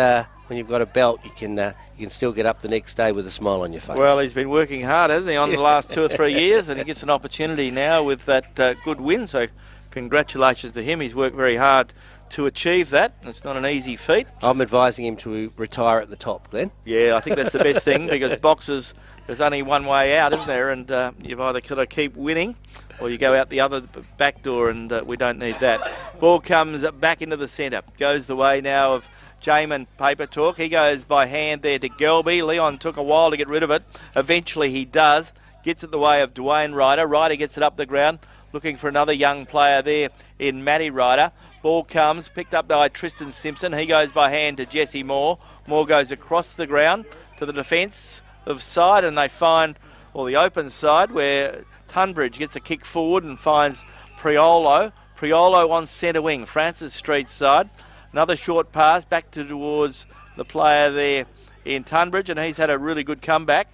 when you've got a belt, you can still get up the next day with a smile on your face. Well, he's been working hard, hasn't he, on the last 2 or 3 years, and he gets an opportunity now with that good win. So congratulations to him. He's worked very hard to achieve that. It's not an easy feat. I'm advising him to retire at the top, Glenn. Yeah, I think that's the best thing, because boxers, there's only one way out, isn't there? And you've either got to keep winning or you go out the other back door, and we don't need that. Ball comes back into the centre. Goes the way now of Jamin Paper Talk. He goes by hand there to Gelby. Leon took a while to get rid of it. Eventually he does. Gets it the way of Dwayne Ryder. Ryder gets it up the ground, looking for another young player there in Matty Ryder. Ball comes, picked up by Tristan Simpson. He goes by hand to Jesse Moore. Moore goes across the ground to the defence of side, and they find, or the open side, where Tunbridge gets a kick forward and finds Priolo. Priolo on centre wing, Francis Street's side. Another short pass back towards the player there in Tunbridge, and he's had a really good comeback.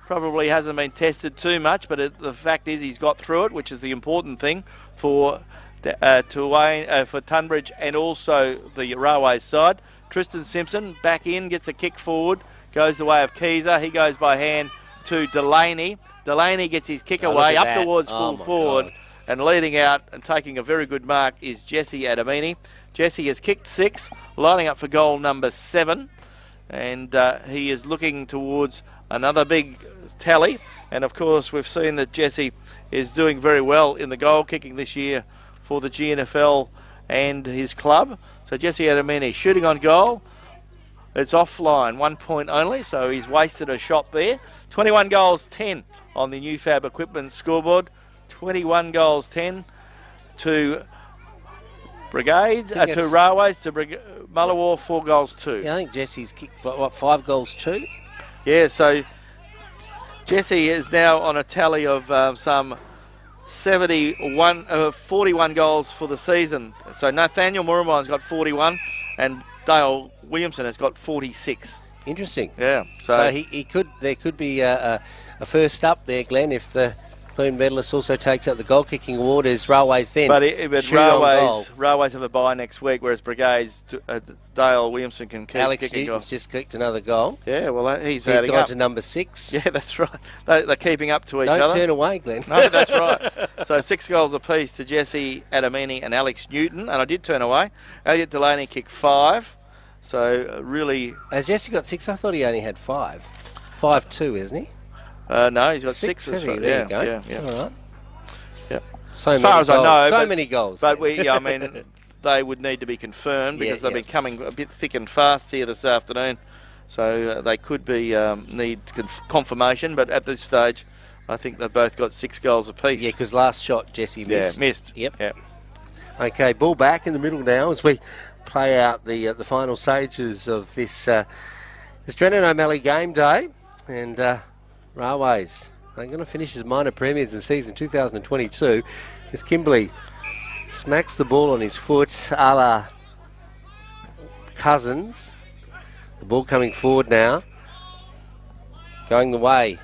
Probably hasn't been tested too much, but the fact is he's got through it, which is the important thing for Tunbridge and also the Railways side. Tristan Simpson back in, gets a kick forward, goes the way of Keezer. He goes by hand to Delaney. Delaney gets his kick away up towards full forward. God. And leading out and taking a very good mark is Jesse Adamini. Jesse has kicked 6, lining up for goal number 7. And he is looking towards another big tally. And of course, we've seen that Jesse is doing very well in the goal kicking this year for the GNFL and his club. So Jesse Adamini shooting on goal. It's offline, 1 point only, so he's wasted a shot there. 21 goals, 10 on the new Fab Equipment scoreboard. 21 goals, 10 to Brigades, to Railways, to Mullewa, 4 goals, 2. Yeah, I think Jesse's kicked, 5 goals, 2? Yeah, so Jesse is now on a tally of some 41 goals for the season. So Nathaniel Murrumai's got 41 and Dale Williamson has got 46. Interesting. Yeah. So there could be a first up there, Glenn, if the Clune medalist also takes out the goal kicking award as Railways then. But Railways have a bye next week, whereas Brigades, Dale Williamson can keep Alex kicking Newton's goals. just kicked another goal. Yeah, well, he's gone up to number 6. Yeah, that's right. They're keeping up to each other. Don't turn away, Glenn. No, that's right. So 6 goals apiece to Jesse Adamini and Alex Newton, and I did turn away. Elliot Delaney kicked 5. So really... Has Jesse got 6? I thought he only had 5. 5-2, isn't he? No, he's got 6. There you go. Yeah. All right. Yep. As far as I know. Many goals. But they would need to be confirmed because they've been coming a bit thick and fast here this afternoon. So they could be need confirmation. But at this stage, I think they've both got 6 goals apiece. Yeah, because last shot Jesse missed. Yeah, missed. Yep. Okay, ball back in the middle now as we play out the final stages of this Drennan O'Malley game day. And Railways, they're going to finish as minor premiers in season 2022 as Kimberley smacks the ball on his foot a la Cousins. The ball coming forward now, going the way.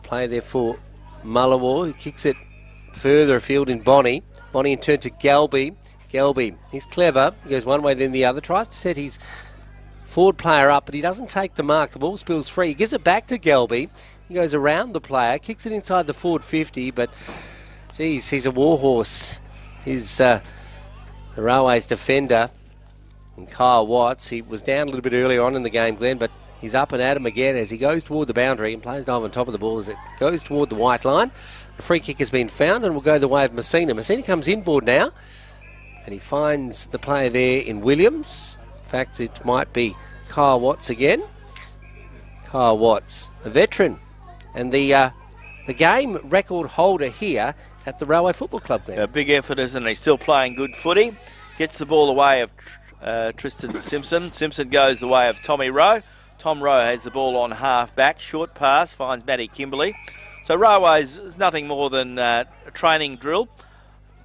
Play there for Mullewa, who kicks it further afield in Bonnie. Bonnie in turn to Galby. Galby, he's clever. He goes one way then the other. Tries to set his forward player up, but he doesn't take the mark. The ball spills free. He gives it back to Galby. He goes around the player, kicks it inside the forward 50, but geez, he's a warhorse. He's the Railways defender. And Kyle Watts, he was down a little bit earlier on in the game, Glenn, but he's up and at him again as he goes toward the boundary and plays dive on top of the ball as it goes toward the white line. A free kick has been found and will go the way of Messina. Messina comes inboard now and he finds the player there in Williams. In fact, it might be Kyle Watts again. Kyle Watts, a veteran and the game record holder here at the Railway Football Club there. A big effort, isn't he? Still playing good footy. Gets the ball away of Tristan Simpson. Simpson goes the way of Tommy Rowe. Tom Rowe has the ball on half back. Short pass finds Matty Kimberley. So Railways is nothing more than a training drill,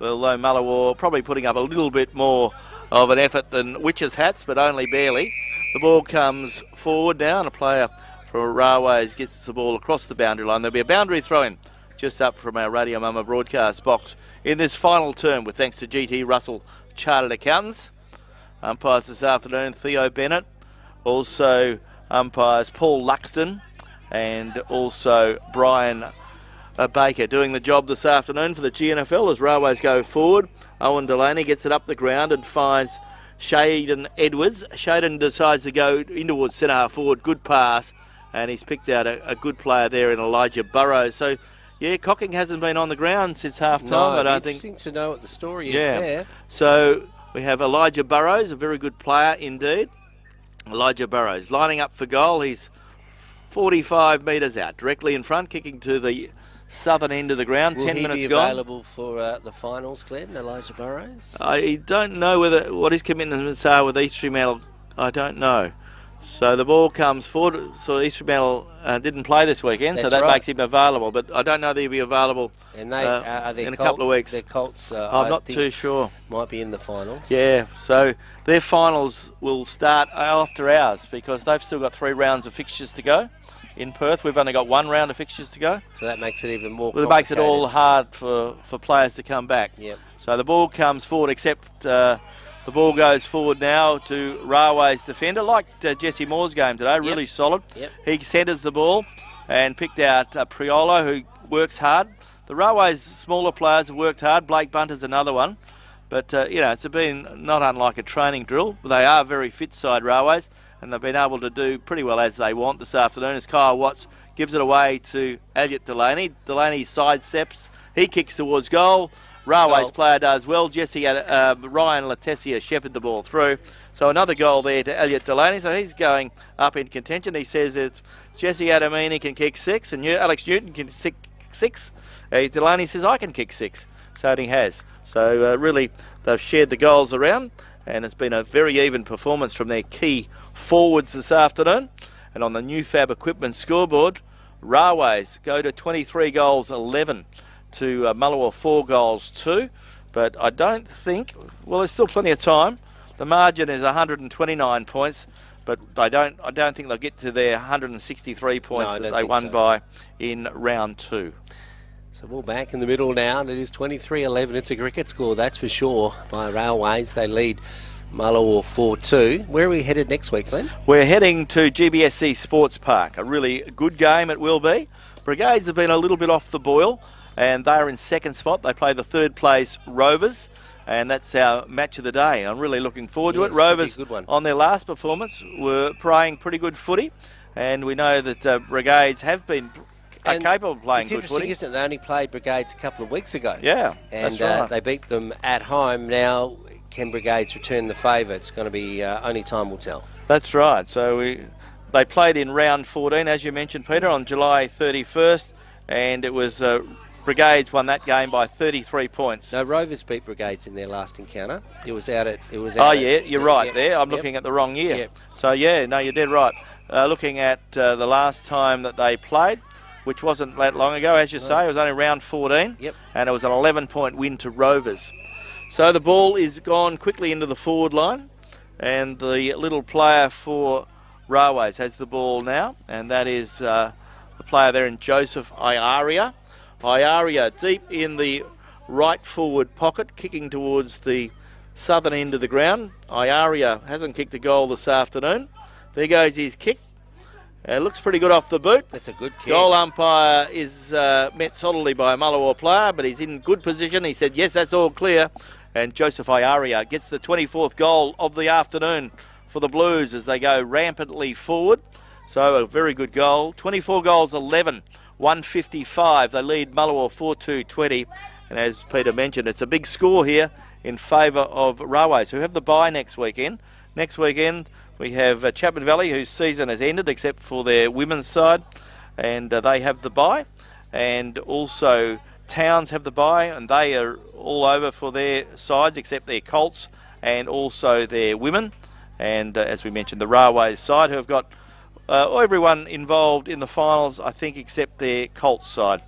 although Mullewa probably putting up a little bit more of an effort than Witches Hats, but only barely. The ball comes forward now, and a player for Railways gets the ball across the boundary line. There'll be a boundary throw-in just up from our Radio Mama broadcast box in this final term, with thanks to GT Russell Chartered Accountants. Umpires this afternoon, Theo Bennett. Also umpires Paul Luxton and also Brian Baker doing the job this afternoon for the GNFL as Railways go forward. Owen Delaney gets it up the ground and finds Shaden Edwards. Shaden decides to go in towards centre half forward. Good pass, and he's picked out a good player there in Elijah Burrows. So, yeah, Cocking hasn't been on the ground since half time. No, I don't think. Interesting to know what the story is yeah. there. So we have Elijah Burrows, a very good player indeed. Elijah Burrows lining up for goal. He's 45 metres out, directly in front, kicking to the southern end of the ground. Will 10 minutes he be gone. available for the finals, Glenn, Elijah Burrows? I don't know what his commitments are with East Fremantle. I don't know. So the ball comes forward. So East Fremantle didn't play this weekend, so that makes him available. But I don't know that he'll be available and they, are in Colts, a couple of weeks. Their Colts, I'm not too sure. Might be in the finals. Yeah, so their finals will start after ours because they've still got 3 rounds of fixtures to go. In Perth, we've only got 1 round of fixtures to go. So that makes it even more complicated. It makes it all hard for players to come back. Yep. So the ball comes forward, except the ball goes forward now to Railways defender, like Jesse Moore's game today, really solid. Yep. He centres the ball and picked out Priolo, who works hard. The Railways smaller players have worked hard. Blake Bunter's another one. But, it's been not unlike a training drill. They are very fit side, Railways, and they've been able to do pretty well as they want this afternoon as Kyle Watts gives it away to Elliot Delaney. Delaney sidesteps. He kicks towards goal. Railways player does well. Ryan Letessia shepherded the ball through. So another goal there to Elliot Delaney. So he's going up in contention. He says it's Jesse Adamini can kick 6 and Alex Newton can kick 6. Delaney says I can kick 6. So he has. So really they've shared the goals around, and it's been a very even performance from their key forwards this afternoon. And on the new Fab Equipment scoreboard, Railways go to 23 goals 11 to Mullewa 4 goals 2. But I don't think, well, there's still plenty of time. The margin is 129 points, but I don't think they'll get to their 163 points that they won by in round 2. So we're back in the middle now, and it is 23-11. It's a cricket score, that's for sure, by Railways. They lead Mullewa 4-2. Where are we headed next week, Glenn? We're heading to GBSC Sports Park. A really good game it will be. Brigades have been a little bit off the boil, and they are in second spot. They play the third place Rovers, and that's our match of the day. I'm really looking forward to it. Rovers, on their last performance, were playing pretty good footy, and we know that Brigades have been capable of playing good footy. It's interesting, isn't it? They only played Brigades a couple of weeks ago. Yeah, and that's right. They beat them at home. Now, can Brigades return the favour? It's going to be only time will tell. That's right. So they played in round 14, as you mentioned, Peter, on July 31st, and it was Brigades won that game by 33 points. No, Rovers beat Brigades in their last encounter. It was out at. You're right there. I'm looking at the wrong year. Yep. So you're dead right. Looking at the last time that they played, which wasn't that long ago, as you say, it was only round 14. Yep. And it was an 11-point win to Rovers. So the ball is gone quickly into the forward line, and the little player for Railways has the ball now, and that is the player there in Joseph Iaria. Iaria deep in the right forward pocket, kicking towards the southern end of the ground. Iaria hasn't kicked a goal this afternoon. There goes his kick. It looks pretty good off the boot. That's a good kick. Goal umpire is met solidly by a Mullewa player, but he's in good position. He said, yes, that's all clear. And Joseph Iaria gets the 24th goal of the afternoon for the Blues as they go rampantly forward. So a very good goal. 24 goals, 11, 155. They lead Mullewa 4-2-20. And as Peter mentioned, it's a big score here in favour of Railways, who have the bye next weekend. Next weekend, we have Chapman Valley, whose season has ended except for their women's side, and they have the bye. And also Towns have the bye, and they are all over for their sides except their Colts and also their women. And as we mentioned, the Railways side, who have got everyone involved in the finals, I think, except their Colts side.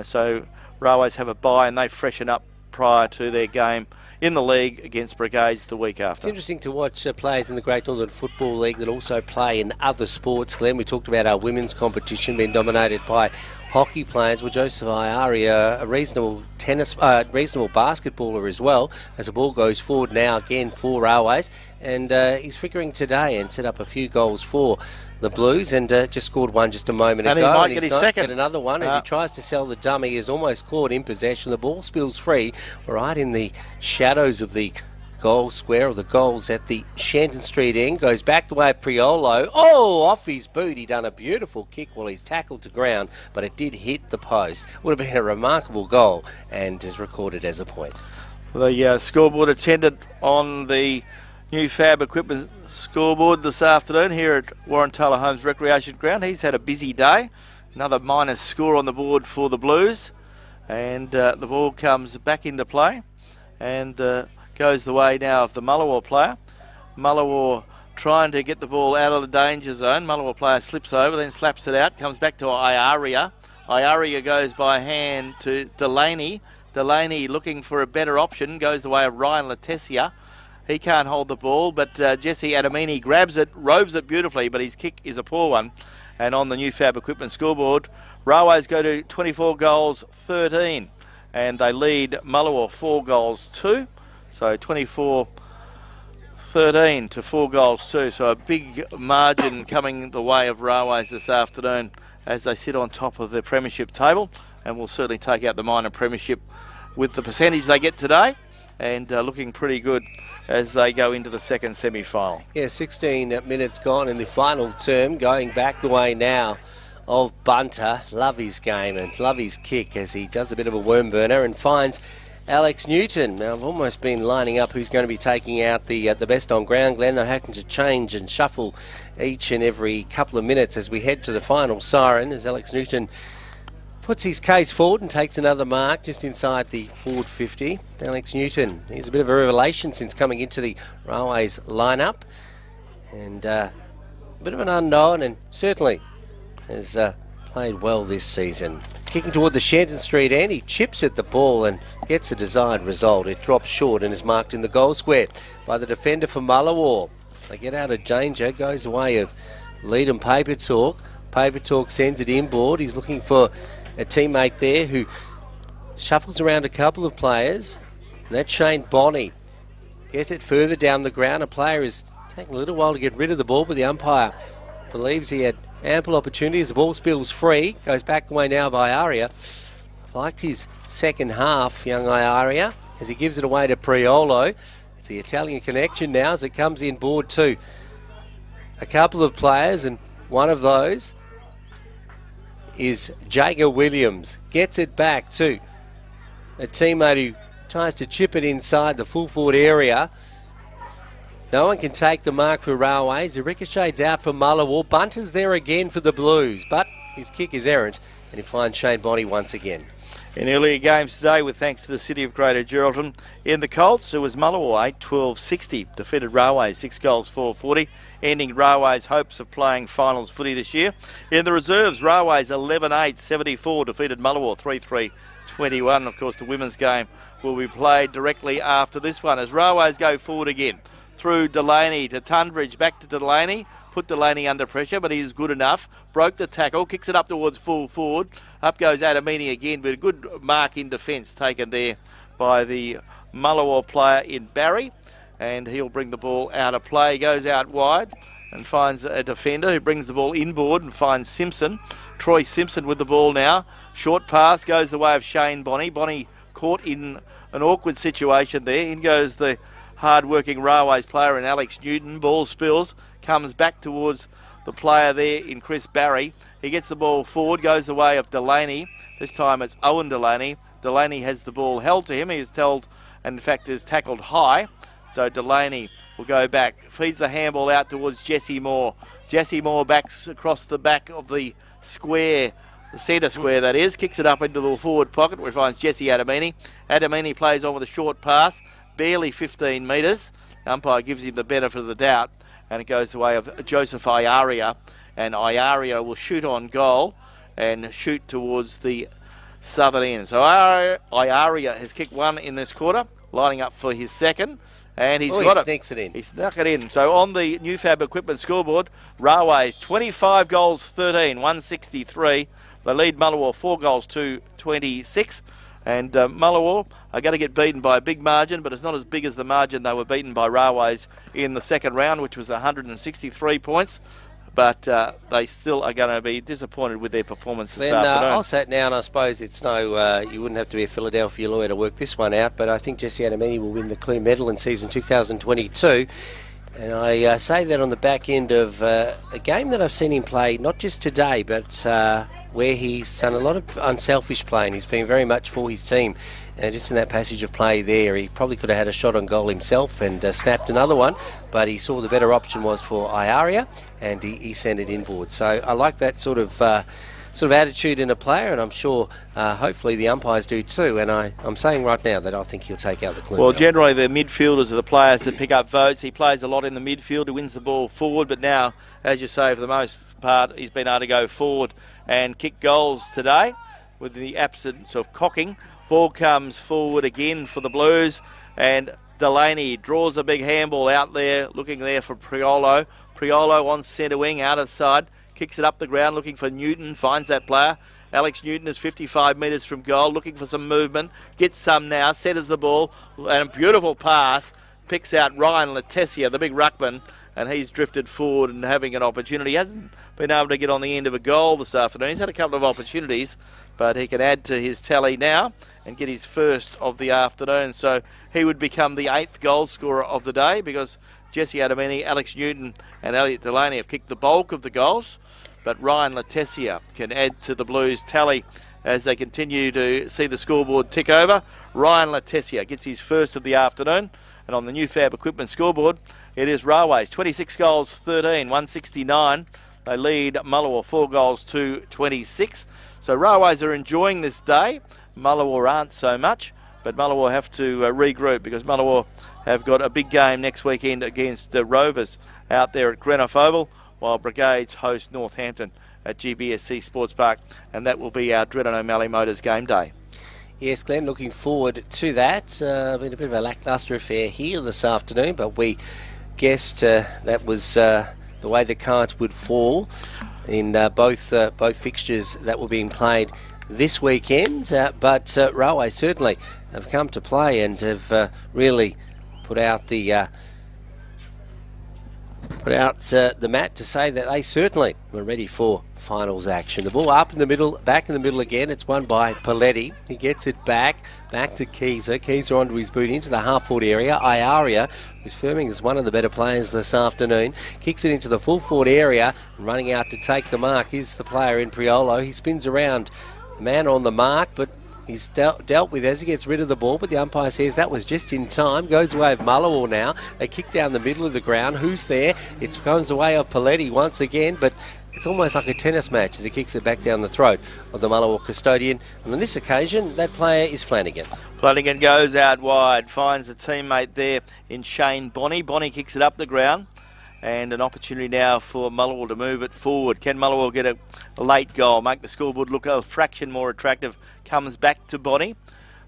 So Railways have a bye and they freshen up prior to their game in the league against Brigades the week after. It's interesting to watch players in the Great Northern Football League that also play in other sports. Glenn, we talked about our women's competition being dominated by hockey players. Well, Joseph Iari, a reasonable basketballer as well, as the ball goes forward now again for Railways, and he's figuring today and set up a few goals for the Blues, and just scored one just a moment and ago. He might get his second. Get another one as he tries to sell the dummy. He's almost caught in possession. The ball spills free right in the shadows of the goal square, or the goals at the Shenton Street end. Goes back the way of Priolo. Oh, off his boot. He done a beautiful kick while he's tackled to ground, but it did hit the post. Would have been a remarkable goal and is recorded as a point. The scoreboard attendant on the new Fab Equipment scoreboard this afternoon here at Warren Taylor Homes Recreation Ground. He's had a busy day. Another minus score on the board for the Blues. And the ball comes back into play and goes the way now of the Mullewa player. Mullewa trying to get the ball out of the danger zone. Mullewa player slips over, then slaps it out, comes back to Iaria. Iaria goes by hand to Delaney. Delaney looking for a better option, goes the way of Ryan Latesia. He can't hold the ball, but Jesse Adamini grabs it, roves it beautifully, but his kick is a poor one. And on the new Fab Equipment scoreboard, Railways go to 24 goals, 13, and they lead Mullewa 4 goals, 2. So 24-13 to 4 goals, 2. So a big margin coming the way of Railways this afternoon as they sit on top of the premiership table, and will certainly take out the minor premiership with the percentage they get today, and looking pretty good as they go into the second semi-final. Yeah, 16 minutes gone in the final term, going back the way now of Bunter. Love his game and love his kick as he does a bit of a worm burner and finds Alex Newton. Now, I've almost been lining up who's going to be taking out the best on ground, Glenn. I'm having to change and shuffle each and every couple of minutes as we head to the final siren, as Alex Newton puts his case forward and takes another mark just inside the forward 50. Alex Newton, he's a bit of a revelation since coming into the Railways lineup, and a bit of an unknown, and certainly has played well this season. Kicking toward the Shenton Street end, he chips at the ball and gets the desired result. It drops short and is marked in the goal square by the defender for Mullewa. They get out of danger, goes away of Leadham Paper Talk. Paper Talk sends it inboard. He's looking for a teammate there who shuffles around a couple of players, and that's Shane Bonney. Gets it further down the ground. A player is taking a little while to get rid of the ball, but the umpire believes he had ample opportunities. The ball spills free, goes back the way now of Iaria. Liked his second half, young Iaria, as he gives it away to Priolo. It's the Italian connection now as it comes in board to a couple of players, and one of those is Jager Williams. Gets it back to a teammate who tries to chip it inside the full forward area. No one can take the mark for Railways. The ricochete's out for Mullewa. Bunter's there again for the Blues, but his kick is errant, and he finds Shane Bonney once again. In earlier games today, with thanks to the City of Greater Geraldton, in the Colts, it was Mullewa 8-12-60, defeated Railways 6 goals 4-40, ending Railways' hopes of playing finals footy this year. In the reserves, Railways 11-8-74, defeated Mullewa 3-3-21. Of course, the women's game will be played directly after this one as Railways go forward again. Through Delaney to Tunbridge, back to Delaney. Put Delaney under pressure, but he's good enough. Broke the tackle, kicks it up towards full forward. Up goes Adamini again, but a good mark in defence taken there by the Mullewa player in Barry. And he'll bring the ball out of play. Goes out wide and finds a defender who brings the ball inboard and finds Simpson. Troy Simpson with the ball now. Short pass goes the way of Shane Bonney. Bonney caught in an awkward situation there. In goes the hard-working Railways player in Alex Newton. Ball spills, comes back towards the player there in Chris Barry. He gets the ball forward, goes the way of Delaney. This time it's Owen Delaney. Delaney has the ball held to him. He is held, and in fact is tackled high. So Delaney will go back, feeds the handball out towards Jesse Moore. Jesse Moore backs across the back of the square, the centre square that is, kicks it up into the forward pocket where he finds Jesse Adamini. Adamini plays on with a short pass, barely 15 metres. The umpire gives him the benefit of the doubt and it goes the way of Joseph Iaria, and Iaria will shoot on goal and shoot towards the southern end. So Iaria has kicked one in this quarter, lining up for his second. And he's got it. Sneaks it in. He snuck it in. So on the New Fab Equipment scoreboard, Railways 25 goals 13, 163. They lead Mullewa 4 goals to 26. And Mullewa are going to get beaten by a big margin, but it's not as big as the margin they were beaten by Railways in the second round, which was 163 points. But they still are going to be disappointed with their performance this afternoon. I'll say it now, and I suppose it's no, you wouldn't have to be a Philadelphia lawyer to work this one out, but I think Jesse Adamini will win the Clue medal in season 2022. And I say that on the back end of a game that I've seen him play, not just today, but where he's done a lot of unselfish playing. He's been very much for his team. And just in that passage of play there, he probably could have had a shot on goal himself and snapped another one, but he saw the better option was for Iaria, and he sent it inboard. So I like that sort of attitude in a player, and I'm sure hopefully the umpires do too. And I'm saying right now that I think he'll take out the Clue. Well, generally the midfielders are the players that pick up votes. He plays a lot in the midfield. He wins the ball forward, but now, as you say, for the most part, he's been able to go forward and kick goals today with the absence of cocking. Ball comes forward again for the Blues, and Delaney draws a big handball out there, looking there for Priolo. Priolo on centre wing, out of side, kicks it up the ground, looking for Newton, finds that player. Alex Newton is 55 metres from goal, looking for some movement, gets some now, centres the ball, and a beautiful pass, picks out Ryan Letessia, the big ruckman, and he's drifted forward and having an opportunity. He hasn't been able to get on the end of a goal this afternoon. He's had a couple of opportunities, but he can add to his tally now and get his first of the afternoon. So he would become the 8th goal scorer of the day, because Jesse Adamini, Alex Newton and Elliot Delaney have kicked the bulk of the goals. But Ryan Letessia can add to the Blues tally as they continue to see the scoreboard tick over. Ryan Letessia gets his first of the afternoon. And on the New Fab Equipment scoreboard, it is Railways 26 goals 13, 169. They lead Mullewa 4 goals to 26. So Railways are enjoying this day. Mullewa aren't so much, but Mullewa have to regroup, because Mullewa have got a big game next weekend against Rovers out there at Greenough Oval, while Brigades host Northampton at GBSC Sports Park, and that will be our Dredden O'Malley Motors game day. Yes, Glenn, looking forward to that. Been a bit of a lacklustre affair here this afternoon, but we guessed that was the way the cards would fall in both fixtures that were being played this weekend. But Railways certainly have come to play and have really put out the mat to say that they certainly were ready for finals action. The ball up in the middle, back in the middle again. It's won by Paletti. He gets it back to Keezer. Keezer onto his boot into the half-forward area. Iaria, who's firming as one of the better players this afternoon, kicks it into the full-forward area, and running out to take the mark is the player in Priolo. He spins around the man on the mark, but he's dealt with as he gets rid of the ball, but the umpire says that was just in time. Goes away of Mullewa now. They kick down the middle of the ground. Who's there? It comes the way of Paletti once again, but it's almost like a tennis match as he kicks it back down the throat of the Mullewa custodian. And on this occasion, that player is Flanagan. Flanagan goes out wide, finds a teammate there in Shane Bonney. Bonney kicks it up the ground, and an opportunity now for Mullewa to move it forward. Can Mullewa get a late goal, make the scoreboard look a fraction more attractive? Comes back to Bonney.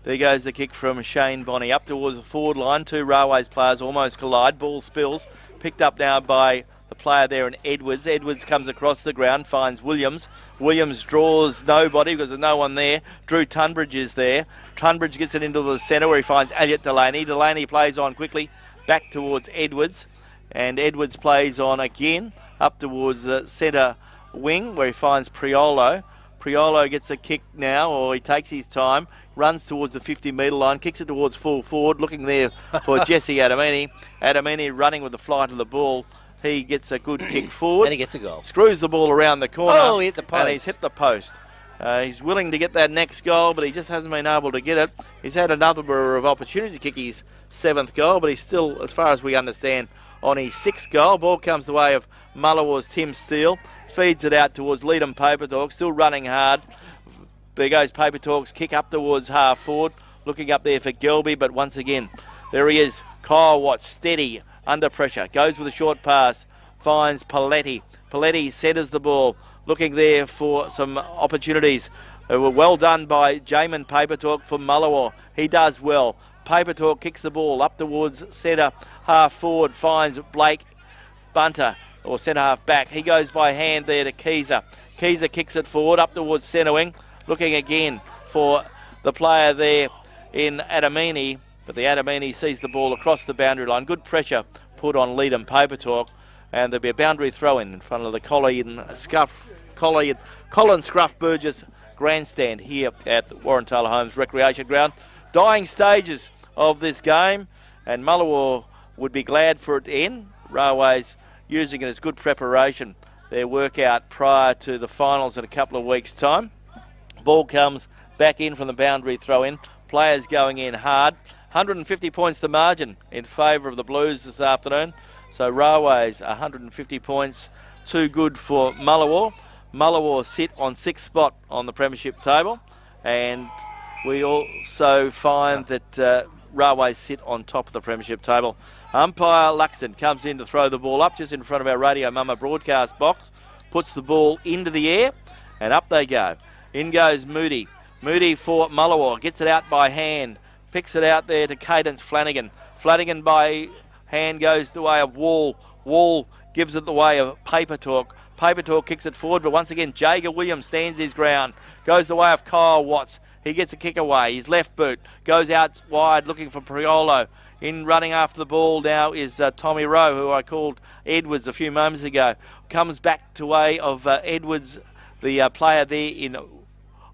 There goes the kick from Shane Bonney up towards the forward line. Two Railways players almost collide. Ball spills. Picked up now by the player there in Edwards. Edwards comes across the ground, finds Williams. Williams draws nobody because there's no one there. Drew Tunbridge is there. Tunbridge gets it into the centre where he finds Elliot Delaney. Delaney plays on quickly back towards Edwards. And Edwards plays on again up towards the centre wing where he finds Priolo. Priolo gets a kick now, or he takes his time, runs towards the 50-metre line, kicks it towards full forward, looking there for Jesse Adamini. Adamini running with the flight of the ball. He gets a good kick forward. And he gets a goal. Screws the ball around the corner. Oh, he hit the post. And he's hit the post. He's willing to get that next goal, but he just hasn't been able to get it. He's had a number of opportunities to kick his 7th goal, but he's still, as far as we understand, on his 6th goal. Ball comes the way of Mullewa's Tim Steele. Feeds it out towards Leadham Paper Talks, still running hard. There goes Paper Talks, kick up towards half forward. Looking up there for Gelby, but once again, there he is. Kyle Watts, steady, under pressure. Goes with a short pass. Finds Paletti. Paletti centres the ball. Looking there for some opportunities. They were well done by Jamin Papertalk for Mullewa. He does well. Papertalk kicks the ball up towards centre half forward. Finds Blake Bunter, or centre half back. He goes by hand there to Keezer. Keezer kicks it forward up towards centre wing. Looking again for the player there in Adamini. But the Adamini sees the ball across the boundary line. Good pressure put on Leadham Papertalk. And there'll be a boundary throw in front of the Colin Scruff Burgess grandstand here at the Warren Taylor Homes Recreation Ground. Dying stages of this game, and Mullewa would be glad for it to end. Railways using it as good preparation, their workout prior to the finals in a couple of weeks' time. Ball comes back in from the boundary throw in. Players going in hard. 150 points the margin in favour of the Blues this afternoon. So Railways 150 points, too good for Mullewa. Mullewa sit on 6th spot on the premiership table, and we also find that Railways sit on top of the premiership table. Umpire Luxton comes in to throw the ball up just in front of our Radio Mama broadcast box, puts the ball into the air, and up they go. In goes Moody. Moody for Mullewa, gets it out by hand, picks it out there to Cadence Flanagan. Flanagan by hand goes the way of Wall. Wall gives it the way of Papertalk. Papertalk kicks it forward, but once again, Jager Williams stands his ground. Goes the way of Kyle Watts. He gets a kick away. His left boot goes out wide looking for Priolo. In running after the ball now is Tommy Rowe, who I called Edwards a few moments ago. Comes back to way of Edwards, the player there in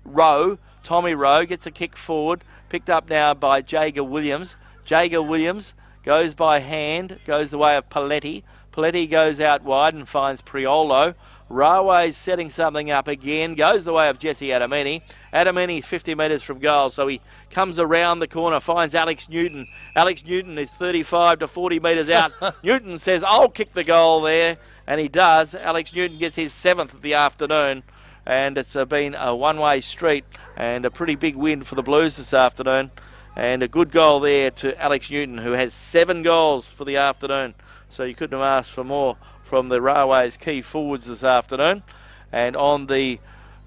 Rowe. Tommy Rowe gets a kick forward. Picked up now by Jager Williams. Jager Williams goes by hand, goes the way of Paletti. Paletti goes out wide and finds Priolo. Railways setting something up again, goes the way of Jesse Adamini. Adamini's 50 metres from goal, so he comes around the corner, finds Alex Newton. Alex Newton is 35 to 40 metres out. Newton says, I'll kick the goal there, and he does. Alex Newton gets his 7th of the afternoon, and it's been a one-way street and a pretty big win for the Blues this afternoon. And a good goal there to Alex Newton, who has 7 goals for the afternoon. So you couldn't have asked for more from the Railways key forwards this afternoon. And on the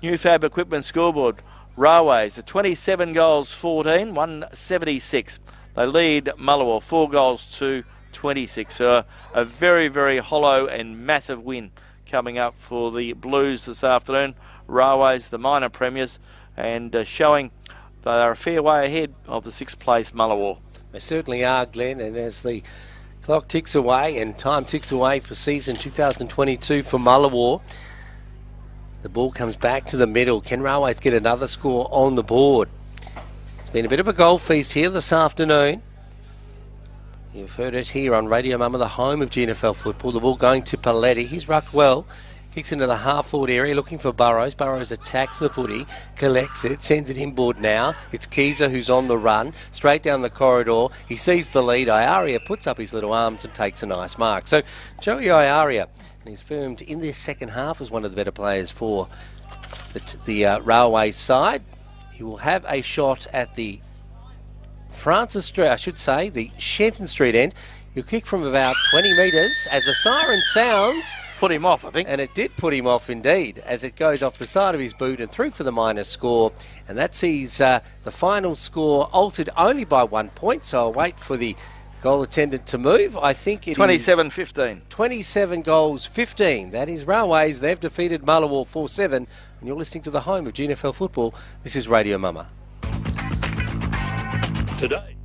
New Fab Equipment scoreboard, Railways, 27 goals 14, 176. They lead Mullewa 4 goals to 26. So a very, very hollow and massive win coming up for the Blues this afternoon. Railways, the minor premiers, and showing they are a fair way ahead of the 6th place Mullewa. They certainly are, Glenn, and as the clock ticks away and time ticks away for season 2022 for Mullewa, the ball comes back to the middle. Can Railways get another score on the board? It's been a bit of a goal feast here this afternoon. You've heard it here on Radio Mama, the home of GNFL football. The ball going to Paletti. He's rucked well. Kicks into the half-forward area looking for Burrows. Burrows attacks the footy, collects it, sends it inboard now. It's Keezer who's on the run, straight down the corridor. He sees the lead. Iaria puts up his little arms and takes a nice mark. So Joey Iaria, and he's firmed in this second half as one of the better players for the Railways side. He will have a shot at the Francis Street, I should say, the Shenton Street end. He'll kick from about 20 metres as a siren sounds. Put him off, I think. And it did put him off indeed, as it goes off the side of his boot and through for the minus score. And that sees the final score altered only by 1 point. So I'll wait for the goal attendant to move. I think it 27-15. 27 goals, 15. That is Railways. They've defeated Mullewa 4-7. And you're listening to the home of GNFL football. This is Radio Mama. Today.